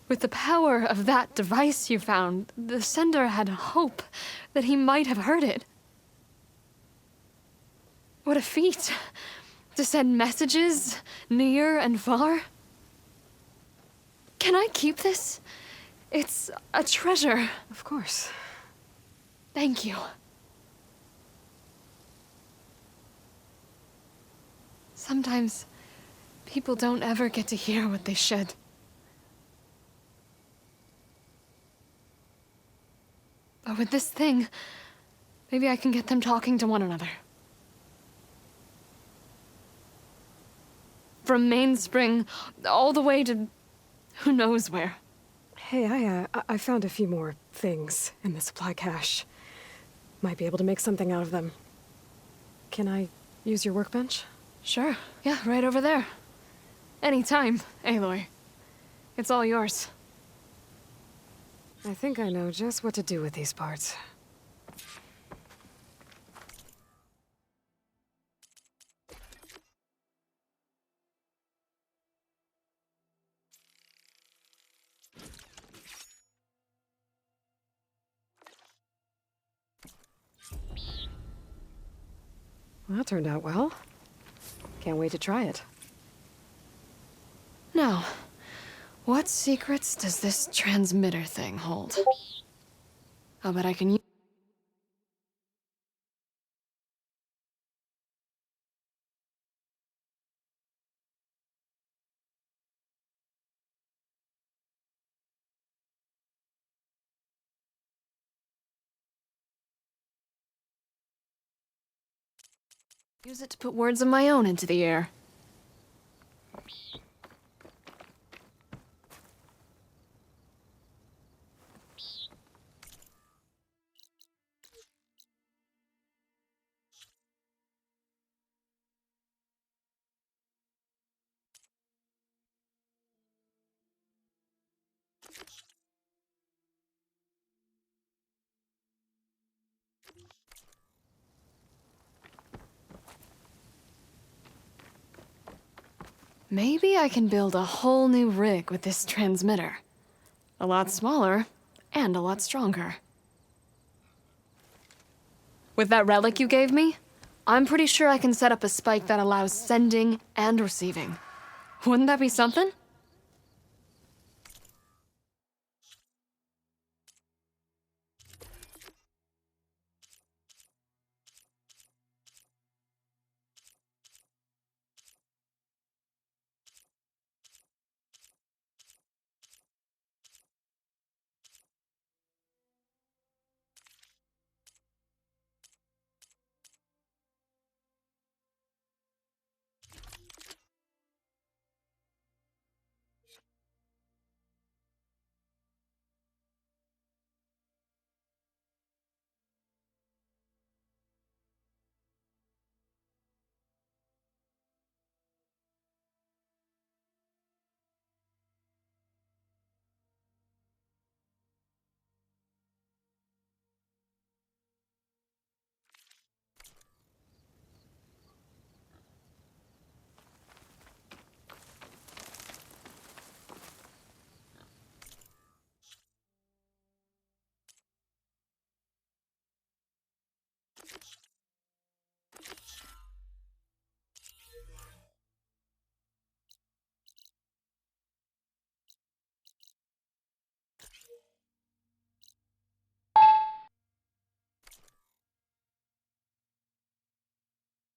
with the power of that device you found, the sender had hope that he might have heard it. What a feat! To send messages near and far. Can I keep this? It's a treasure. Of course. Thank you. Sometimes people don't ever get to hear what they should. But with this thing, maybe I can get them talking to one another. from Mainspring all the way to who knows where. Hey, I found a few more things in the supply cache. Might be able to make something out of them. Can I use your workbench? Sure. Yeah, right over there. Anytime, Aloy. It's all yours. I think I know just what to do with these parts. Well, that turned out well. Can't wait to try it. Now, what secrets does this transmitter thing hold? I'll bet I can use it to put words of my own into the air. Maybe I can build a whole new rig with this transmitter. A lot smaller, and a lot stronger. With that relic you gave me, I'm pretty sure I can set up a spike that allows sending and receiving. Wouldn't that be something?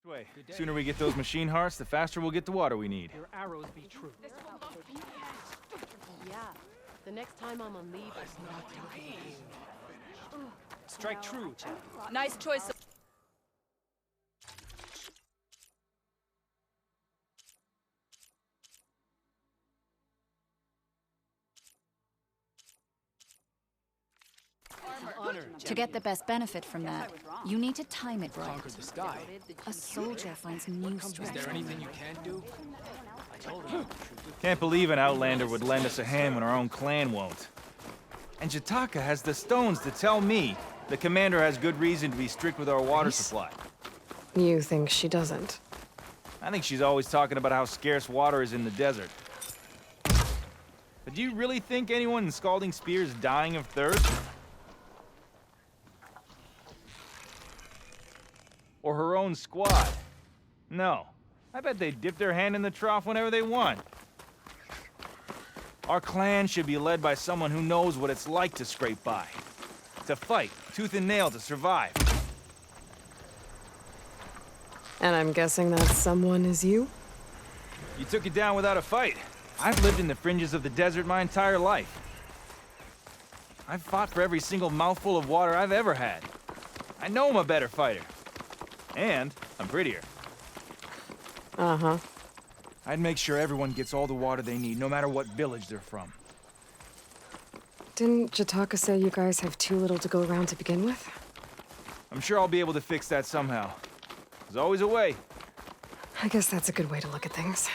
Way. Sooner we get those machine hearts, the faster we'll get the water we need. Your arrows be true. Yeah. The next time I'm on leave, it's not Strike true, champion. Nice choice. To get the best benefit from that, you need to time it right. Conquered the sky. A soldier finds new Is strength. there anything you can't do? I told him. Can't believe an outlander would lend us a hand when our own clan won't. And Jataka has the stones to tell me the commander has good reason to be strict with our water supply. You think she doesn't? I think she's always talking about how scarce water is in the desert. But do you really think anyone in Scalding Spear is dying of thirst? Or her own squad? No. I bet they dip their hand in the trough whenever they want. Our clan should be led by someone who knows what it's like to scrape by. To fight, tooth and nail to survive. And I'm guessing that someone is you? You took it down without a fight. I've lived in the fringes of the desert my entire life. I've fought for every single mouthful of water I've ever had. I know I'm a better fighter. And I'm prettier. Uh-huh. I'd make sure everyone gets all the water they need, no matter what village they're from. Didn't Jataka say you guys have too little to go around to begin with? I'm sure I'll be able to fix that somehow. There's always a way. I guess that's a good way to look at things.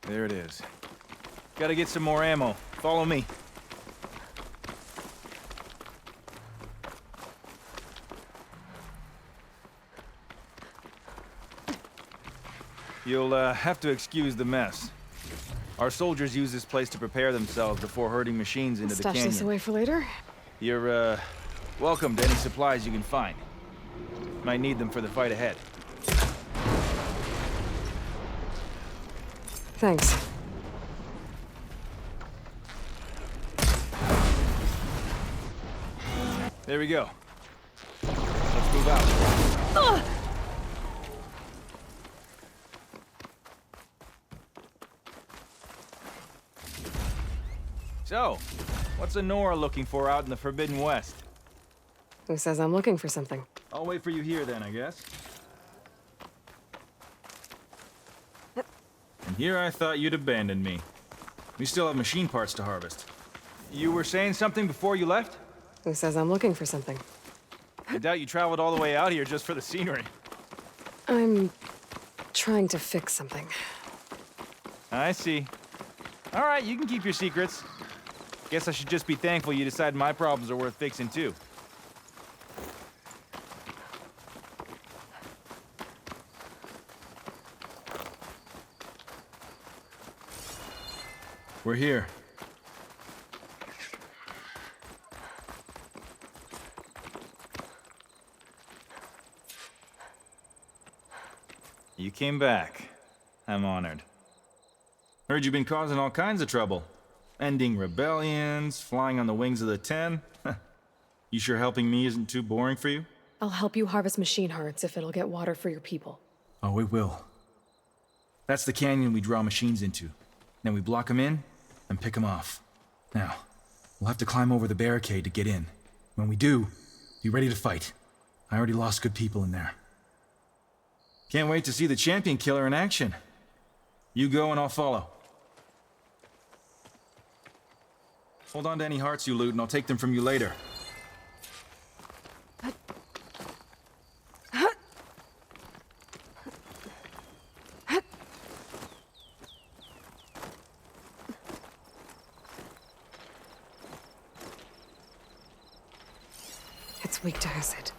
There it is. Gotta get some more ammo. Follow me. You'll have to excuse the mess. Our soldiers use this place to prepare themselves before herding machines into the Stash canyon. this away for later? You're, welcome to any supplies you can find. Might need them for the fight ahead. Thanks. There we go. Let's move out. So, what's Honora looking for out in the Forbidden West? Who says I'm looking for something? I'll wait for you here then, I guess. And here I thought you'd abandoned me. We still have machine parts to harvest. You were saying something before you left? Who says I'm looking for something? I doubt you traveled all the way out here just for the scenery. I'm trying to fix something. I see. All right, you can keep your secrets. Guess I should just be thankful you decided my problems are worth fixing too. We're here. You came back. I'm honored. Heard you've been causing all kinds of trouble. Ending rebellions, flying on the wings of the 10. You sure helping me isn't too boring for you? I'll help you harvest machine hearts if it'll get water for your people. Oh, it will. That's the canyon we draw machines into. Then we block them in and pick them off. Now, we'll have to climb over the barricade to get in. When we do, be ready to fight. I already lost good people in there. Can't wait to see the champion killer in action. You go and I'll follow. Hold on to any hearts you loot and I'll take them from you later. It's weak to acid.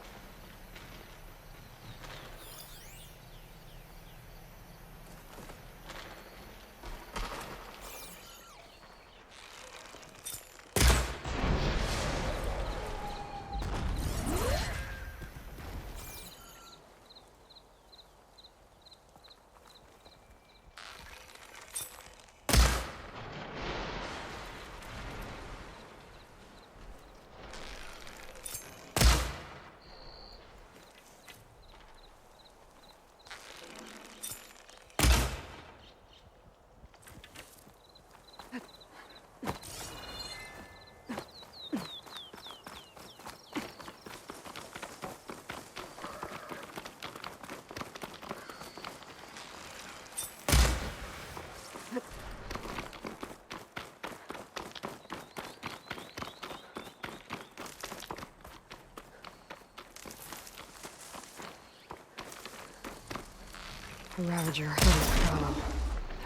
A Ravager,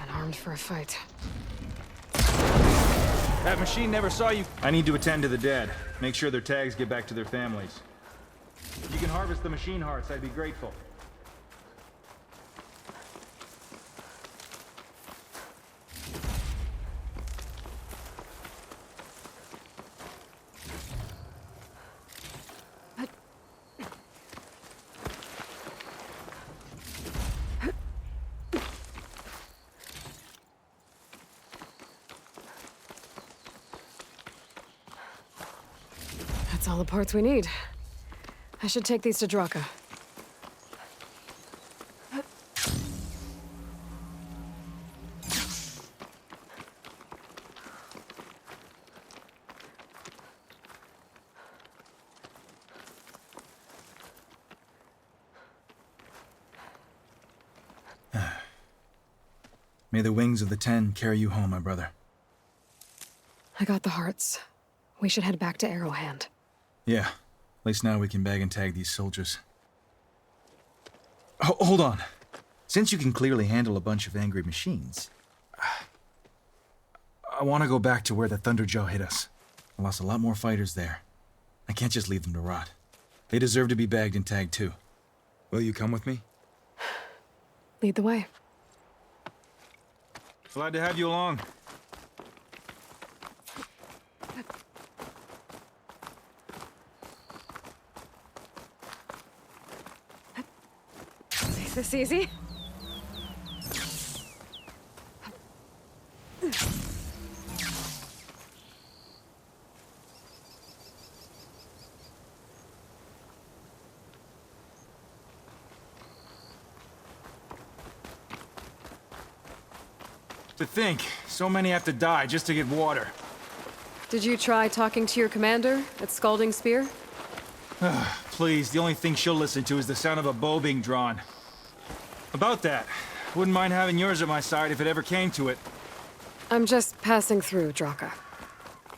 and armed for a fight. That machine never saw you. I need to attend to the dead. Make sure their tags get back to their families. If you can harvest the machine hearts, I'd be grateful. That's all the parts we need. I should take these to Draka. May the wings of the 10 carry you home, my brother. I got the hearts. We should head back to Arrowhand. Yeah. At least now we can bag and tag these soldiers. Hold on. Since you can clearly handle a bunch of angry machines, I want to go back to where the Thunderjaw hit us. I lost a lot more fighters there. I can't just leave them to rot. They deserve to be bagged and tagged too. Will you come with me? Lead the way. Glad to have you along. Is this easy? To think, so many have to die just to get water. Did you try talking to your commander at Scalding Spear? Please, the only thing she'll listen to is the sound of a bow being drawn. About that, wouldn't mind having yours at my side if it ever came to it. I'm just passing through, Draka.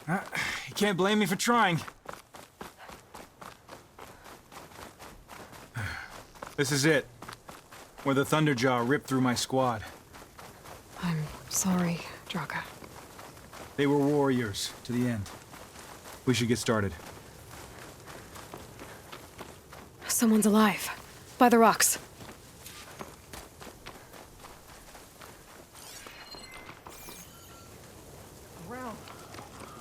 You can't blame me for trying. This is it. Where the Thunderjaw ripped through my squad. I'm sorry, Draka. They were warriors, to the end. We should get started. Someone's alive. By the rocks. Ground.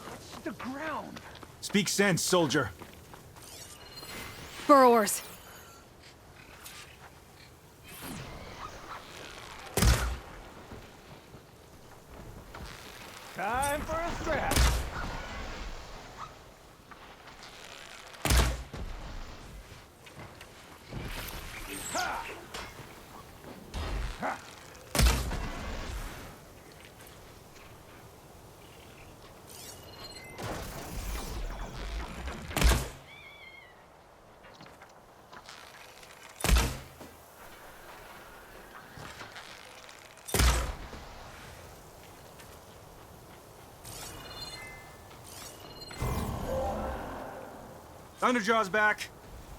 Touch the ground. Speak sense, soldier. Burrowers. Time for a scrap. Ha! Ha! Thunderjaw's back.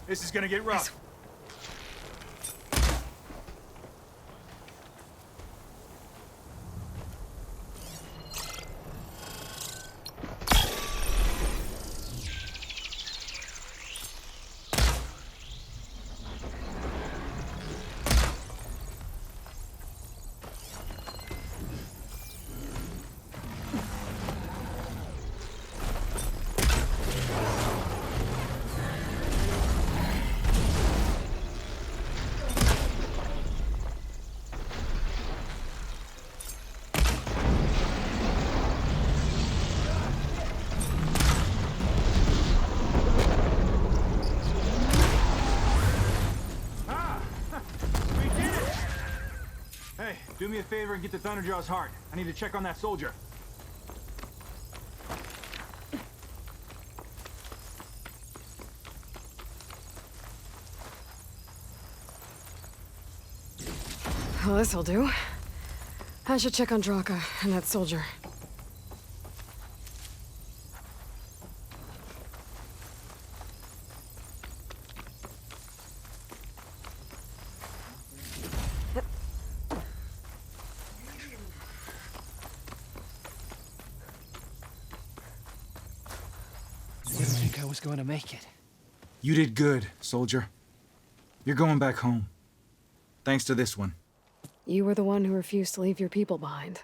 This is gonna get rough. Hey, do me a favor and get the Thunderjaw's heart. I need to check on that soldier. Well, this'll do. I should check on Draka and that soldier. Didn't think I was going to make it. You did good, soldier. You're going back home. Thanks to this one. You were the one who refused to leave your people behind.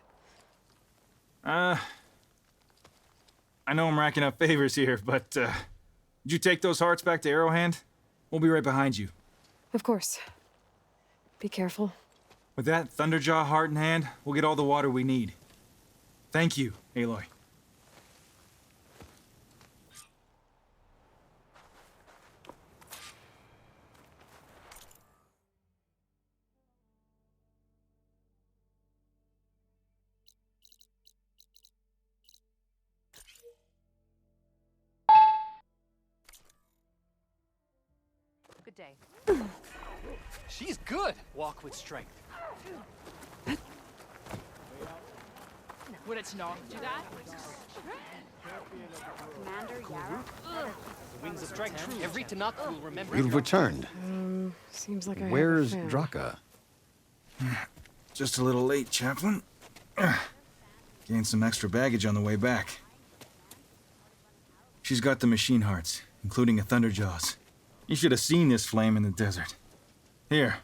I know I'm racking up favors here, but, did you take those hearts back to Arrowhand? We'll be right behind you. Of course. Be careful. With that Thunderjaw heart in hand, we'll get all the water we need. Thank you, Aloy. Good day. She's good. Walk with strength. Would it not do that? Commander Yara? The wings of strike true. Every Tanakh will remember. You've returned. Seems like I Where's have a fan. Draka? Just a little late, Chaplain. Gained some extra baggage on the way back. She's got the machine hearts, including a Thunderjaws. You should have seen this flame in the desert. Here.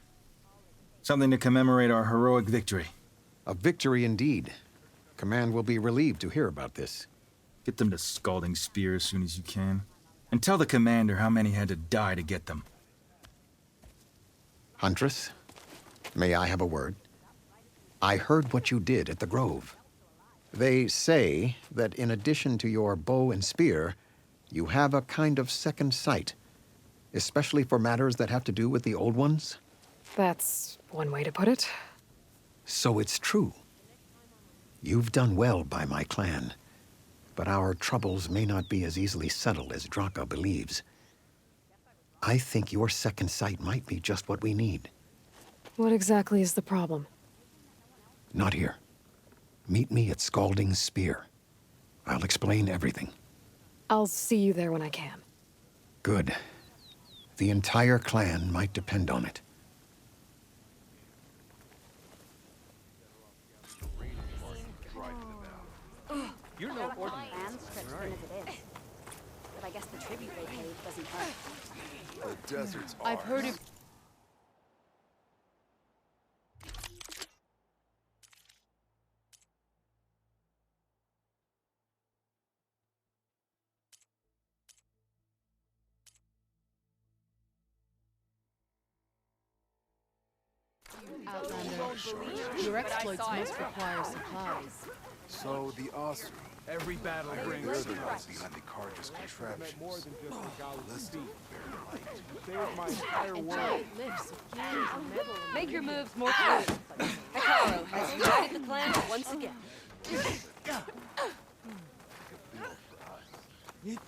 Something to commemorate our heroic victory. A victory indeed. Command will be relieved to hear about this. Get them to Scalding Spear as soon as you can. And tell the commander how many had to die to get them. Huntress, may I have a word? I heard what you did at the Grove. They say that in addition to your bow and spear, you have a kind of second sight, especially for matters that have to do with the old ones. That's one way to put it. So it's true. You've done well by my clan, but our troubles may not be as easily settled as Draka believes. I think your second sight might be just what we need. What exactly is the problem? Not here. Meet me at Scalding Spear. I'll explain everything. I'll see you there when I can. Good. The entire clan might depend on it. You're no ordinary. Plan stretched thin as it is. But I guess the tribute they paid doesn't hurt. The desert's I've heard of. Outlander, your exploits must require supplies. So the Osir. Every battle brings Must be like the Carter's contraptions. more than just Less than very light. Saved my entire world. Giant lifts of games and metal. Make your moves more fluid. Hikaru has united the clan once again. It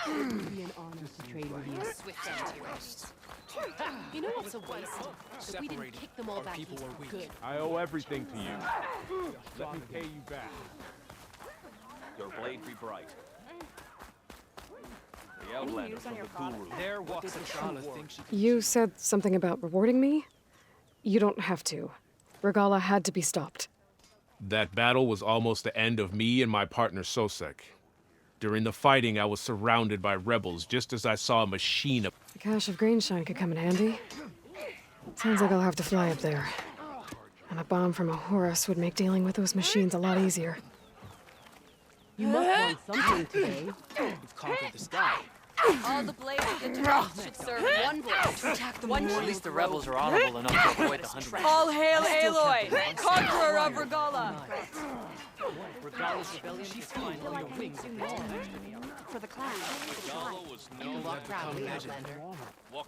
would be an honor to trade with you. Swift end to your waist. You know what's a waste? That we didn't kick them all back east for good. I owe everything to you. Let me pay you back. Your blade be bright. The Any Outlander news from on your the father? Guru. There walks a true warrior. You said something about rewarding me? You don't have to. Regala had to be stopped. That battle was almost the end of me and my partner Sosek. During the fighting, I was surrounded by rebels just as I saw a machine. A cache of grainshine could come in handy. Sounds like I'll have to fly up there. And a bomb from a Horus would make dealing with those machines a lot easier. You must want something today. We've conquered the sky. All the blades of the Tanakh should serve one blade to attack the Well, at least the rebels are honorable enough to avoid the 100. All hail Aloy, conqueror of Regala! Regardless rebellion, she's fine on your wings. For the clan. You walk proudly, Outlander.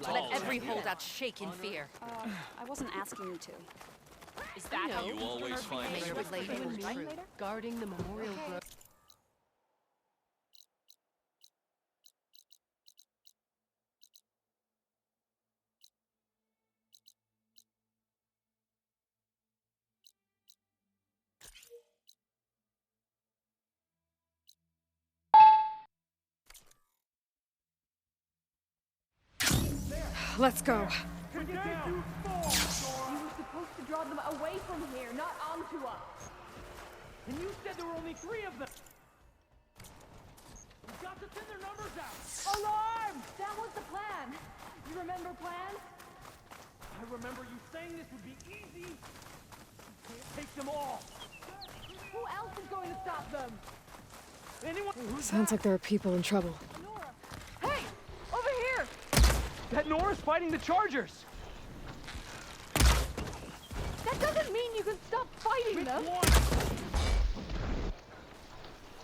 Let every holdout shake in fear. I wasn't asking you to. Is that how You always find May your blade hold true, guarding the memorial grove. Let's go. You were supposed to draw them away from here, not onto us. And you said there were only 3 of them. We've got to thin their numbers out. Alarm! That was the plan. You remember plan? I remember you saying this would be easy. You can't take them all. Who else is going to stop them? Anyone? Sounds like there are people in trouble. Hey! Over here! That Nora's fighting the Chargers. That doesn't mean you can stop fighting them!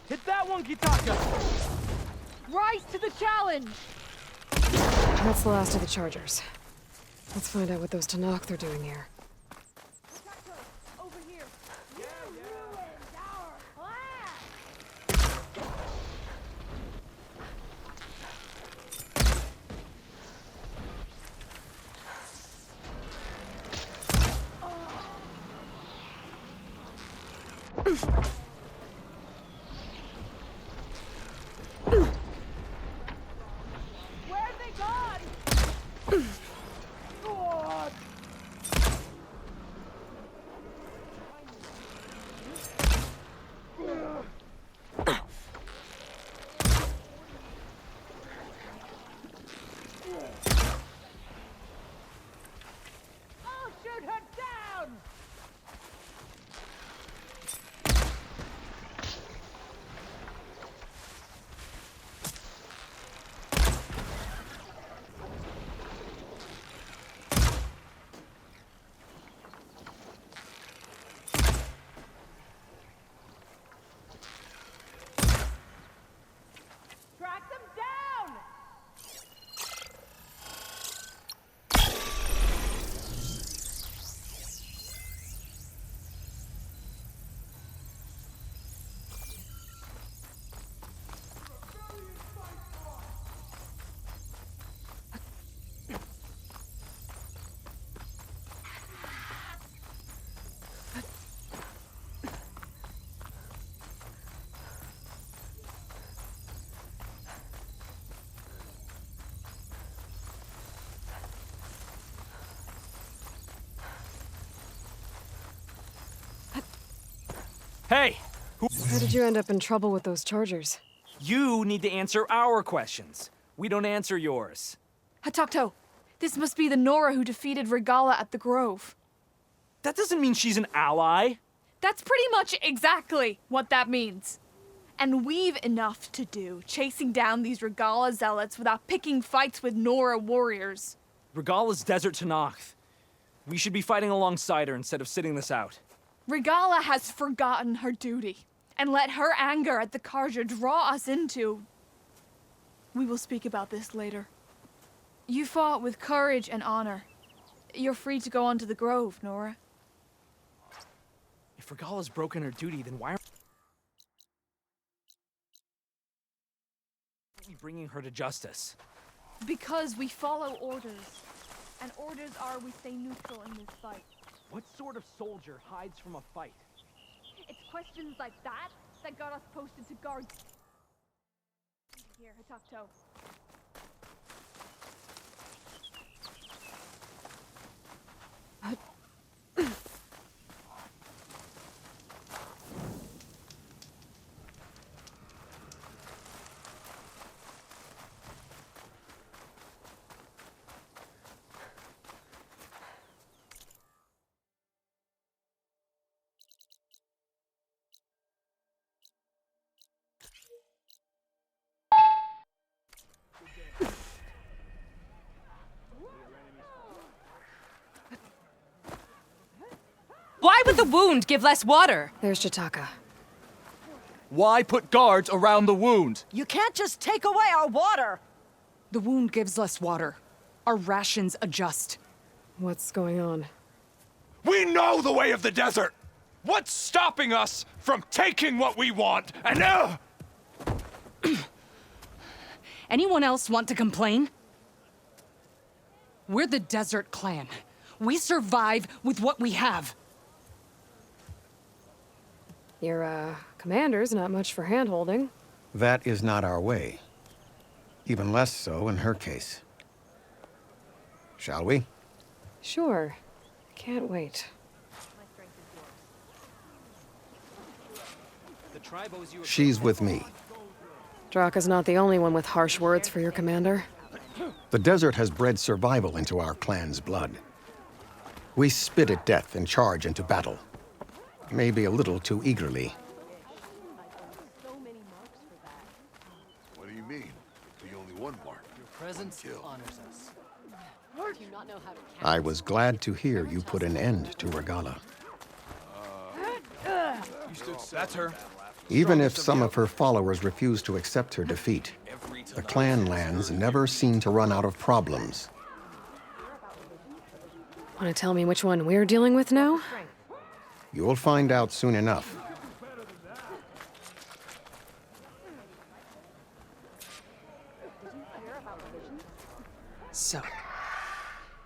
Hit that one, Kitaka! Rise to the challenge! That's the last of the Chargers. Let's find out what those Tanakh are doing here. Over here! You ruined our plan! Where'd they gone? God! I'll shoot her down! Track them down! Hey! How did you end up in trouble with those chargers? You need to answer our questions. We don't answer yours. Hatakto, this must be the Nora who defeated Regala at the Grove. That doesn't mean she's an ally. That's pretty much exactly what that means. And we've enough to do chasing down these Regala zealots without picking fights with Nora warriors. Regala's desert to Noct. We should be fighting alongside her instead of sitting this out. Regala has forgotten her duty and let her anger at the Karja draw us into... We will speak about this later. You fought with courage and honor. You're free to go on to the Grove, Nora. If Regala's broken her duty, then why are we bringing her to justice? Because we follow orders. And orders are we stay neutral in this fight. What sort of soldier hides from a fight? It's questions like that that got us posted to guard. Here, Hatakto. Why would the wound give less water? There's Jataka. Why put guards around the wound? You can't just take away our water! The wound gives less water. Our rations adjust. What's going on? We know the way of the desert! What's stopping us from taking what we want and Anyone else want to complain? We're the Desert Clan. We survive with what we have. Your, commander's not much for hand-holding. That is not our way. Even less so in her case. Shall we? Sure. Can't wait. She's with me. Draka's not the only one with harsh words for your commander. The desert has bred survival into our clan's blood. We spit at death and charge into battle. Maybe a little too eagerly. What do you mean? The only one mark. Your presence honors us. Do you not know how to count? I was glad to hear you put an end to Regala. That's her. Even if some of her followers refuse to accept her defeat, the clan lands never seem to run out of problems. Want to tell me which one we're dealing with now? You'll find out soon enough. So,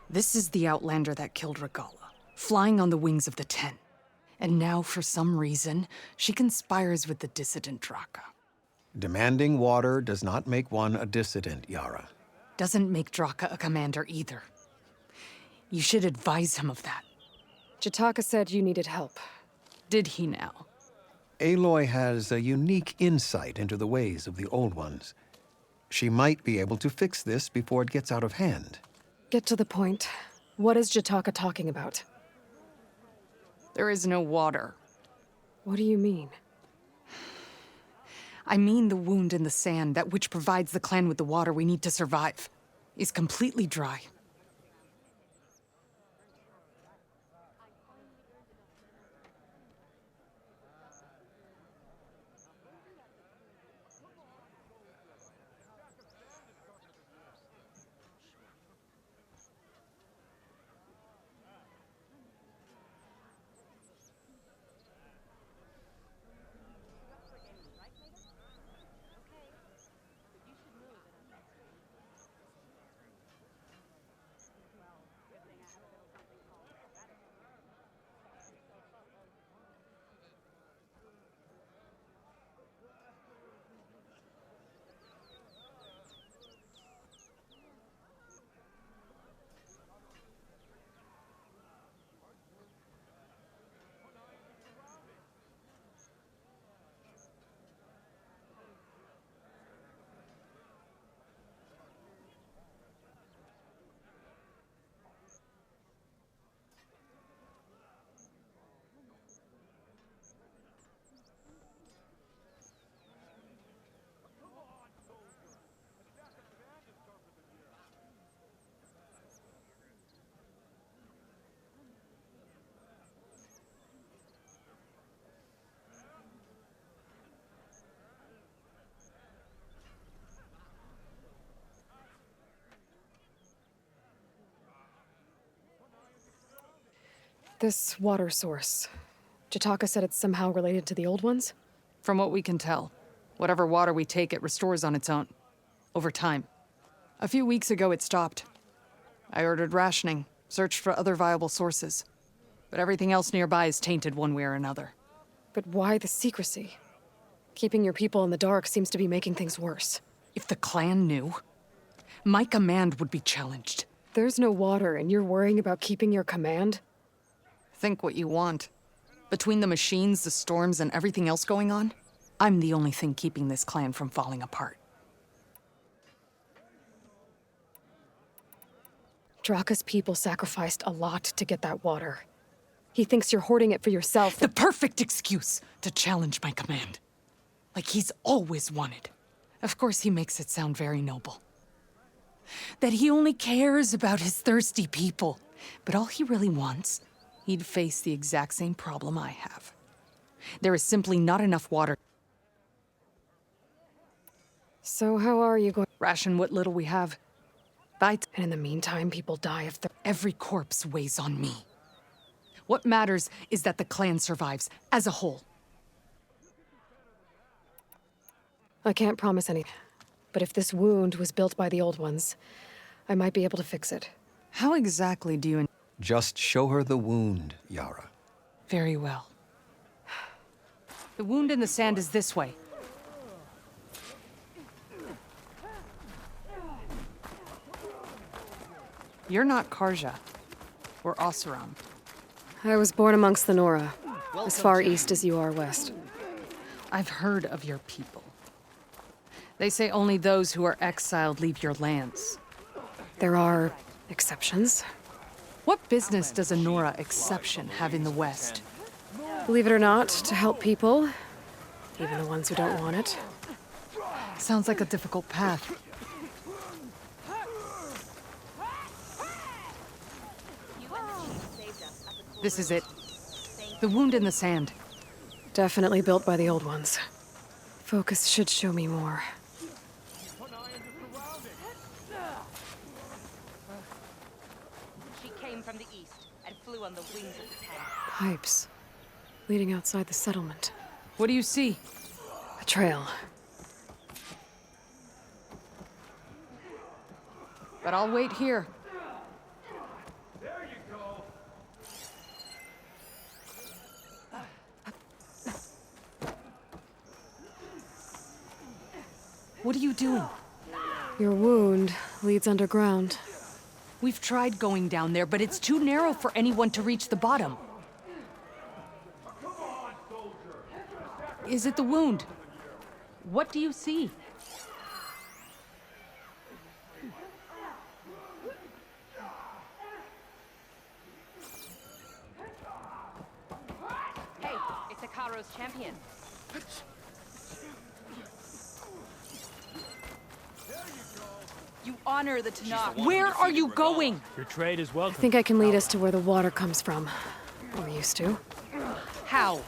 this is the Outlander that killed Regala, flying on the wings of the Ten. And now, for some reason, she conspires with the dissident Draka. Demanding water does not make one a dissident, Yara. Doesn't make Draka a commander either. You should advise him of that. Jataka said you needed help. Did he now? Aloy has a unique insight into the ways of the Old Ones. She might be able to fix this before it gets out of hand. Get to the point. What is Jataka talking about? There is no water. What do you mean? I mean the wound in the sand, that which provides the clan with the water we need to survive, is completely dry. This water source. Jataka said it's somehow related to the old ones? From what we can tell, whatever water we take, it restores on its own. Over time. A few weeks ago, it stopped. I ordered rationing, searched for other viable sources. But everything else nearby is tainted one way or another. But why the secrecy? Keeping your people in the dark seems to be making things worse. If the clan knew, my command would be challenged. There's no water, and you're worrying about keeping your command? Think what you want. Between the machines, the storms, and everything else going on, I'm the only thing keeping this clan from falling apart. Draka's people sacrificed a lot to get that water. He thinks you're hoarding it for yourself. The perfect excuse to challenge my command. Like he's always wanted. Of course, he makes it sound very noble. That he only cares about his thirsty people. But all he really wants, he'd face the exact same problem I have. There is simply not enough water. So how are you going? Ration what little we have. Bite. And in the meantime, people die of thirst. Every corpse weighs on me. What matters is that the clan survives, as a whole. I can't promise anything. But if this wound was built by the old ones, I might be able to fix it. How exactly do you... Just show her the wound, Yara. Very well. The wound in the sand is this way. You're not Karja, or Oseram. I was born amongst the Nora, as far east as you are west. I've heard of your people. They say only those who are exiled leave your lands. There are exceptions. What business does a Nora exception have in the West? Believe it or not, to help people, even the ones who don't want it. Sounds like a difficult path. This is it. The wound in the sand. Definitely built by the old ones. Focus should show me more. She came from the east and flew on the wings of the Ten. Pipes. Leading outside the settlement. What do you see? A trail. But I'll wait here. What are you doing? Your wound leads underground. We've tried going down there, but it's too narrow for anyone to reach the bottom. Is it the wound? What do you see? Hey, it's Akaro's champion. You honor the Tanakh. Where are you going? Your trade is I welcome. think I can lead us to where the water comes from. Or used to. How?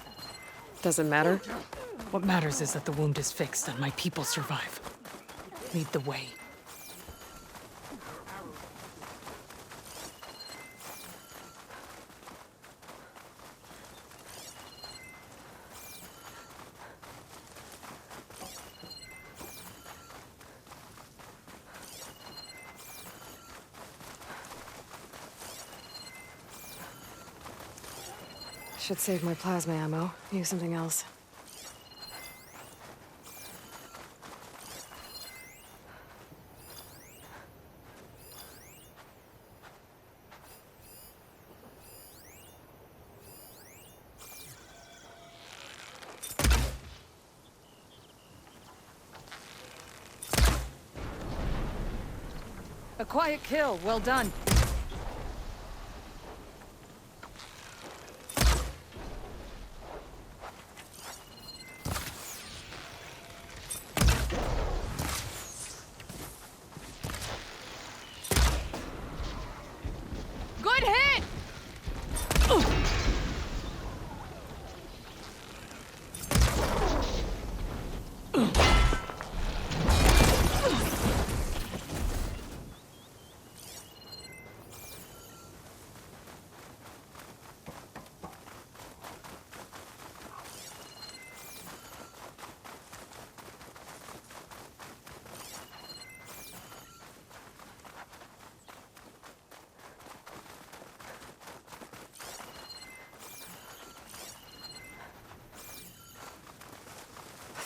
Doesn't matter. What matters is that the wound is fixed and my people survive. Lead the way. Should save my plasma ammo. Use something else. A quiet kill. Well done. Good hit!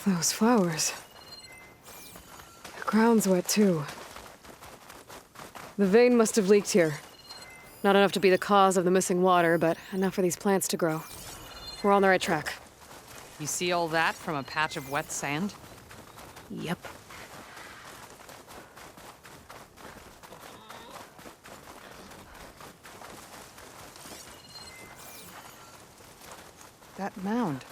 Those flowers. The ground's wet too. The vein must have leaked here. Not enough to be the cause of the missing water, but enough for these plants to grow. We're on the right track. You see all that from a patch of wet sand? Yep. That mound.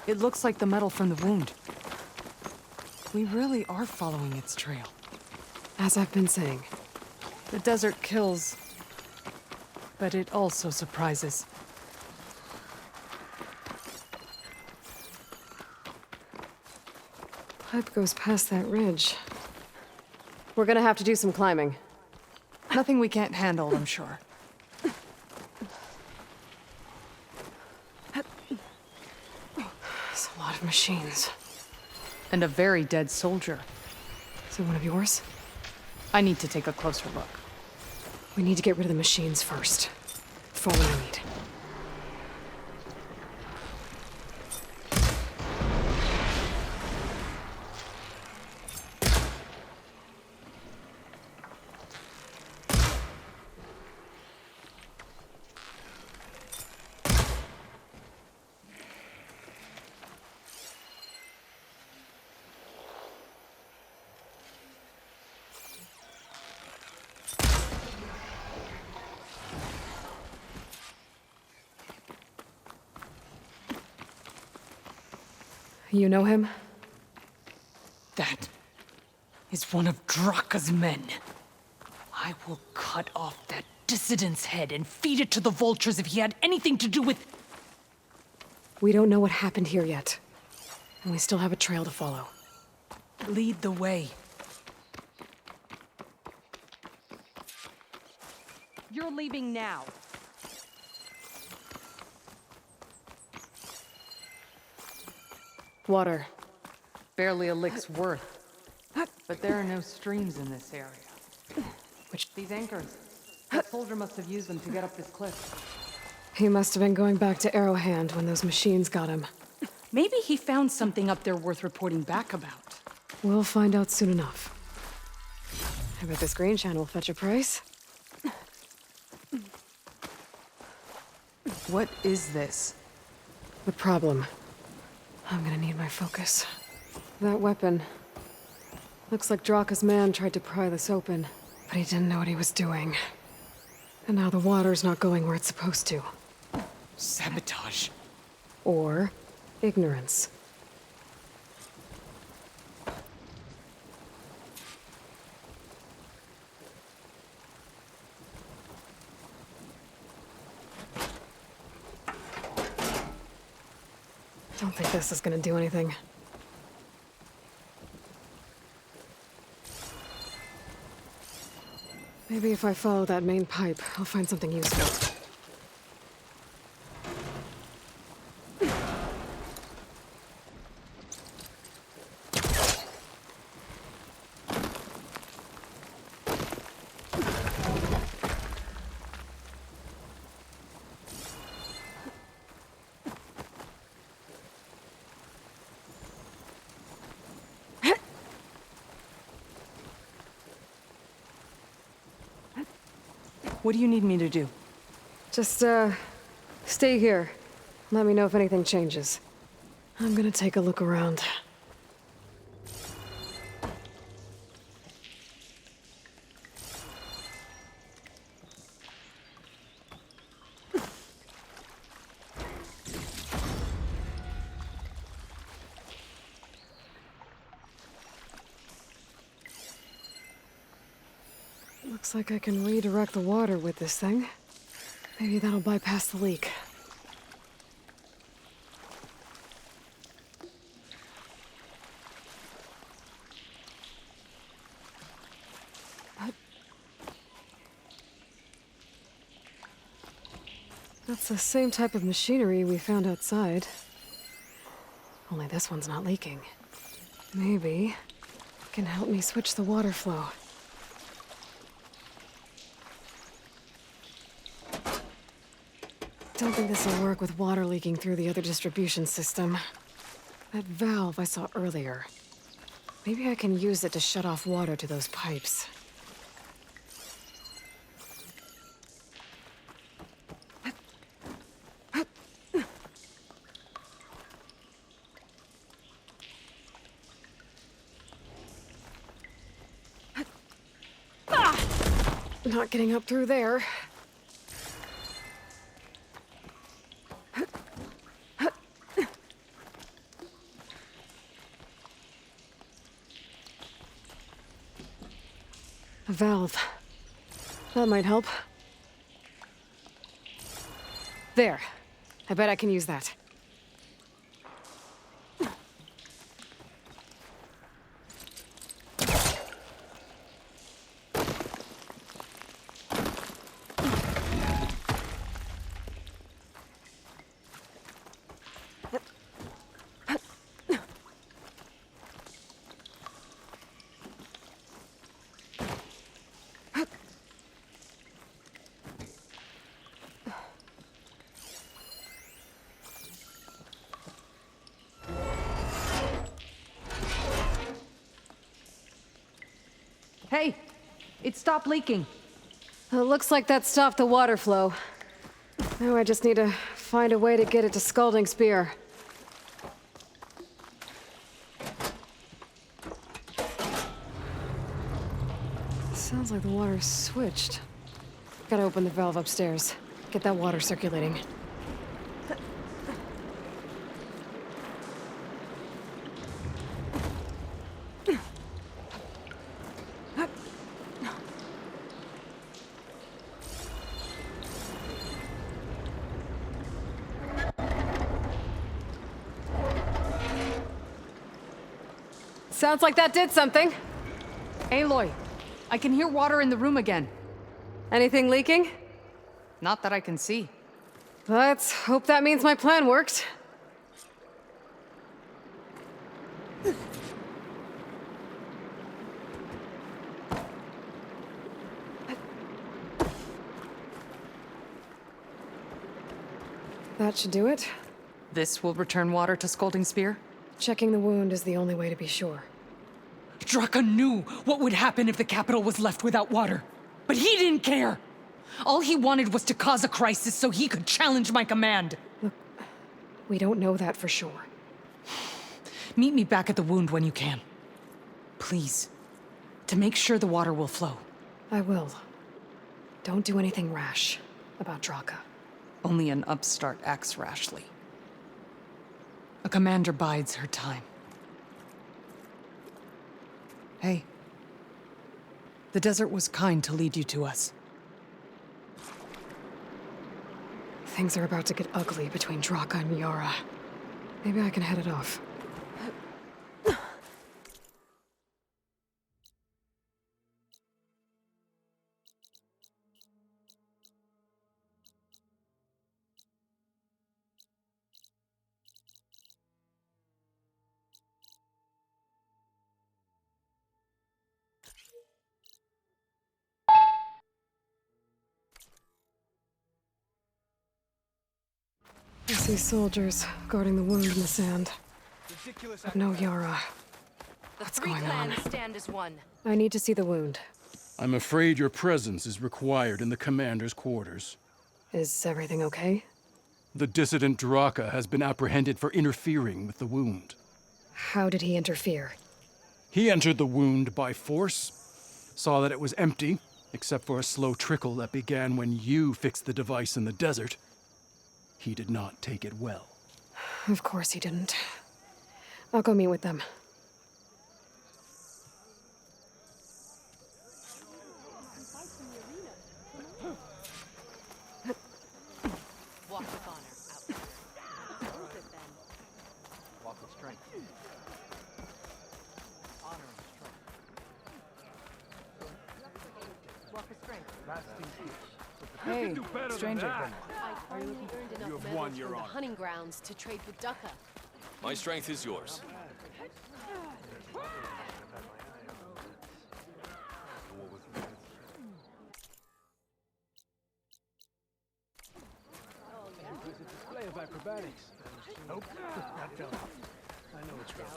It looks like the metal from the wound. We really are following its trail. As I've been saying. The desert kills, but it also surprises. Pipe goes past that ridge. We're gonna have to do some climbing. Nothing we can't handle, I'm sure. It's a lot of machines. And a very dead soldier. Is it one of yours? I need to take a closer look. We need to get rid of the machines first. Follow my lead. You know him? That is one of Draka's men. I will cut off that dissident's head and feed it to the vultures if he had anything to do with... We don't know what happened here yet. And we still have a trail to follow. Lead the way. You're leaving now. Water. Barely a lick's worth. But there are no streams in this area. These anchors. That soldier must have used them to get up this cliff. He must have been going back to Arrowhand when those machines got him. Maybe he found something up there worth reporting back about. We'll find out soon enough. I bet this green channel will fetch a price. What is this? The problem. I'm gonna need my focus. That weapon. Looks like Draka's man tried to pry this open, but he didn't know what he was doing. And now the water's not going where it's supposed to. Sabotage. Or ignorance. Don't think this is gonna do anything. Maybe if I follow that main pipe, I'll find something useful. What do you need me to do? Just, stay here. Let me know if anything changes. I'm gonna take a look around. Looks like I can redirect the water with this thing. Maybe that'll bypass the leak. That's the same type of machinery we found outside. Only this one's not leaking. Maybe it can help me switch the water flow. Don't think this will work with water leaking through the other distribution system. That valve I saw earlier. Maybe I can use it to shut off water to those pipes. Not getting up through there. A valve. That might help. There. I bet I can use that. Hey! It stopped leaking. It looks like that stopped the water flow. Now I just need to find a way to get it to Scalding Spear. Sounds like the water's switched. Gotta open the valve upstairs. Get that water circulating. Sounds like that did something. Aloy, I can hear water in the room again. Anything leaking? Not that I can see. Let's hope that means my plan worked. That should do it. This will return water to Scalding Spear? Checking the wound is the only way to be sure. Draka knew what would happen if the capital was left without water. But he didn't care! All he wanted was to cause a crisis so he could challenge my command. Look, we don't know that for sure. Meet me back at the wound when you can. Please. To make sure the water will flow. I will. Don't do anything rash about Draka. Only an upstart acts rashly. A commander bides her time. Hey. The desert was kind to lead you to us. Things are about to get ugly between Draka and Yara. Maybe I can head it off. I see soldiers guarding the wound in the sand. But no Yara. What's going on? The 3 clans stand as one. I need to see the wound. I'm afraid your presence is required in the commander's quarters. Is everything okay? The dissident Draka has been apprehended for interfering with the wound. How did he interfere? He entered the wound by force, saw that it was empty, except for a slow trickle that began when you fixed the device in the desert. He did not take it well. Of course he didn't. I'll go meet with them. Walk with honor, outlander. Walk with strength. Honor and strength. Walk with strength. Lasting peace. Hey, stranger. I finally earned enough You have medals won from your the honor. hunting grounds to trade with Ducka. My strength is yours. It's a display of acrobatics. Nope, not filmed. I know it's real.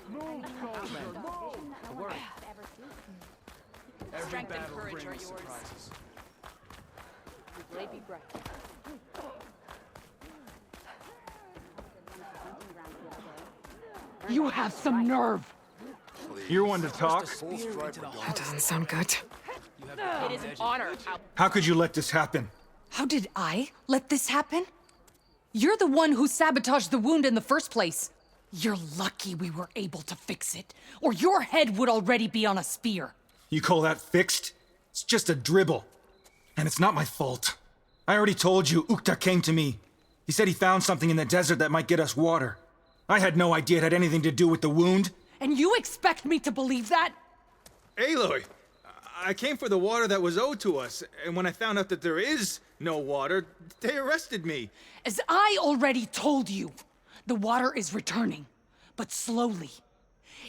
Move, soldier, move! The worst. Every Strength and battle courage brings are yours. surprises. Your blade be bright. You have some nerve! You're one to talk? That doesn't sound good. It is an honor, How could you let this happen? How did I let this happen? You're the one who sabotaged the wound in the first place. You're lucky we were able to fix it, or your head would already be on a spear. You call that fixed? It's just a dribble. And it's not my fault. I already told you, Ukta came to me. He said he found something in the desert that might get us water. I had no idea it had anything to do with the wound. And you expect me to believe that? Aloy, I came for the water that was owed to us, and when I found out that there is no water, they arrested me. As I already told you, the water is returning, but slowly.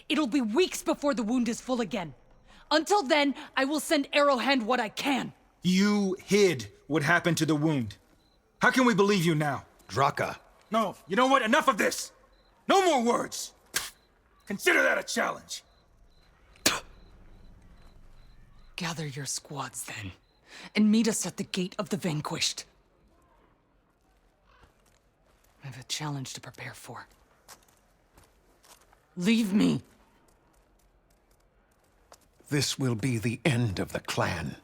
It'll be weeks before the wound is full again. Until then, I will send Arrowhand what I can. You hid what happened to the wound. How can we believe you now? Draka. No, you know what? Enough of this! No more words! Consider that a challenge. Gather your squads then, and meet us at the Gate of the Vanquished. I have a challenge to prepare for. Leave me! This will be the end of the clan.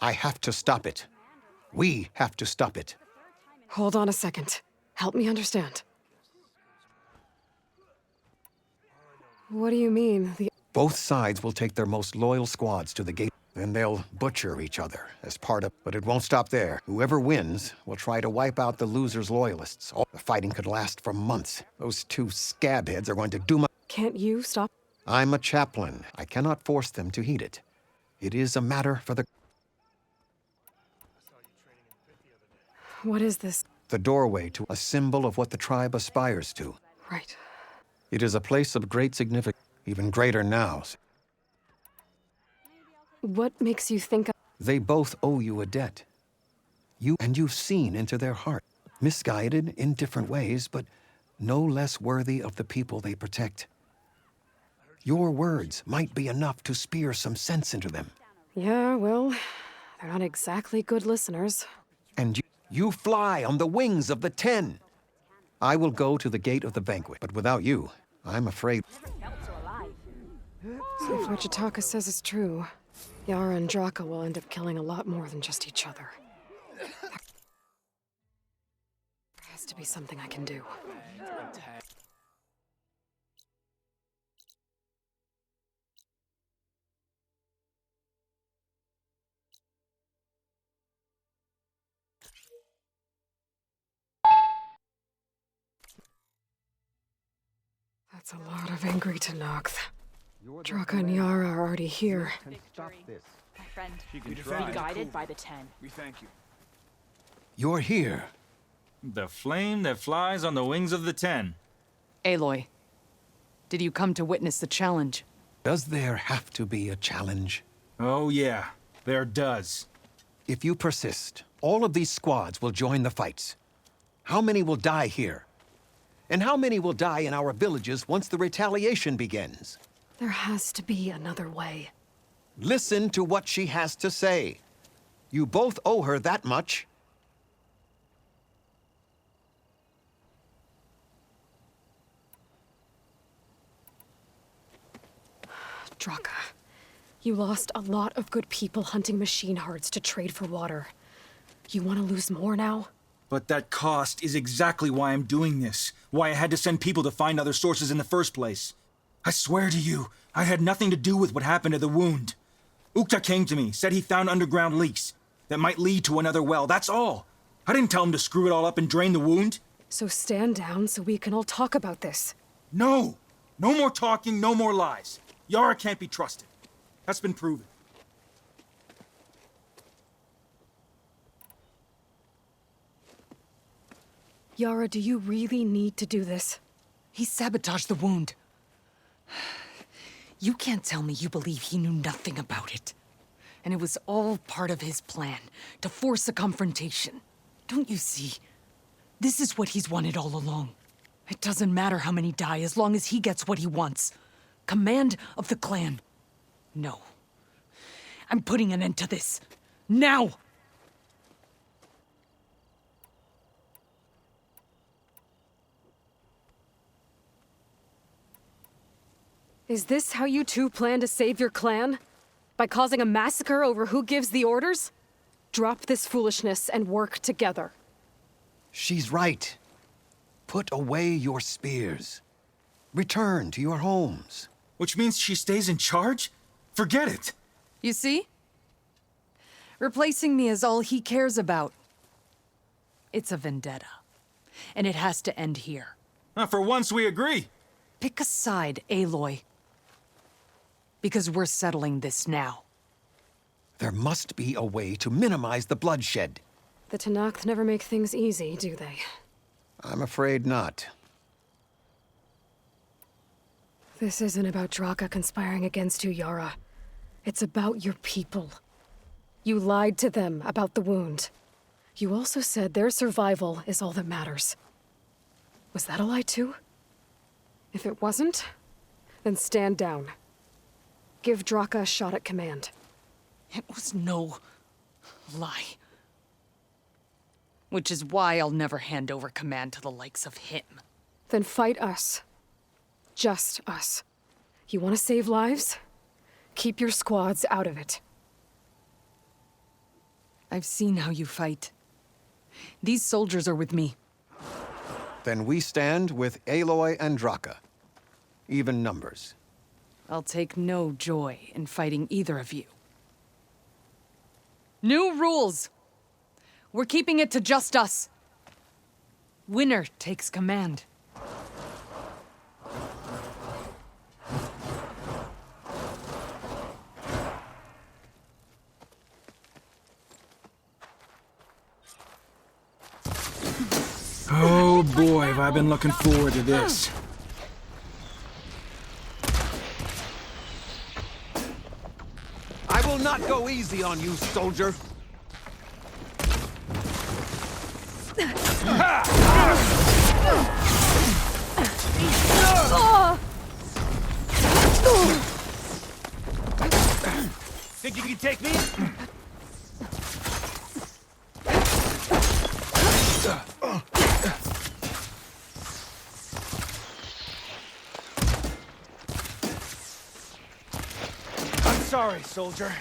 I have to stop it. We have to stop it. Hold on a second. Help me understand. What do you mean, the... Both sides will take their most loyal squads to the gate, then they'll butcher each other as part of... But it won't stop there. Whoever wins will try to wipe out the loser's loyalists. Oh, the fighting could last for months. Those two scabheads are going to do my... Can't you stop? I'm a chaplain. I cannot force them to heed it. It is a matter for the... What is this? The doorway to a symbol of what the tribe aspires to. Right. It is a place of great significance, even greater now. What makes you think They both owe you a debt. You've seen into their heart. Misguided in different ways, but no less worthy of the people they protect. Your words might be enough to spear some sense into them. Yeah, well, they're not exactly good listeners. And you fly on the wings of the 10. I will go to the gate of the banquet, but without you, I'm afraid. So if what Jataka says is true, Yara and Draka will end up killing a lot more than just each other. There has to be something I can do. That's a lot of angry Tenakth. Draka and Yara are already here. My friend, be guided by the 10. We thank you. You're here. The flame that flies on the wings of the 10. Aloy, did you come to witness the challenge? Does there have to be a challenge? Oh yeah, there does. If you persist, all of these squads will join the fights. How many will die here? And how many will die in our villages once the retaliation begins? There has to be another way. Listen to what she has to say. You both owe her that much. Draka, you lost a lot of good people hunting machine hearts to trade for water. You want to lose more now? But that cost is exactly why I'm doing this. Why I had to send people to find other sources in the first place. I swear to you, I had nothing to do with what happened to the wound. Ukta came to me, said he found underground leaks that might lead to another well, that's all. I didn't tell him to screw it all up and drain the wound. So stand down so we can all talk about this. No! No more talking, no more lies. Yara can't be trusted. That's been proven. Yara, do you really need to do this? He sabotaged the wound. You can't tell me you believe he knew nothing about it. And it was all part of his plan, to force a confrontation. Don't you see? This is what he's wanted all along. It doesn't matter how many die as long as he gets what he wants. Command of the clan. No. I'm putting an end to this. Now! Is this how you two plan to save your clan? By causing a massacre over who gives the orders? Drop this foolishness and work together. She's right. Put away your spears. Return to your homes. Which means she stays in charge? Forget it. You see? Replacing me is all he cares about. It's a vendetta. And it has to end here. For once we agree. Pick a side, Aloy. Because we're settling this now. There must be a way to minimize the bloodshed. The Tenakth never make things easy, do they? I'm afraid not. This isn't about Draka conspiring against you, Yara. It's about your people. You lied to them about the wound. You also said their survival is all that matters. Was that a lie too? If it wasn't, then stand down. Give Draka a shot at command. It was no lie. Which is why I'll never hand over command to the likes of him. Then fight us. Just us. You want to save lives? Keep your squads out of it. I've seen how you fight. These soldiers are with me. Then we stand with Aloy and Draka. Even numbers. I'll take no joy in fighting either of you. New rules! We're keeping it to just us. Winner takes command. Oh boy, have I been looking forward to this. I will not go easy on you, soldier. Think you can take me? I'm sorry, soldier.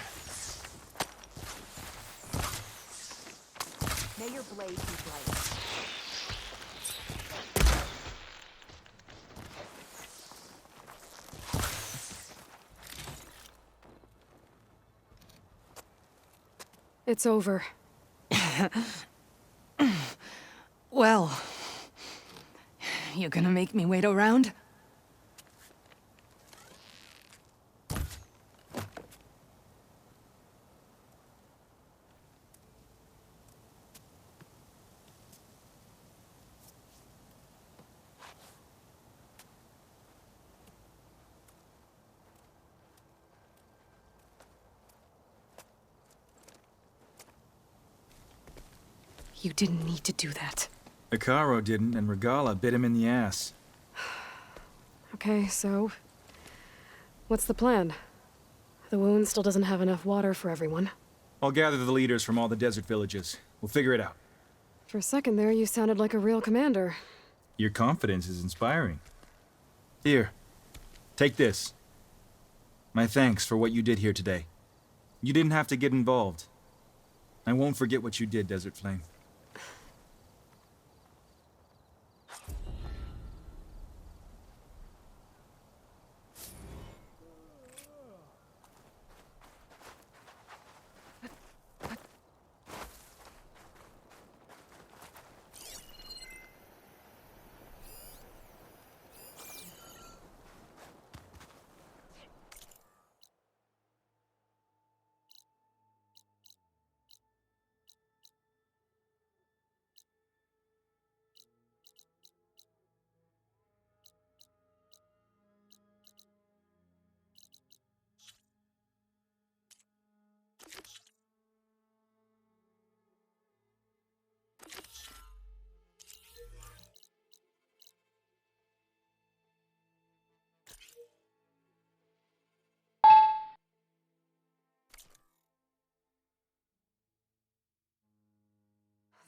May your blade be bright. It's over. Well, you gonna make me wait around? You didn't need to do that. Icaro didn't, and Regala bit him in the ass. Okay, so... what's the plan? The wound still doesn't have enough water for everyone. I'll gather the leaders from all the desert villages. We'll figure it out. For a second there, you sounded like a real commander. Your confidence is inspiring. Here, take this. My thanks for what you did here today. You didn't have to get involved. I won't forget what you did, Desert Flame.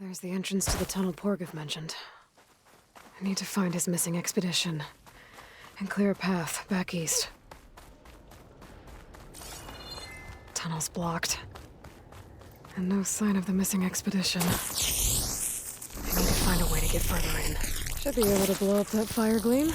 There's the entrance to the tunnel Porgov mentioned. I need to find his missing expedition and clear a path back east. Tunnel's blocked. And no sign of the missing expedition. I need to find a way to get further in. Should be able to blow up that fire gleam.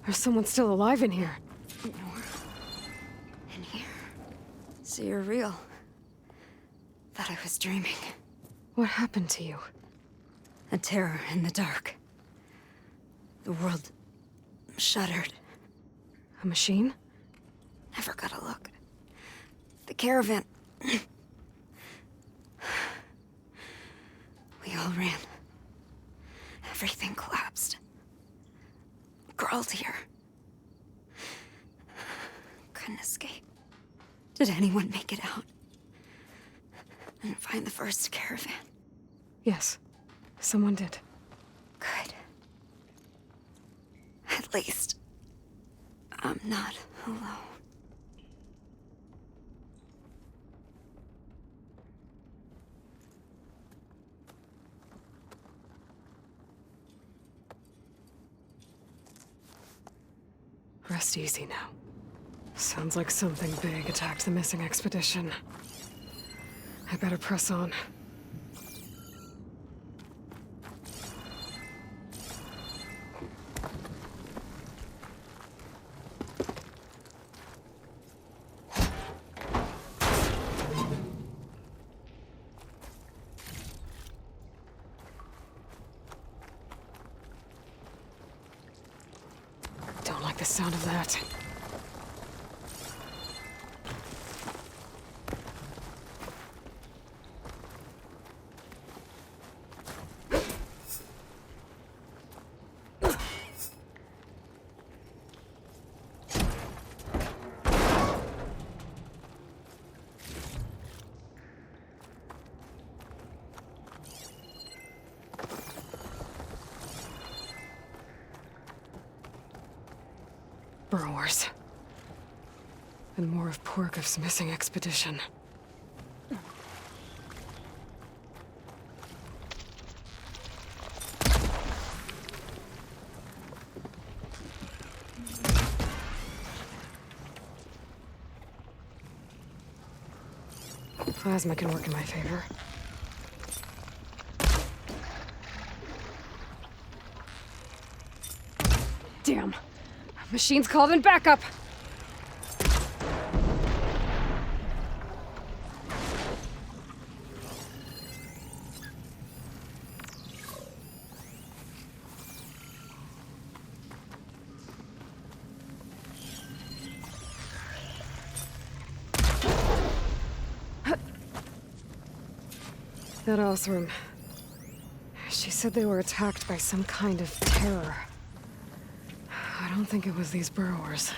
There's someone still alive in here. In here. So you're real. Thought I was dreaming. What happened to you? A terror in the dark. The world shuddered. A machine? Never got a look. The caravan. We all ran. Everything collapsed. Crawled here. Couldn't escape. Did anyone make it out? And find the first caravan? Yes, someone did. Good. At least, I'm not alone. Rest easy now. Sounds like something big attacked the missing expedition. I better press on. Don't like the sound of that. burrowers. And more of Porkof's missing expedition. Plasma can work in my favor. Damn! Machine's called in backup! That Osram. She said they were attacked by some kind of terror. I don't think it was these burrowers.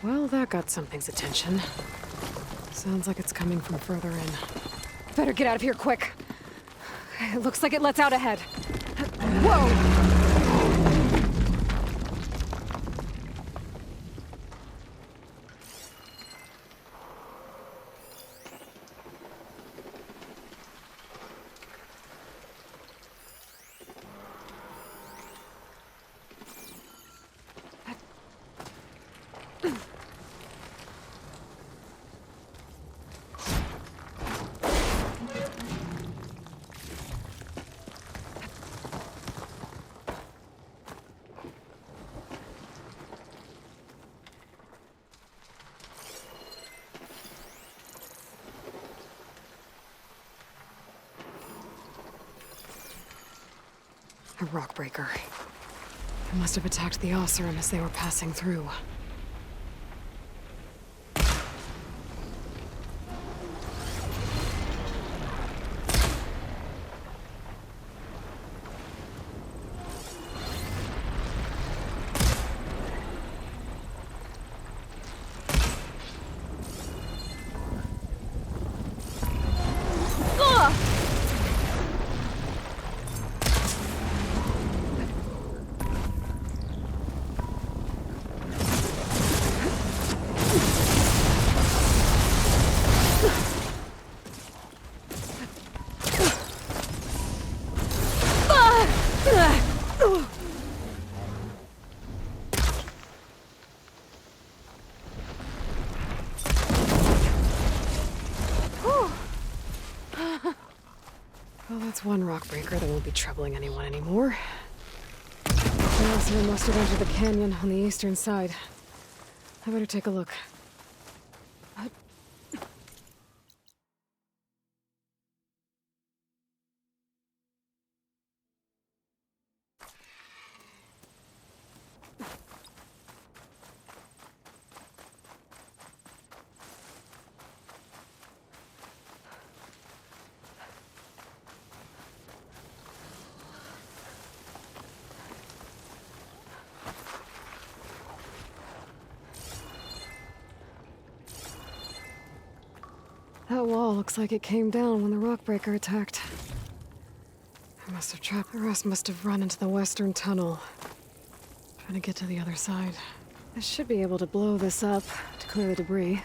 Well, that got something's attention. Sounds like it's coming from further in. Better get out of here quick. It looks like it lets out ahead. Whoa! A rock breaker. It must have attacked the Osram as they were passing through. Well, that's one rock breaker that won't be troubling anyone anymore. The Osram must have entered the canyon on the eastern side. I better take a look. That wall looks like it came down when the rockbreaker attacked. I must have trapped. The rest must have run into the western tunnel, trying to get to the other side. I should be able to blow this up to clear the debris.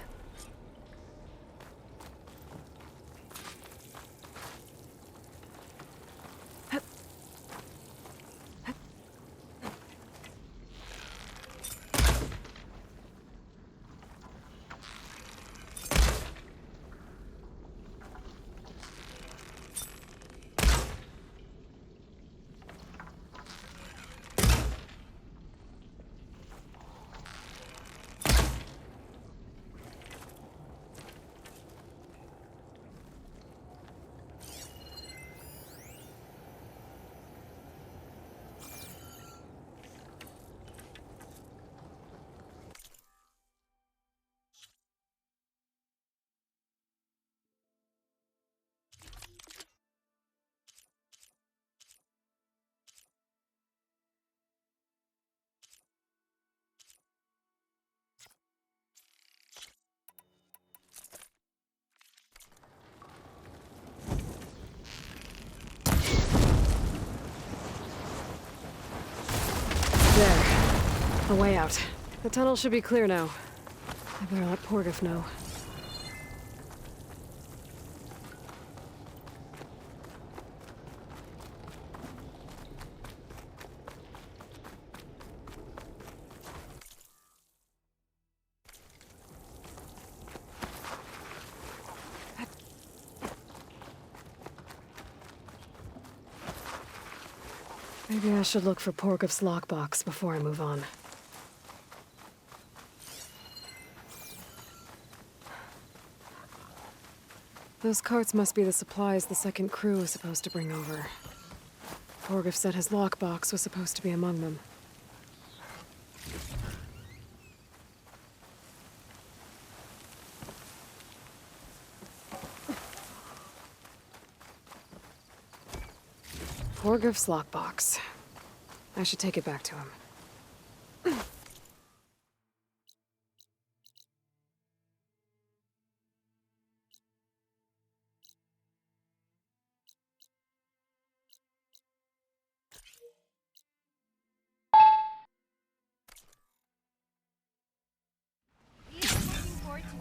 A way out. The tunnel should be clear now. I better let Porgif know. Maybe I should look for Porgif's lockbox before I move on. Those carts must be the supplies the second crew was supposed to bring over. Porgif said his lockbox was supposed to be among them. Porgif's lockbox. I should take it back to him.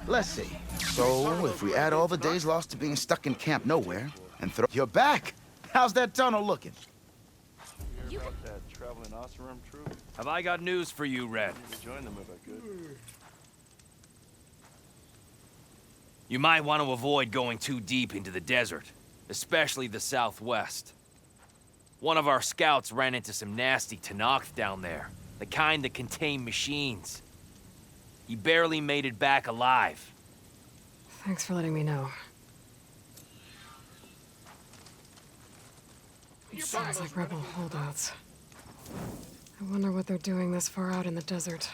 Let's see. So, if we add all the days lost to being stuck in Camp Nowhere, and throw... You're back! How's that tunnel looking? Hear about that traveling Oseram troop? Have I got news for you, Red? I'd join them if I could. You might want to avoid going too deep into the desert, especially the southwest. One of our scouts ran into some nasty Tenakth down there, the kind that contain machines. He barely made it back alive. Thanks for letting me know. It sounds like rebel holdouts. I wonder what they're doing this far out in the desert.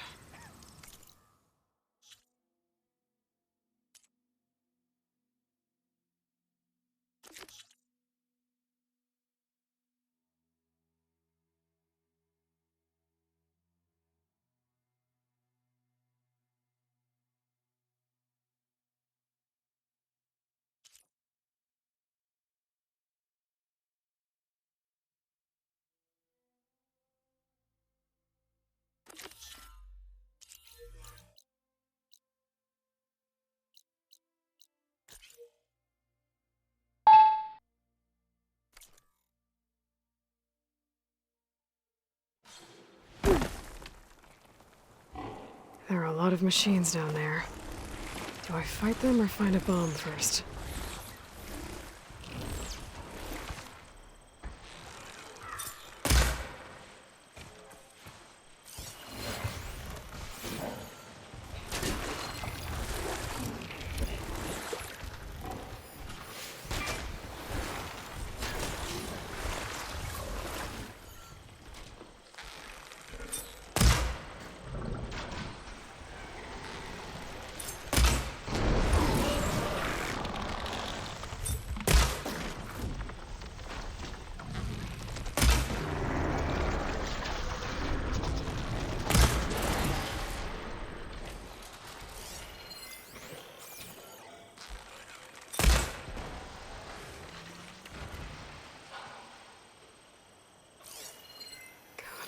There are a lot of machines down there. Do I fight them or find a bomb first?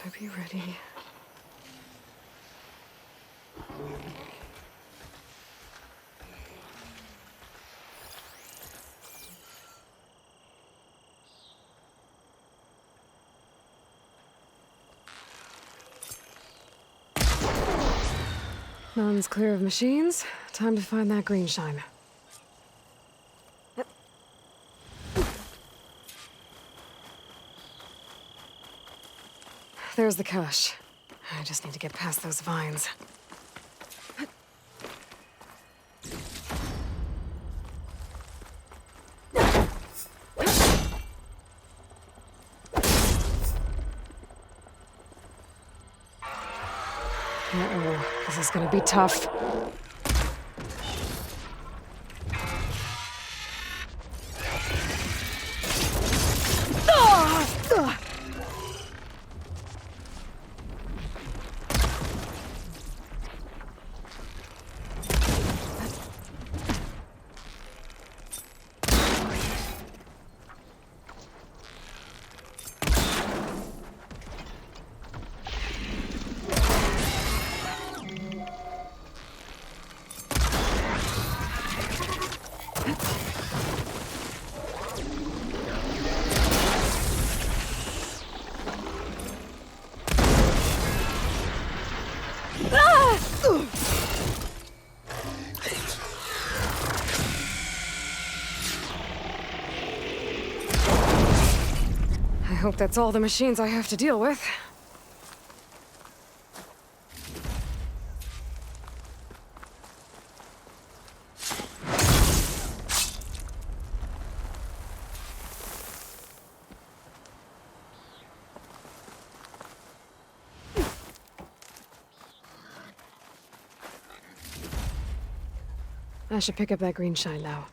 Gotta be ready. None's clear of machines. Time to find that green shine. There's the cache. I just need to get past those vines. Uh-oh, this is gonna be tough. hope that's all the machines I have to deal with. I should pick up that green shine now.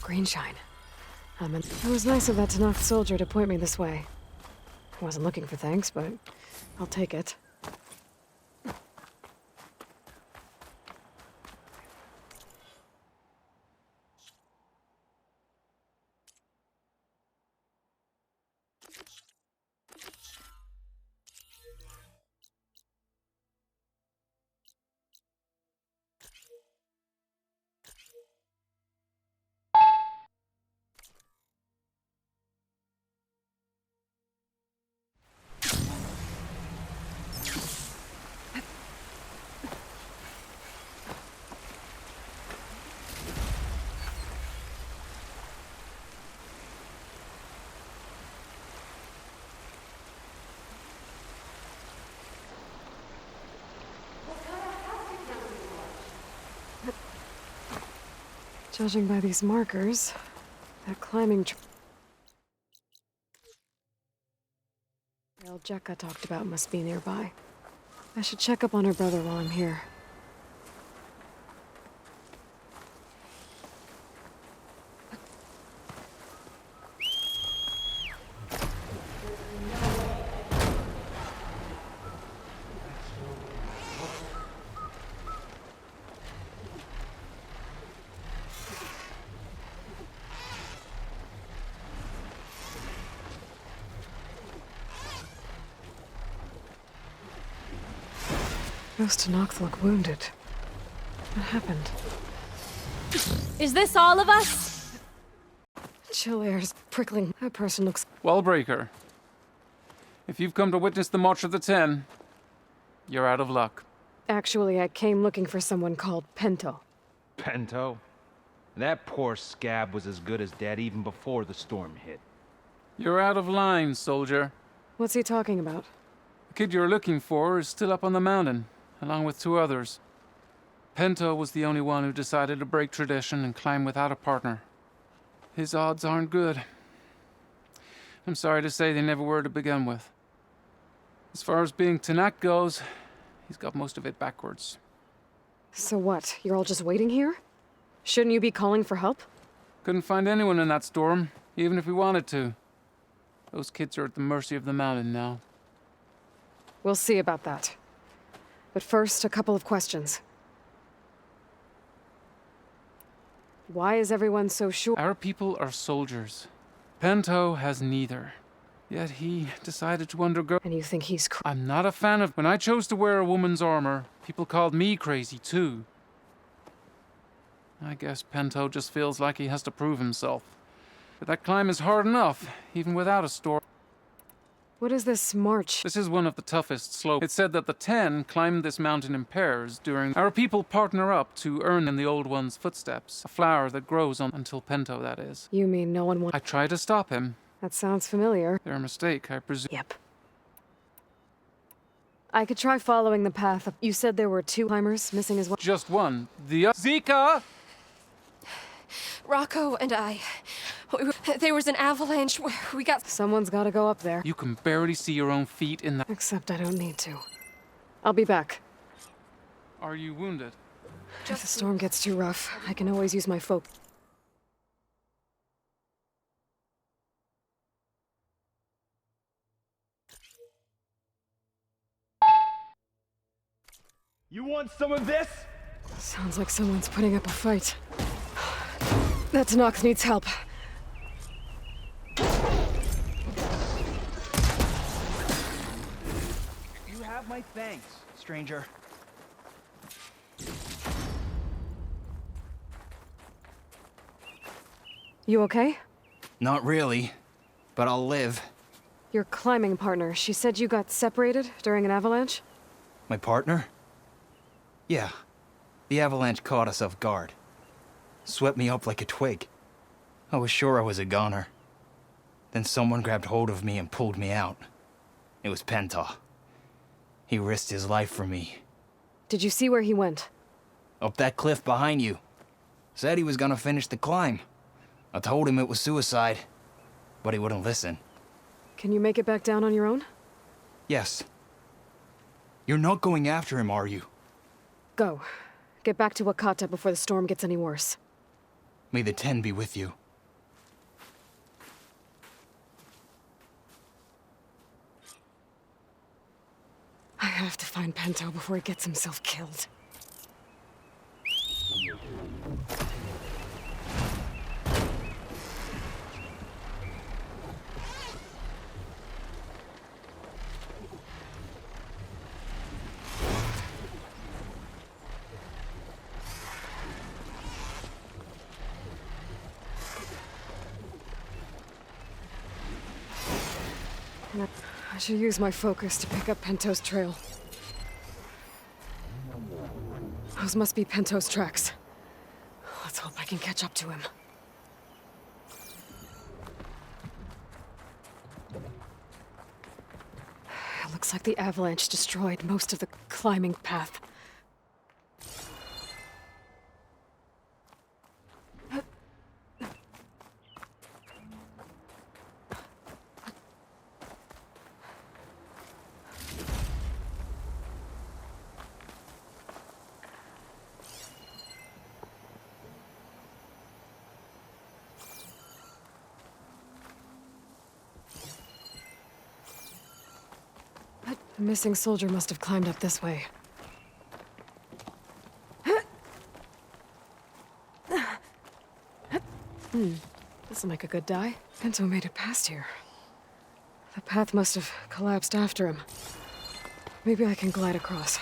Green shine. It was nice of that Tanakh soldier to point me this way. I wasn't looking for thanks, but I'll take it. Judging by these markers, that climbing trail Jekka talked about must be nearby. I should check up on her brother while I'm here. Those Tanakh look wounded. What happened? Is this all of us? Chill air's prickling. That person looks... Wellbreaker. If you've come to witness the March of the Ten, you're out of luck. Actually, I came looking for someone called Pento. Pento? That poor scab was as good as dead even before the storm hit. You're out of line, soldier. What's he talking about? The kid you're looking for is still up on the mountain, along with 2 others. Pento was the only one who decided to break tradition and climb without a partner. His odds aren't good. I'm sorry to say they never were to begin with. As far as being Tanakh goes, he's got most of it backwards. So what? You're all just waiting here? Shouldn't you be calling for help? Couldn't find anyone in that storm, even if we wanted to. Those kids are at the mercy of the mountain now. We'll see about that. But first, a couple of questions. Why is everyone so sure? Our people are soldiers. Pento has neither. Yet he decided to undergo... And you think he's I'm not a fan of... When I chose to wear a woman's armor, people called me crazy too. I guess Pento just feels like he has to prove himself. But that climb is hard enough, even without a storm. What is this march? This is one of the toughest slopes. It's said that the 10 climbed this mountain in pairs during... Our people partner up to earn in the Old One's footsteps. A flower that grows on until Pento, that is. You mean no one I tried to stop him. That sounds familiar. Their mistake, I presume. Yep. I could try following the path. You said there were 2 climbers missing as well. Just one. The Zika! Rocco and I... There was an avalanche. We got... Someone's gotta go up there. You can barely see your own feet in that... Except I don't need to. I'll be back. Are you wounded? If the storm gets too rough, I can always use my focus. You want some of this? Sounds like someone's putting up a fight. That Nox needs help. You have my thanks, stranger. You okay? Not really, but I'll live. Your climbing partner, she said you got separated during an avalanche? My partner? Yeah. The avalanche caught us off guard. Swept me up like a twig. I was sure I was a goner. Then someone grabbed hold of me and pulled me out. It was Penta. He risked his life for me. Did you see where he went? Up that cliff behind you. Said he was gonna finish the climb. I told him it was suicide, but he wouldn't listen. Can you make it back down on your own? Yes. You're not going after him, are you? Go. Get back to Wakata before the storm gets any worse. May the 10 be with you. I have to find Pento before he gets himself killed. I should use my focus to pick up Pento's trail. Those must be Pento's tracks. Let's hope I can catch up to him. It looks like the avalanche destroyed most of the climbing path. The missing soldier must have climbed up this way. This'll make a good die. Pento made it past here. The path must have collapsed after him. Maybe I can glide across.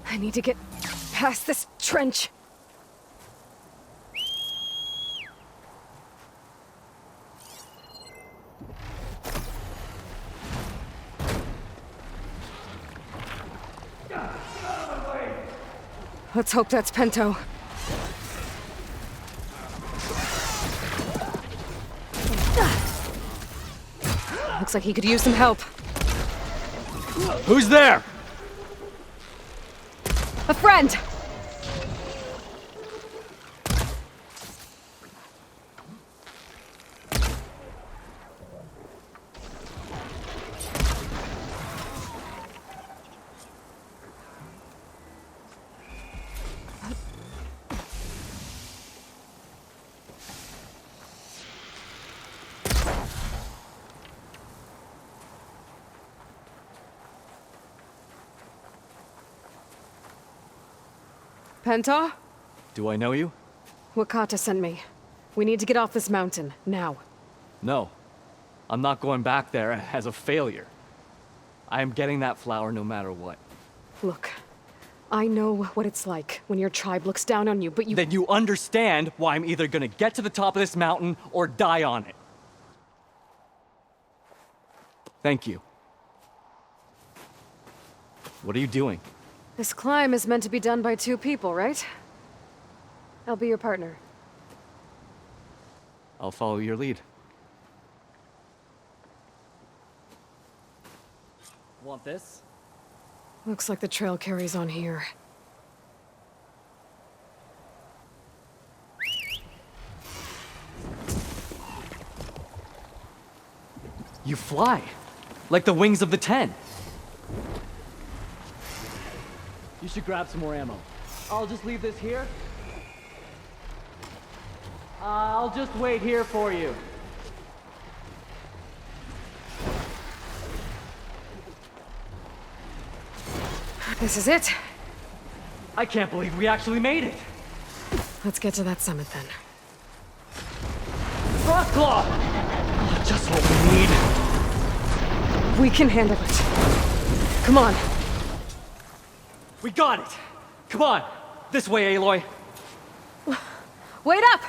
I need to get past this trench. Let's hope that's Pento. Looks like he could use some help. Who's there? A friend! Penta? Do I know you? Wakata sent me. We need to get off this mountain, now. No. I'm not going back there as a failure. I am getting that flower no matter what. Look, I know what it's like when your tribe looks down on you, but you— Then you understand why I'm either gonna get to the top of this mountain or die on it. Thank you. What are you doing? This climb is meant to be done by 2 people, right? I'll be your partner. I'll follow your lead. Want this? Looks like the trail carries on here. You fly, like the wings of the 10. You should grab some more ammo. I'll just leave this here. I'll just wait here for you. This is it. I can't believe we actually made it. Let's get to that summit then. Frostclaw! Oh, just what we need. We can handle it. Come on. We got it. Come on. This way, Aloy. Wait up!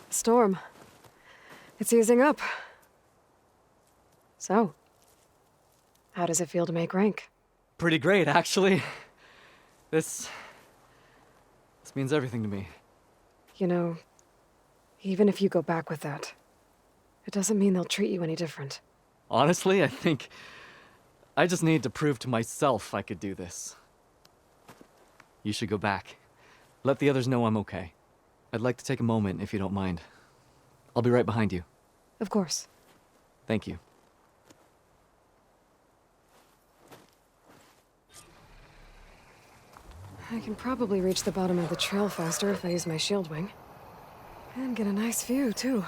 Storm. It's easing up. So, how does it feel to make rank? Pretty great, actually. This means everything to me. You know, even if you go back with that, it doesn't mean they'll treat you any different. Honestly, I think I just need to prove to myself I could do this. You should go back. Let the others know I'm okay. I'd like to take a moment, if you don't mind. I'll be right behind you. Of course. Thank you. I can probably reach the bottom of the trail faster if I use my shield wing. And get a nice view, too.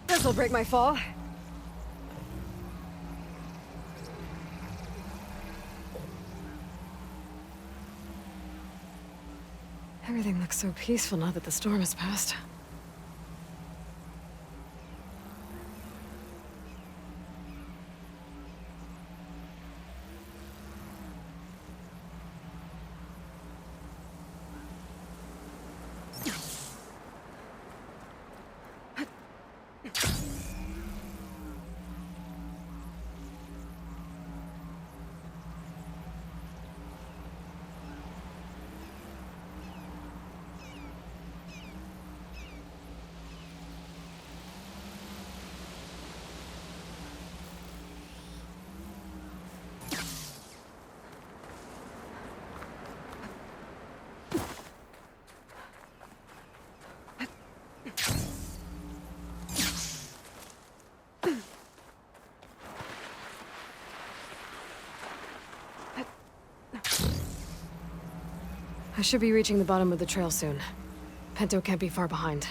This'll break my fall. Everything looks so peaceful now that the storm has passed. I should be reaching the bottom of the trail soon. Pento can't be far behind.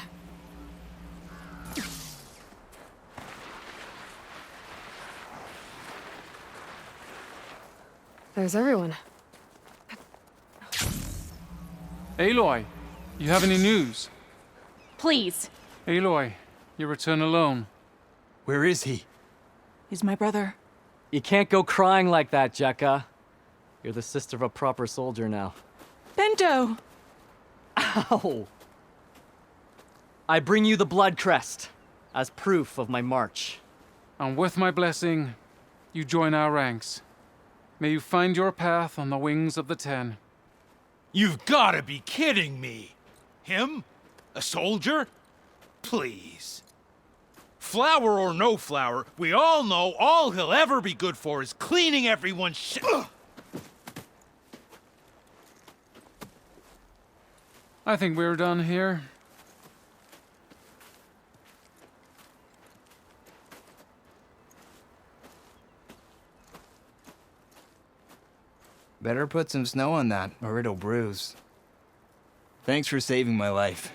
There's everyone. Aloy, you have any news? Please. Aloy, you return alone. Where is he? He's my brother. You can't go crying like that, Jekka. You're the sister of a proper soldier now. Bento! Ow! I bring you the blood crest as proof of my march. And with my blessing, you join our ranks. May you find your path on the wings of the 10. You've gotta be kidding me! Him? A soldier? Please. Flower or no flower, we all know all he'll ever be good for is cleaning everyone's shit. I think we're done here. Better put some snow on that, or it'll bruise. Thanks for saving my life.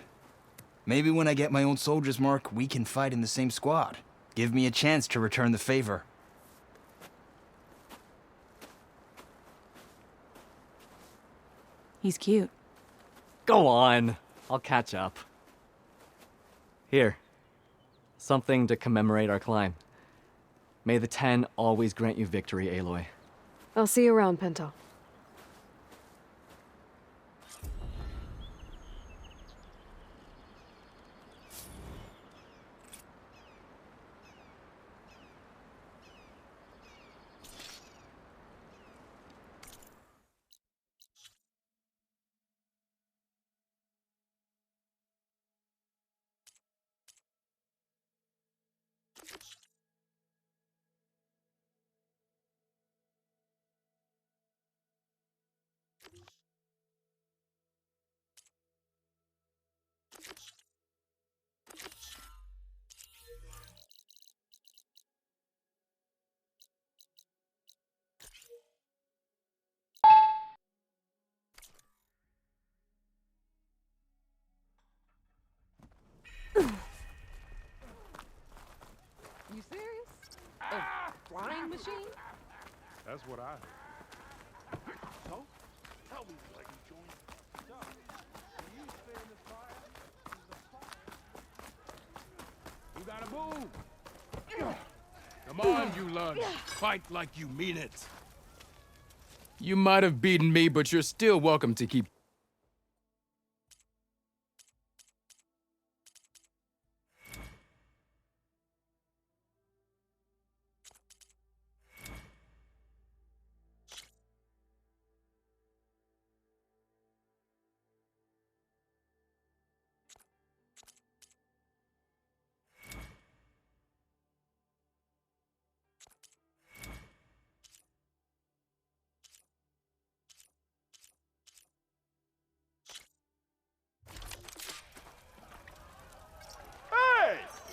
Maybe when I get my own soldier's mark, we can fight in the same squad. Give me a chance to return the favor. He's cute. Go on. I'll catch up. Here. Something to commemorate our climb. May the 10 always grant you victory, Aloy. I'll see you around, Pinto. You serious? A flying machine? That's what I heard. So, tell me why you joined. So, when you stay in this fire, you gotta move. Come on, you lush. Fight like you mean it. You might have beaten me, but you're still welcome to keep.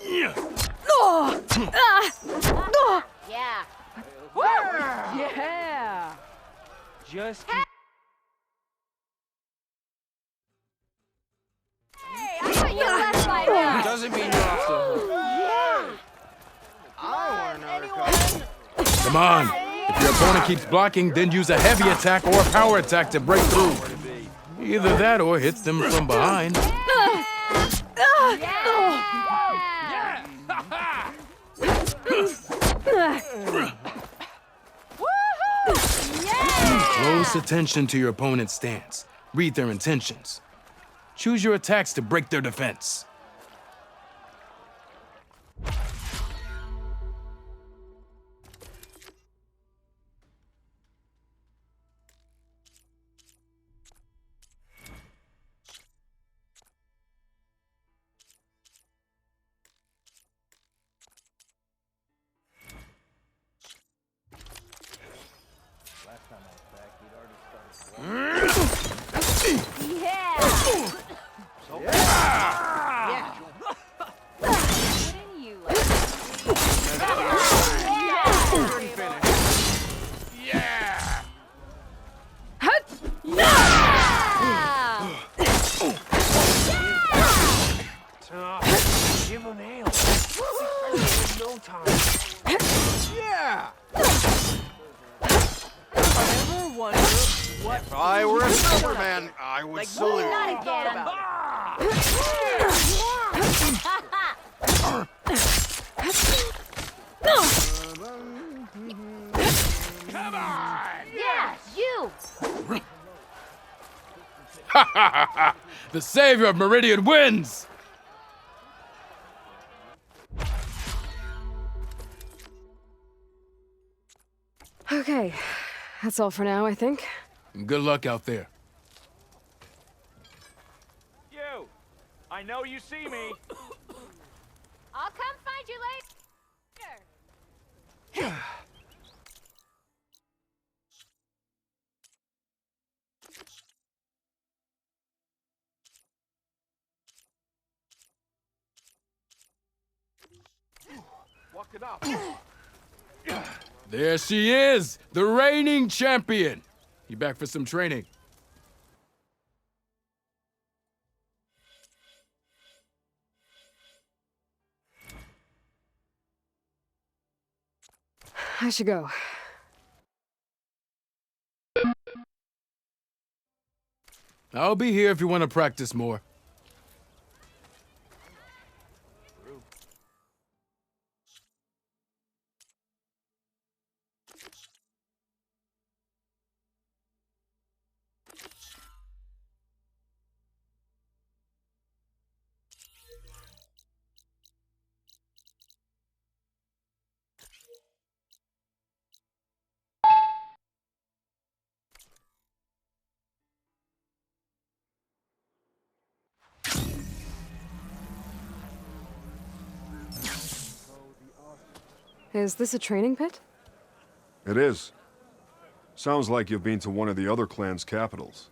Yeah. Yeah. Just Hey, I thought you left by now. doesn't mean you're off the hook. Come on. If your opponent keeps blocking, then use a heavy attack or a power attack to break through. Either that or hit them from behind. Close attention to your opponent's stance. Read their intentions. Choose your attacks to break their defense. Give him nail. No time. Yeah. I ever wonder what If I were a Superman, I would like, salute. not again. The savior of Meridian wins! Okay, that's all for now, I think. Good luck out there. You! I know you see me. I'll come find you later. Walk it up. There she is, the reigning champion. You back for some training? I should go. I'll be here if you want to practice more. Is this a training pit? It is. Sounds like you've been to one of the other clan's capitals.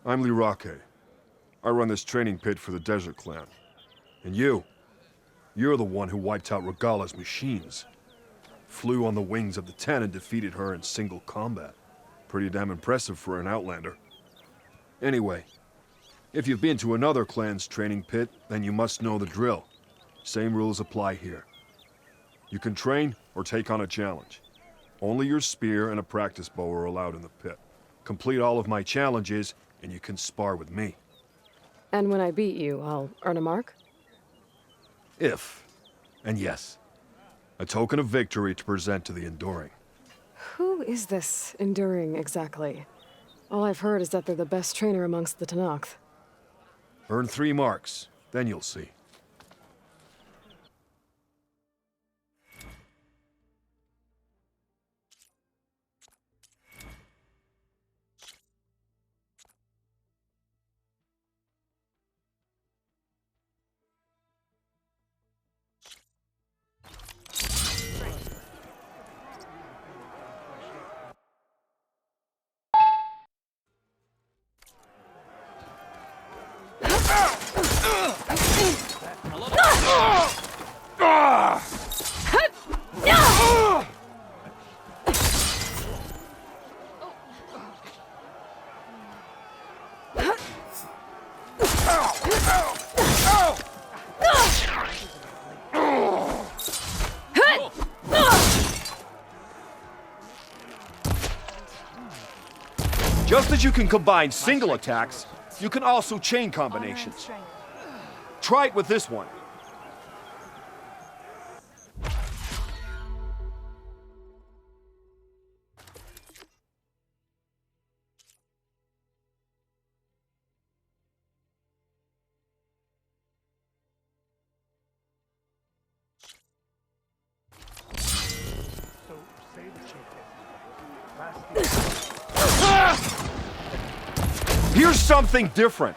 I'm Lirake. I run this training pit for the Desert Clan. And you're the one who wiped out Regala's machines. Flew on the wings of the Ten and defeated her in single combat. Pretty damn impressive for an Outlander. Anyway, if you've been to another clan's training pit, then you must know the drill. Same rules apply here. You can train or take on a challenge. Only your spear and a practice bow are allowed in the pit. Complete all of my challenges, and you can spar with me. And when I beat you, I'll earn a mark? If, and yes. A token of victory to present to the Enduring. Who is this Enduring exactly? All I've heard is that they're the best trainer amongst the Tenakth. Earn 3 marks, then you'll see. Just as you can combine single attacks, you can also chain combinations. Try it with this one. Here's something different.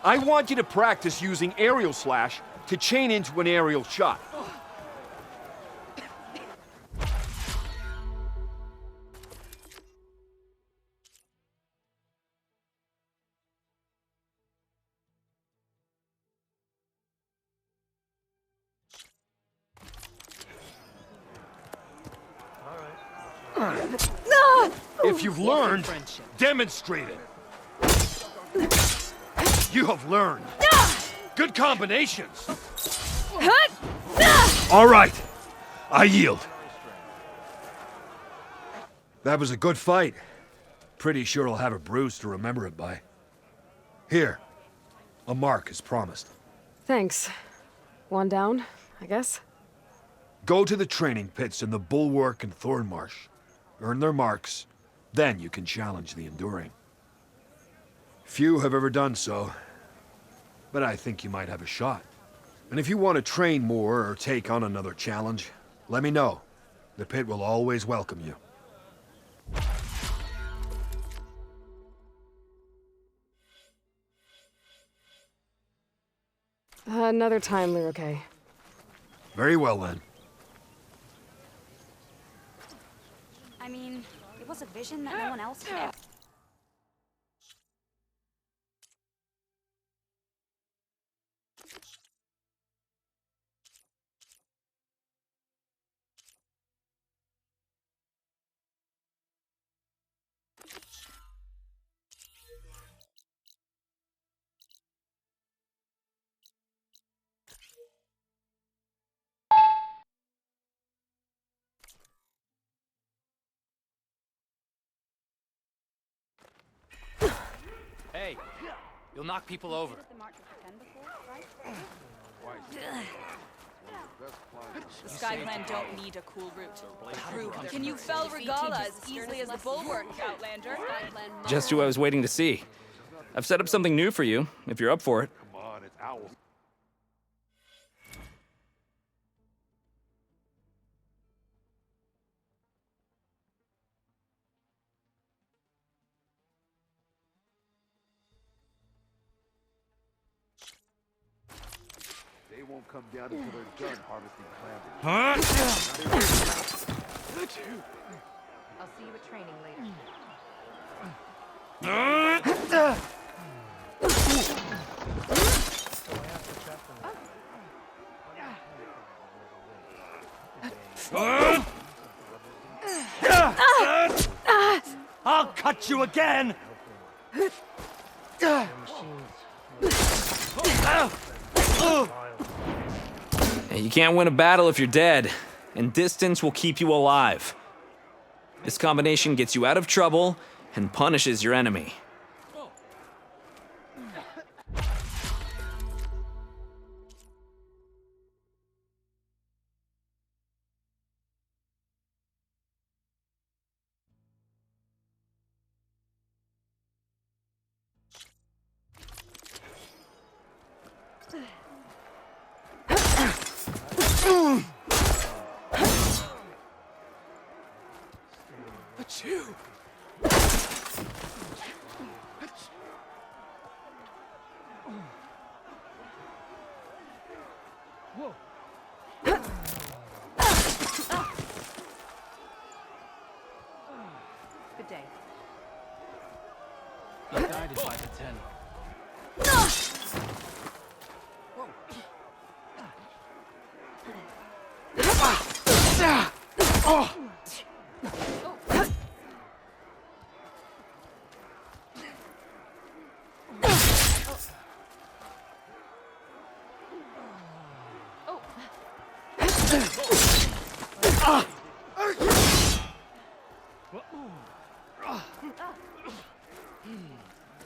I want you to practice using aerial slash to chain into an aerial shot. If you've learned, demonstrate it. You have learned. Good combinations. All right, I yield. That was a good fight. Pretty sure I'll have a bruise to remember it by. Here, a mark as promised. Thanks. One down, I guess? Go to the training pits in the Bulwark and Thornmarsh. Earn their marks, then you can challenge the Enduring. Few have ever done so. But I think you might have a shot. And if you want to train more or take on another challenge, let me know. The pit will always welcome you. Another time, Lyrique. Very well, then. I mean, it was a vision that no one else could ever... Hey, you'll knock people over. The Sky Clan don't need a cool route. Can you fell Regala as easily as the Bulwark, Outlander? Just who I was waiting to see. I've set up something new for you, if you're up for it. Come on, it's ours. They won't come down until they're done harvesting cranberries. I'll see you at training later. I'll cut you again! Hey, you can't win a battle if you're dead, and distance will keep you alive. This combination gets you out of trouble and punishes your enemy. Achoo! Whoa. Good day. He guided by the 10.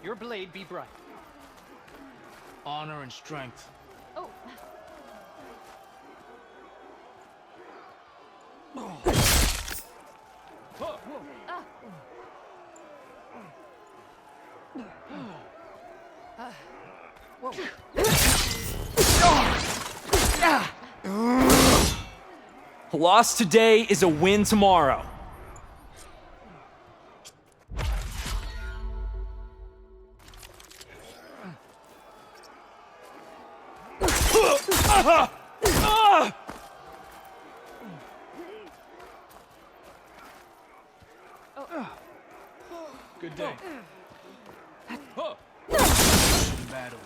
Your blade be bright. Honor and strength. Oh. A loss today is a win tomorrow. Good day. Battle.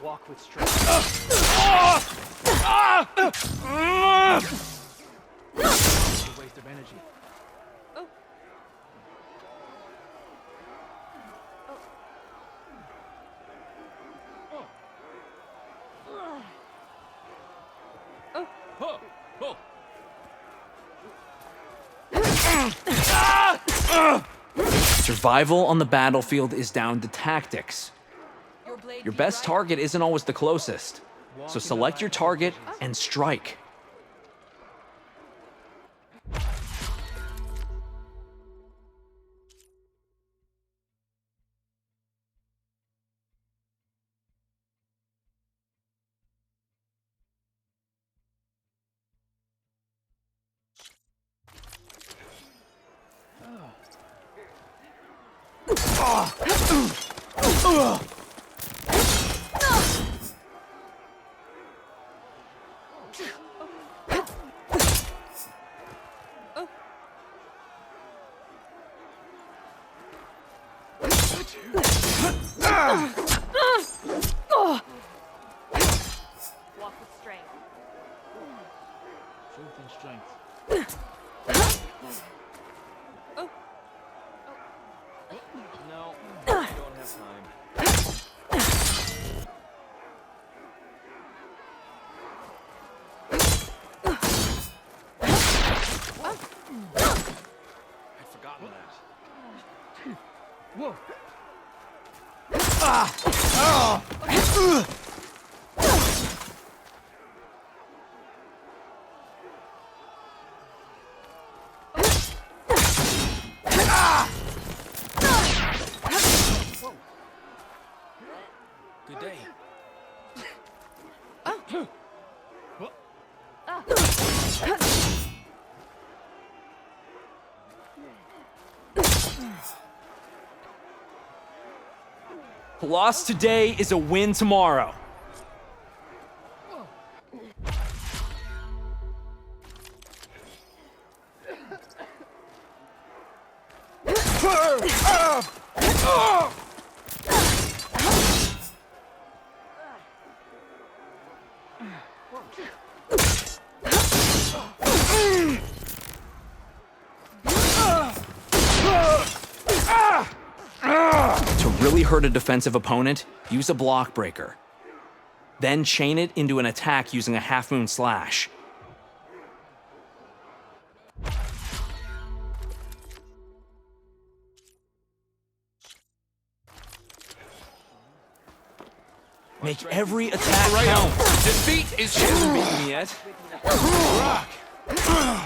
Walk with strength. It's a waste of energy. Survival on the battlefield is down to tactics. Your best target isn't always the closest, so select your target and strike. Walk with strength. Truth and strength. No, I don't have time. I'd forgotten that. Whoa. Good day. Loss today is a win tomorrow. To really hurt a defensive opponent, use a block breaker. Then chain it into an attack using a half moon slash. Make every attack count. Defeat is Hasn't beaten me yet. Rock.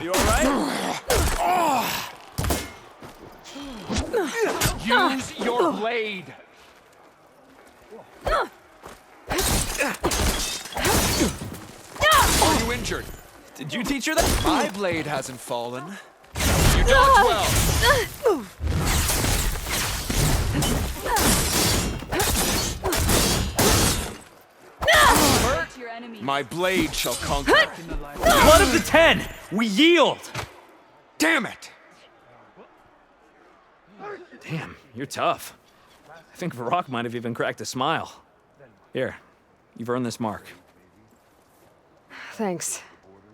You alright? Use your blade. Are you injured? Did you teach her that? My blade hasn't fallen. You dodged well. My blade shall conquer. Blood of the 10! We yield! Damn it! Damn, you're tough. I think Varrock might have even cracked a smile. Here, you've earned this mark. Thanks.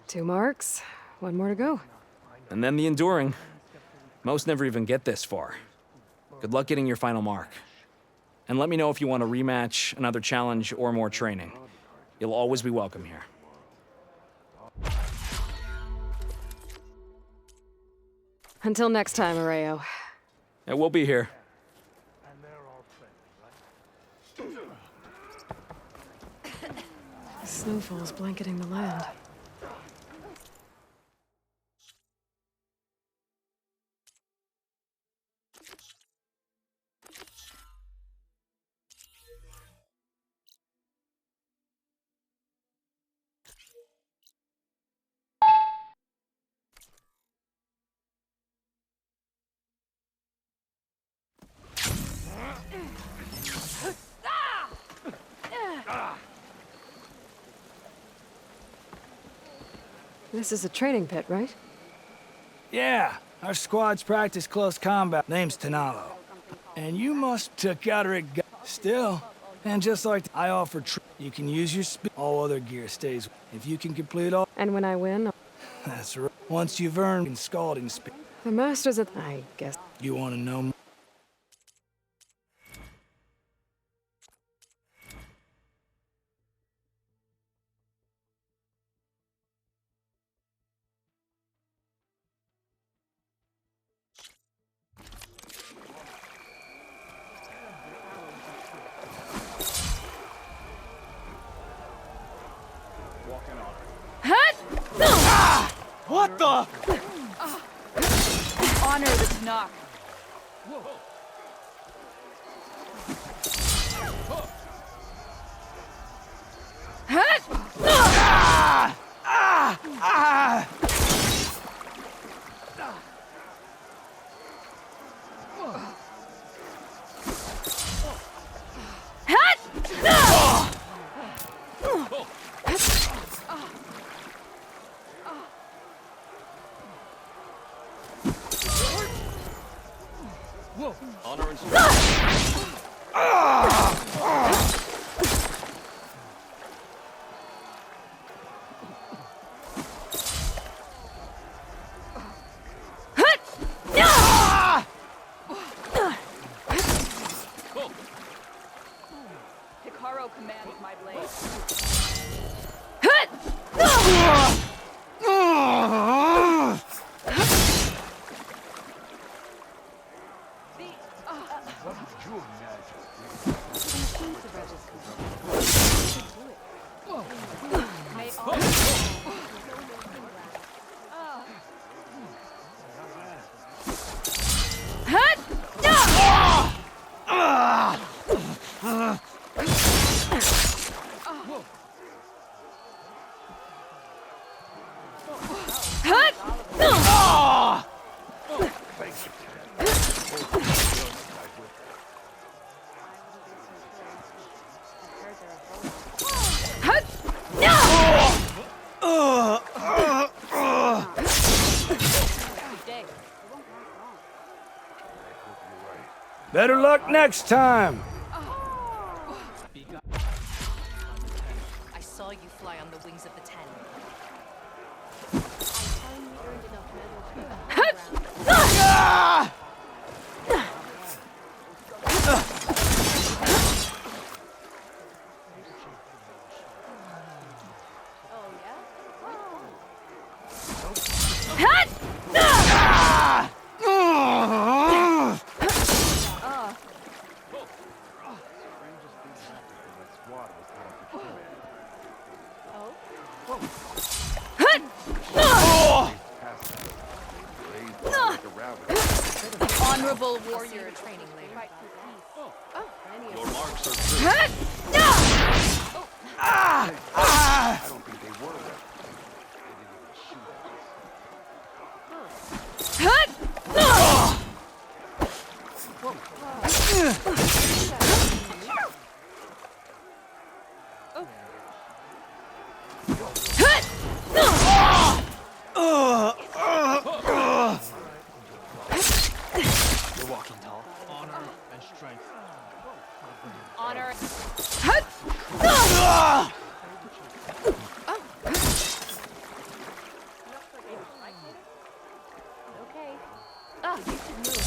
2 marks, 1 more to go. And then the enduring. Most never even get this far. Good luck getting your final mark. And let me know if you want a rematch, another challenge, or more training. You'll always be welcome here. Until next time, Areo. Yeah, we'll be here. Snowfall's blanketing the land. This is a training pit, right? Yeah, our squad's practice close combat. Name's Tanalo. And you must took out her still. And just like I offer, you can use your speed. All other gear stays. If you can complete all. And when I win, That's right. Once you've earned scalding speed. the Master's at. I guess. You want to know more? What the? Honor the Tanakh. Honor and Hikaru commands my blade. Better luck next time. I saw you fly on the wings of the Ten. Honorable warrior training later. Your marks are true. I don't think they were there. You're walking tall. Honor and strength. Honor. Okay. You should move.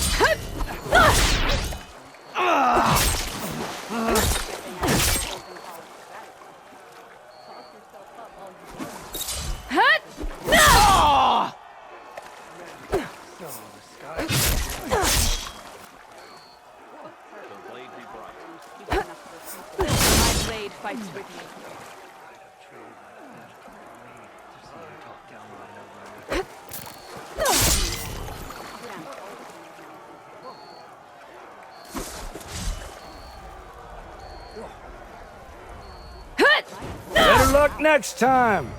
My blade fights with you. Better luck next time.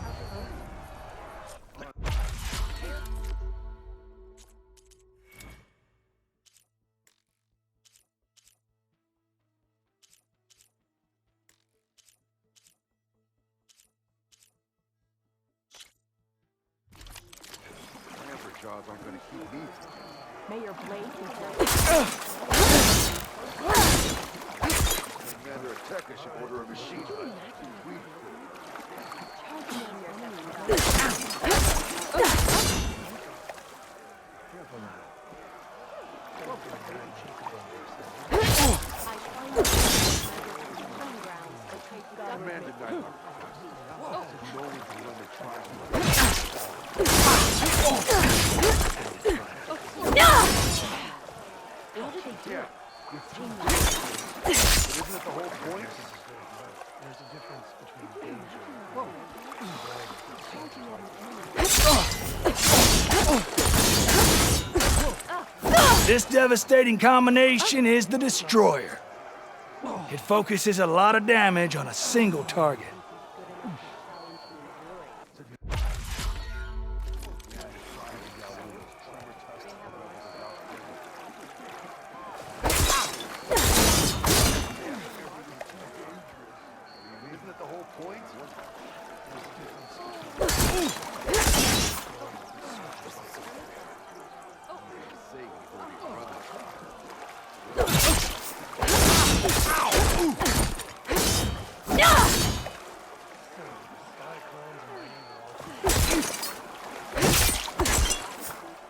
Hamper jobs aren't gonna keep me. May your blade be Commander Attacker should order a machine gun. Commander Knight. Yeah. Isn't it the whole point? There's a difference between danger This devastating combination is the Destroyer. It focuses a lot of damage on a single target.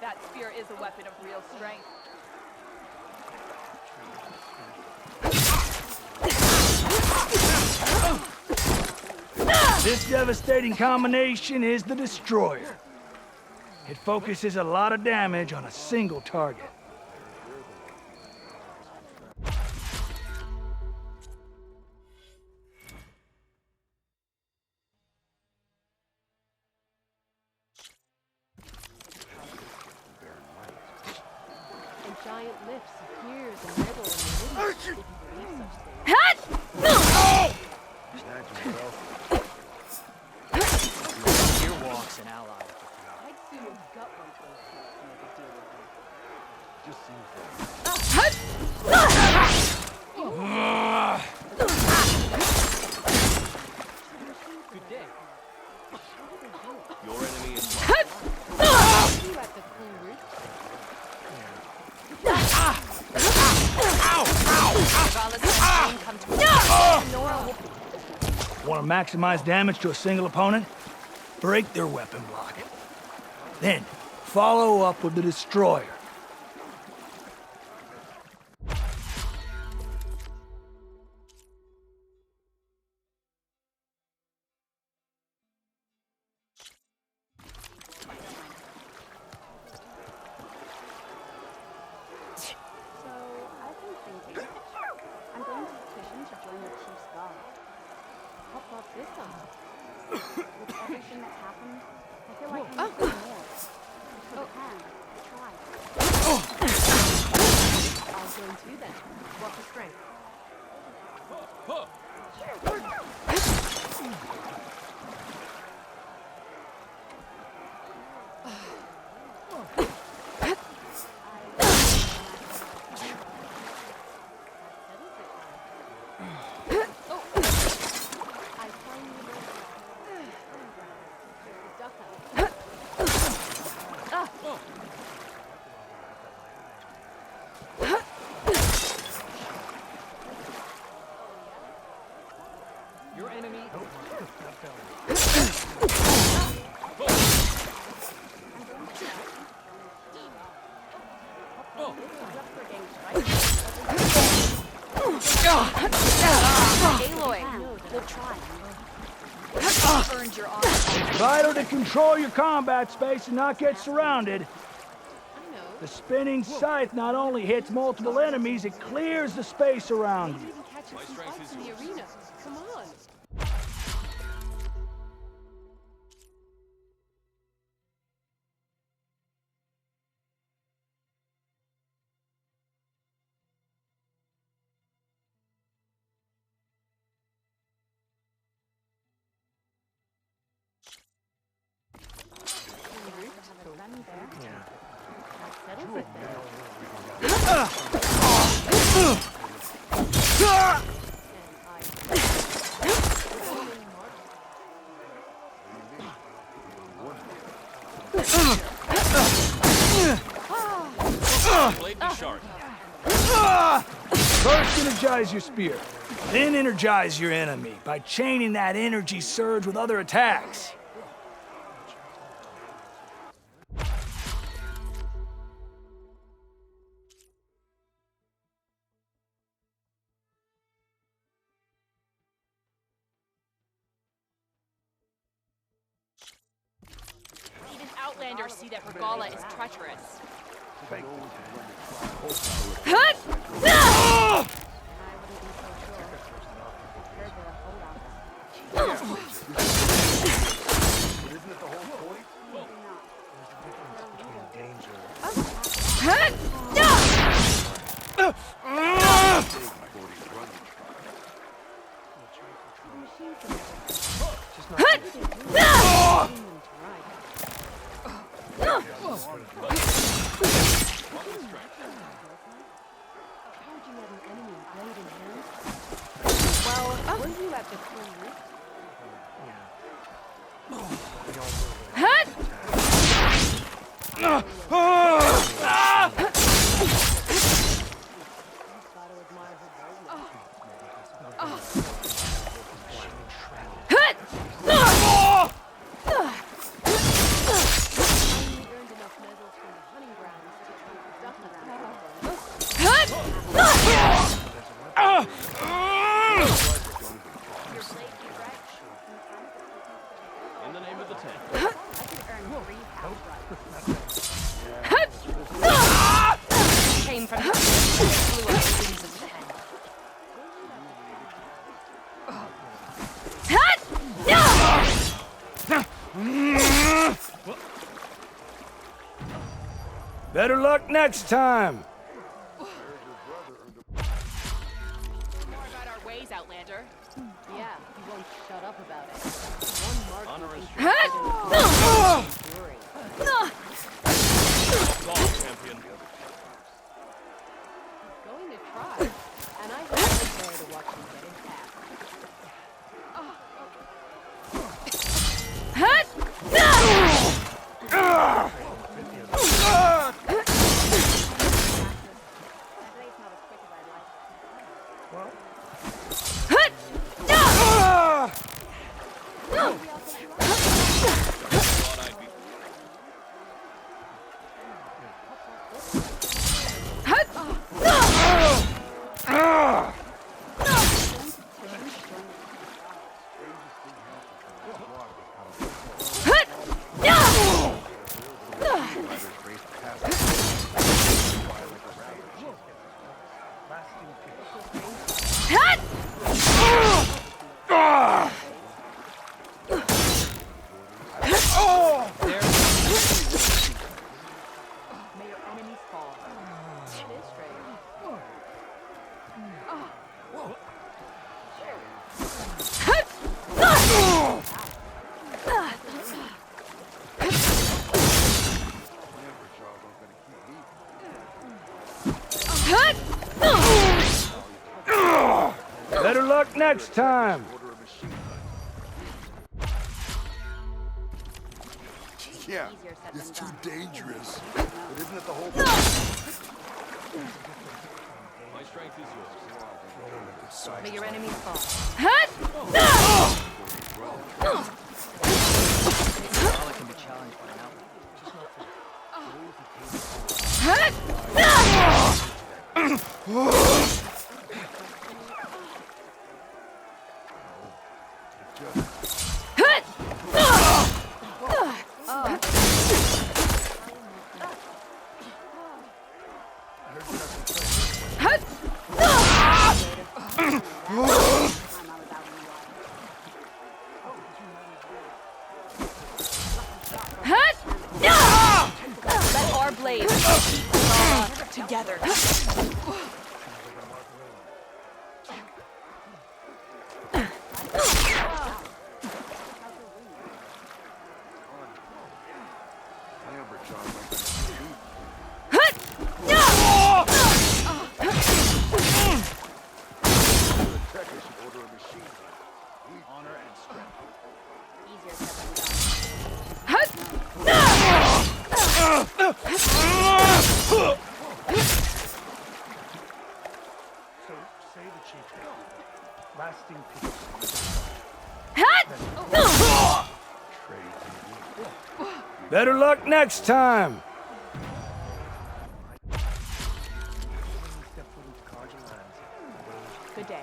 That spear is a weapon of real strength. This devastating combination is the Destroyer. It focuses a lot of damage on a single target. And giant lifts appears and wriggle in the wind, if you believe such things. Here walks an ally. I'd sooner gut one of those things than make a deal with them. just seems Good day. Your enemy is You at the cool roof. Want to maximize damage to a single opponent? Break their weapon block. Then, follow up with the Destroyer. So, I've been thinking. I'm going to petition to join the Chief's Guard. What brought this on? With everything that's happened, I feel like I need to do more. For the plan, try. I'll join too then. What's your strength? Your enemy. Aloy, we'll try. Earned your honor. Vital to control your combat space and not get surrounded. The spinning scythe not only hits multiple enemies, it clears the space around you. Even catching some fights in the arena. Come on. blade be sharp. First, energize your spear. Then energize your enemy by chaining that energy surge with other attacks. Even Outlanders see that Regala is treacherous. Charging at an enemy blade in hand? Well, were you at the crew? In the name of the tent. Came from the flew up the wings of the pen. Better luck next time. More about our ways, Outlander. Yeah, you won't shut up about it. One mark Honor is champion. going to try, and I hope you're there to watch him get his ass. May your enemies fall. It is strange. Better luck next time. Yeah, it's too dangerous. But isn't it the whole My strength is yours. May your enemies fall. Aloy can be challenged by an Let our blades keep Valhalla together. Honor and strength. Easier said than So, say the chief. Lasting peace. Better luck next time. Good day.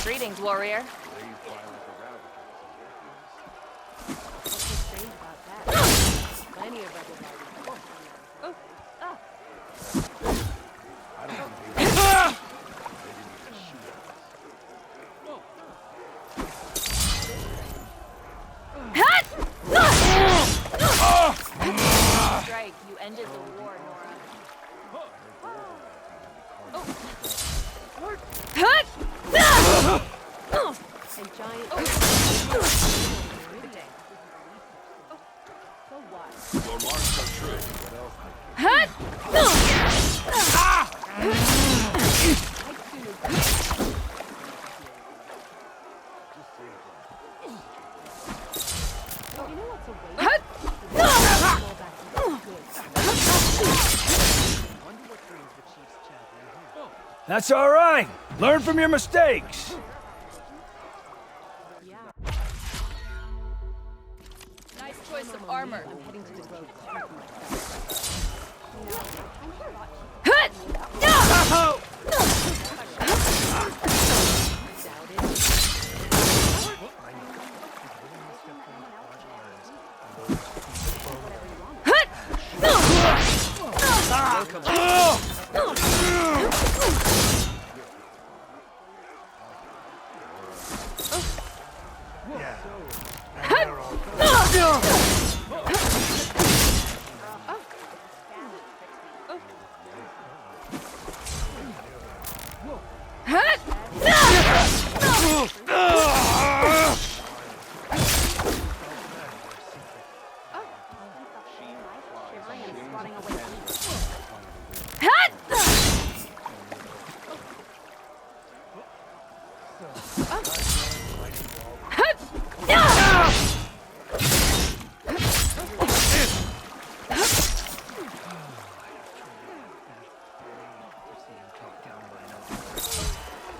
Greetings, warrior. Plenty of rebel Strike, you ended the war, Nora. and giant. So what? Your marks are true. That's all right. Learn from your mistakes. Nice choice of armor. I'm heading to the road.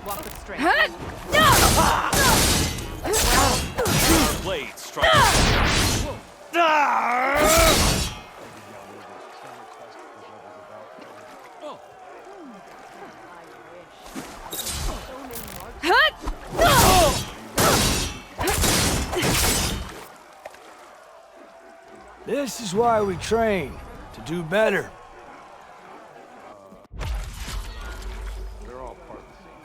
Walk with strength. Blade strike. This is why we train, to do better. They're all part of the same.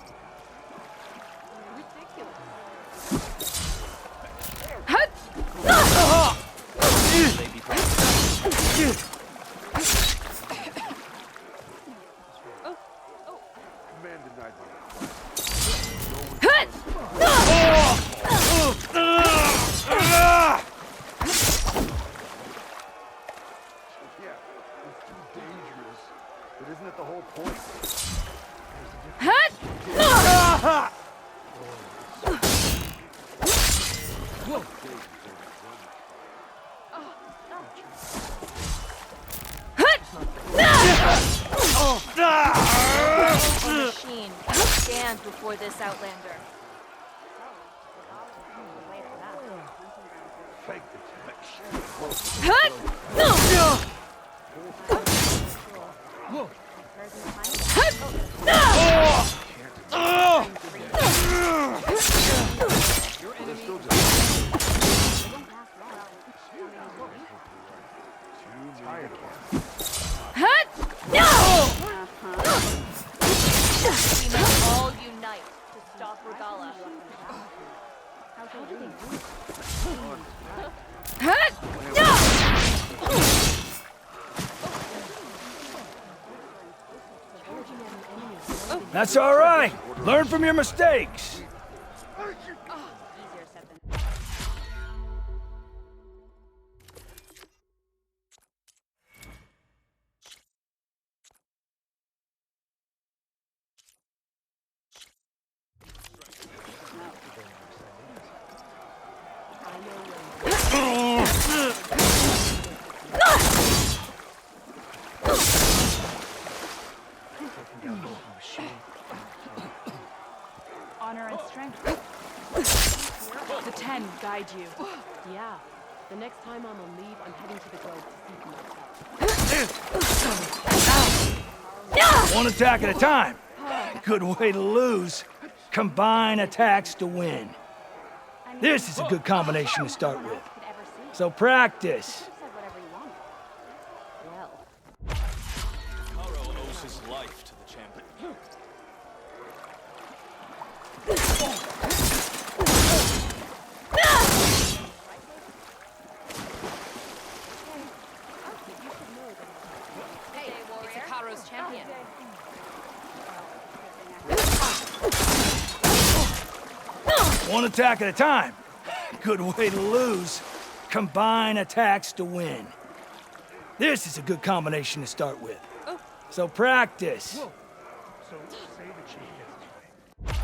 Command denied my Yeah, it's too dangerous. But isn't it the whole point? Machine stands before this outlander. Fake We must all unite to stop Regala. That's all right. Learn from your mistakes. Honor and strength. The 10 guide you. Yeah. The next time I'm on leave, I'm heading to the grove to see for myself. One attack at a time. Good way to lose. combine attacks to win. This is a good combination to start with. So practice. Karo owes his life to the champion. Hey, it's Akaro's champion. One attack at a time. Good way to lose. Combine attacks to win. This is a good combination to start with. So practice. So say the chief gets his way.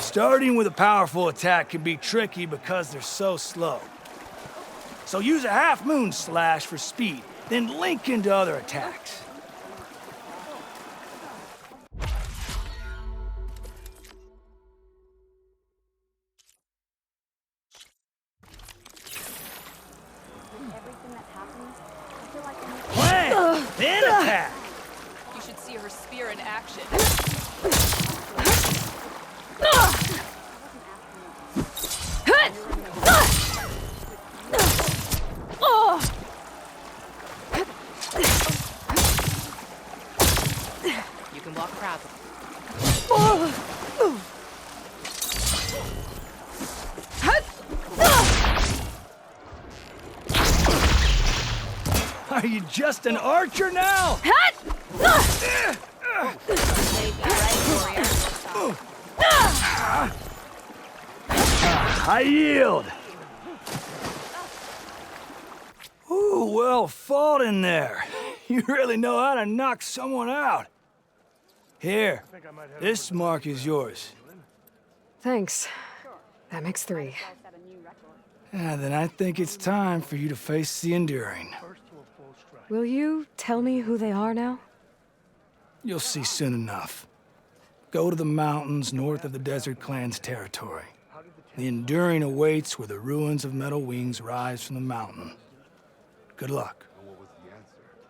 Starting with a powerful attack can be tricky because they're so slow. So use a half-moon slash for speed, then link into other attacks. Everything that happens, I feel like I'm... Plan! Then attack! You should see her spear in action. You can walk proudly. Are you just an archer now? I yield. Ooh, well fought in there. You really know how to knock someone out. Here, this mark is yours. Thanks. That makes 3. Then I think it's time for you to face the Enduring. Will you tell me who they are now? You'll see soon enough. Go to the mountains north of the Desert Clan's territory. The Enduring awaits where the ruins of Metal Wings rise from the mountain. Good luck.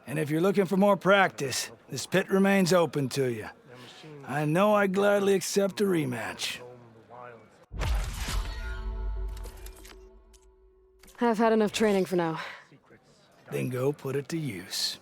And if you're looking for more practice, this pit remains open to you. I know I'd gladly accept a rematch. I've had enough training for now. Then go put it to use.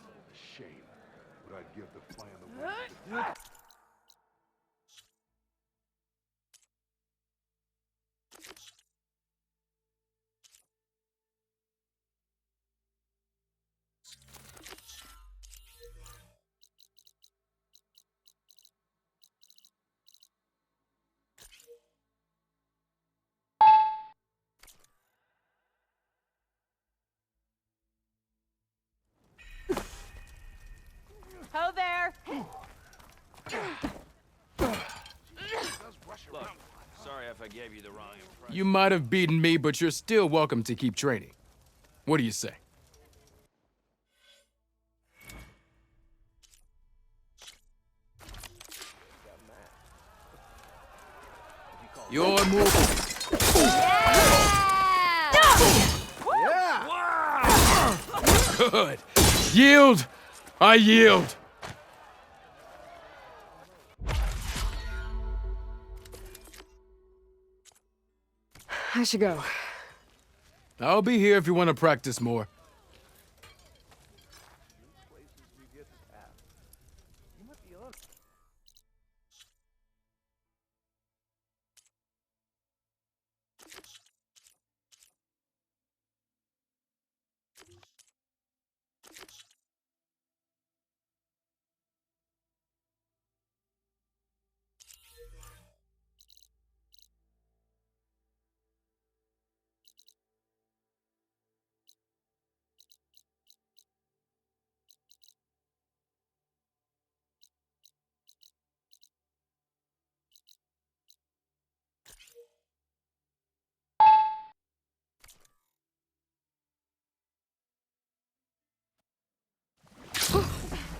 Ho there! Look, sorry if I gave you the wrong impression. You might have beaten me, but you're still welcome to keep training. What do you say? You're moving. Good. Yield! I yield! I should go. I'll be here if you want to practice more.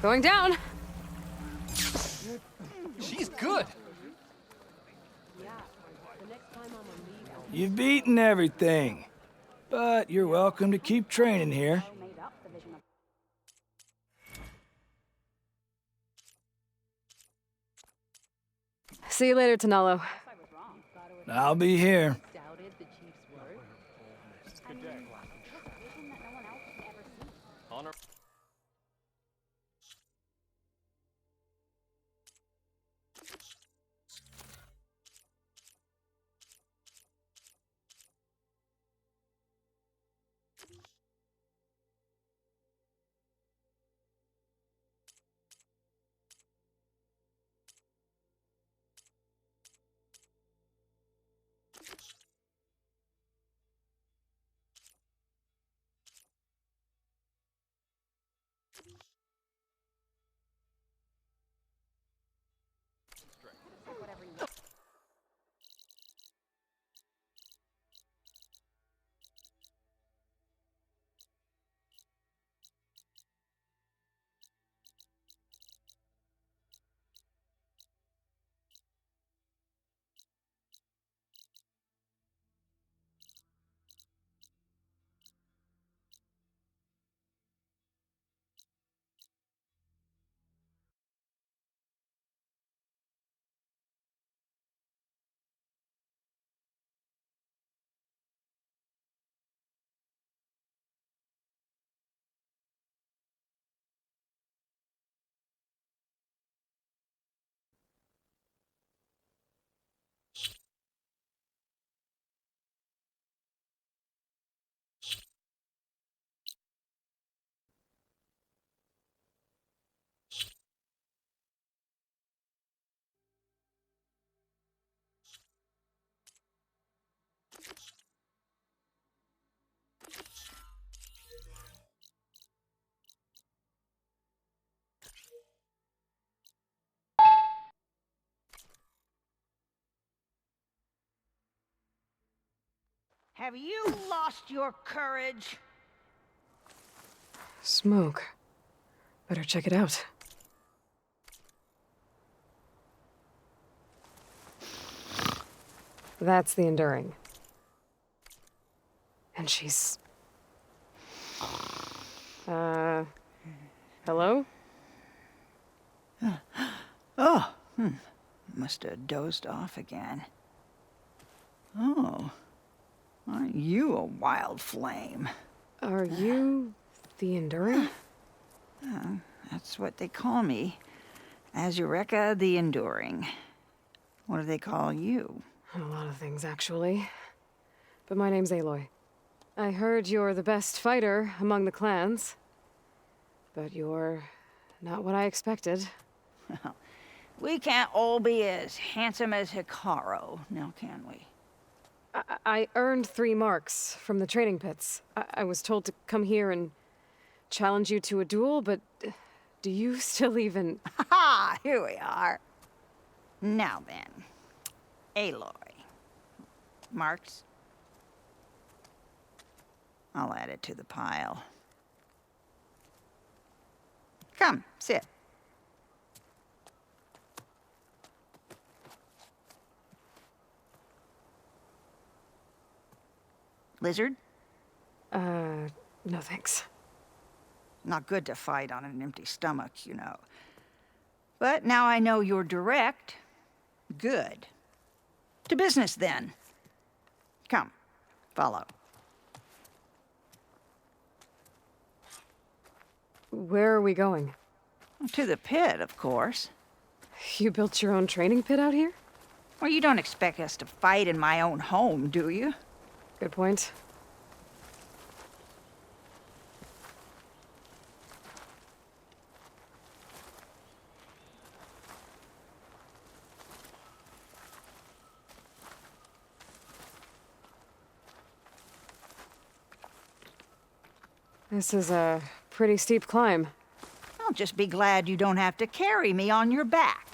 Going down. She's good. You've beaten everything. But you're welcome to keep training here. See you later, Tanalo. I'll be here. Have you lost your courage? Smoke. Better check it out. That's the Enduring. And she's... hello? Oh, must have dozed off again. Oh, aren't you a wild flame? Are you the Enduring? That's what they call me. Azureka the Enduring. What do they call you? A lot of things, actually. But my name's Aloy. I heard you're the best fighter among the clans. But you're not what I expected. We can't all be as handsome as Hikaru, now can we? I earned 3 marks from the training pits. I was told to come here and challenge you to a duel, but do you still even... Ha! Here we are. Now then, Aloy. Marks? I'll add it to the pile. Come, sit. Lizard? No thanks. Not good to fight on an empty stomach, you know. But now I know you're direct. Good. To business, then. Come, follow. Where are we going? To the pit, of course. You built your own training pit out here? Well, you don't expect us to fight in my own home, do you? Good point. This is a pretty steep climb. I'll just be glad you don't have to carry me on your back.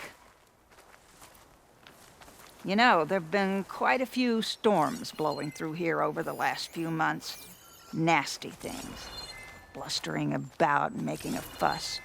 You know, there've been quite a few storms blowing through here over the last few months. Nasty things. Blustering about and making a fuss.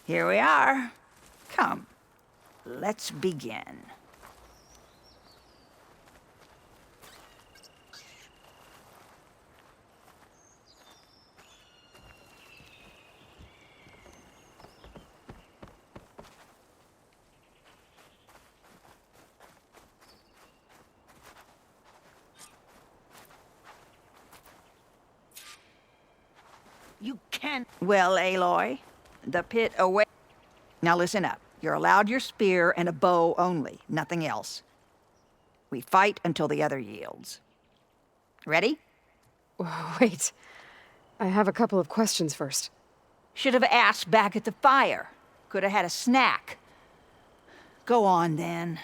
Here we are. Come, let's begin. You can. Well, Aloy, the pit away. Now listen up. You're allowed your spear and a bow only, nothing else. We fight until the other yields. Ready? Wait. I have a couple of questions first. Should have asked back at the fire. Could have had a snack. Go on, then.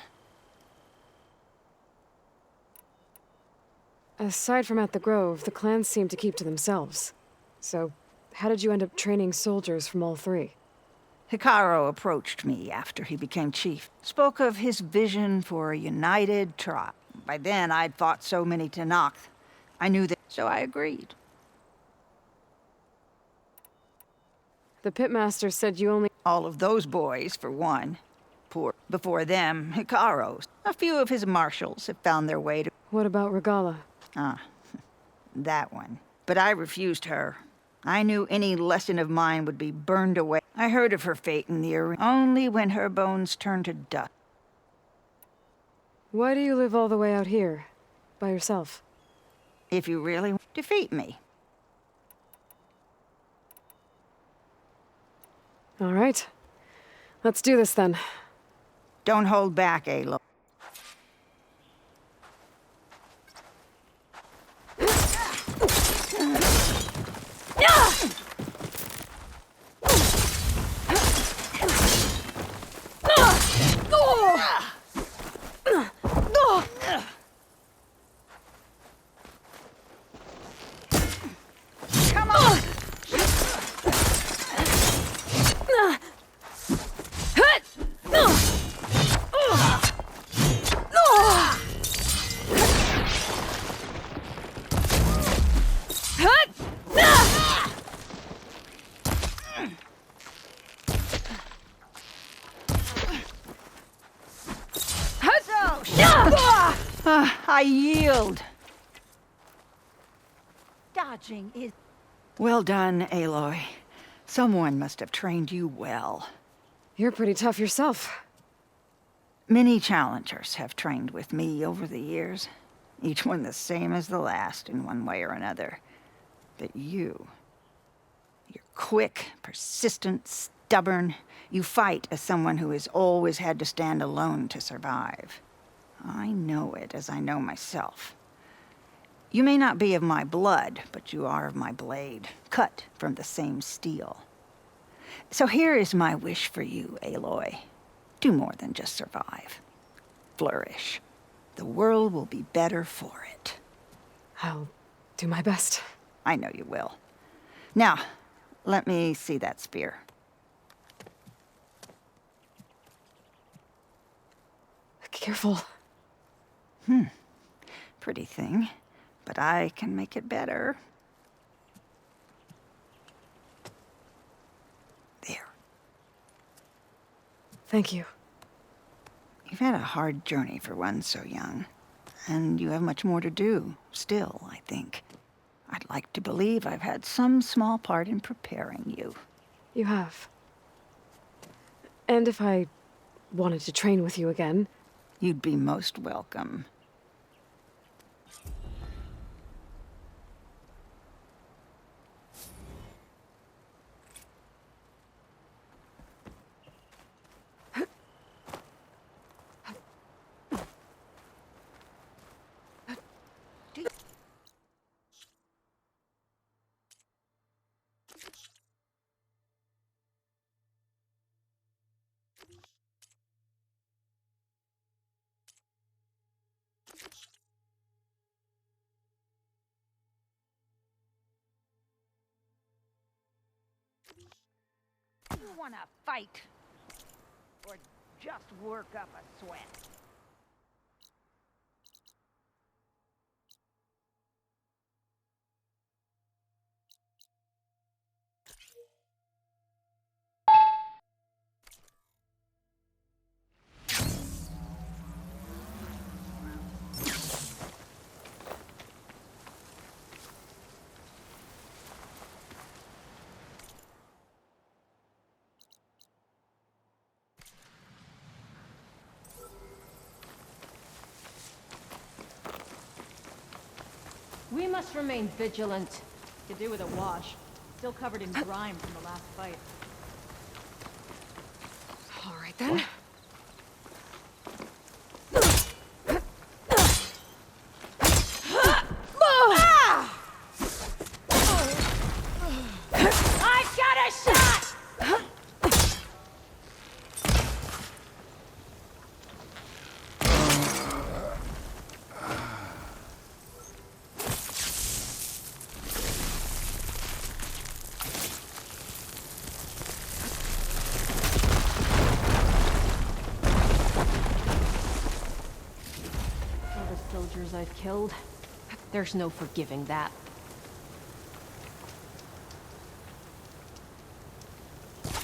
Aside from at the Grove, the clans seem to keep to themselves. So, how did you end up training soldiers from all three? Hikaru approached me after he became chief. Spoke of his vision for a united tribe. By then, I'd fought so many Tenakth. I knew that, so I agreed. The pitmaster said you only— All of those boys, for one. Poor. Before them, Hikaru's. A few of his marshals have found their way to— What about Regala? Ah, that one. But I refused her. I knew any lesson of mine would be burned away. I heard of her fate in the arena only when her bones turned to dust. Why do you live all the way out here? By yourself? If you really defeat me. All right. Let's do this then. Don't hold back, Aloy. Come on! I yield. Dodging is... Well done, Aloy. Someone must have trained you well. You're pretty tough yourself. Many challengers have trained with me over the years. Each one the same as the last in one way or another. But you're quick, persistent, stubborn. You fight as someone who has always had to stand alone to survive. I know it as I know myself. You may not be of my blood, but you are of my blade, cut from the same steel. So here is my wish for you, Aloy. Do more than just survive. Flourish. The world will be better for it. I'll do my best. I know you will. Now, let me see that spear. Careful. Pretty thing, but I can make it better. There. Thank you. You've had a hard journey for one so young, and you have much more to do, still, I think. I'd like to believe I've had some small part in preparing you. You have. And if I wanted to train with you again... You'd be most welcome. You wanna fight? Or just work up a sweat? We must remain vigilant. Could do with a wash. Still covered in grime from the last fight. All right then. I've got a shot! All the soldiers I've killed, there's no forgiving that.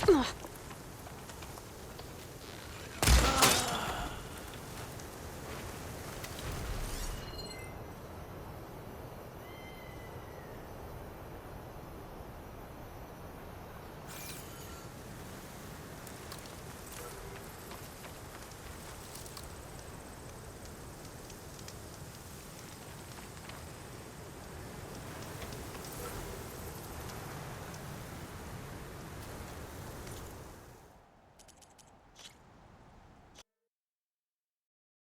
Ugh.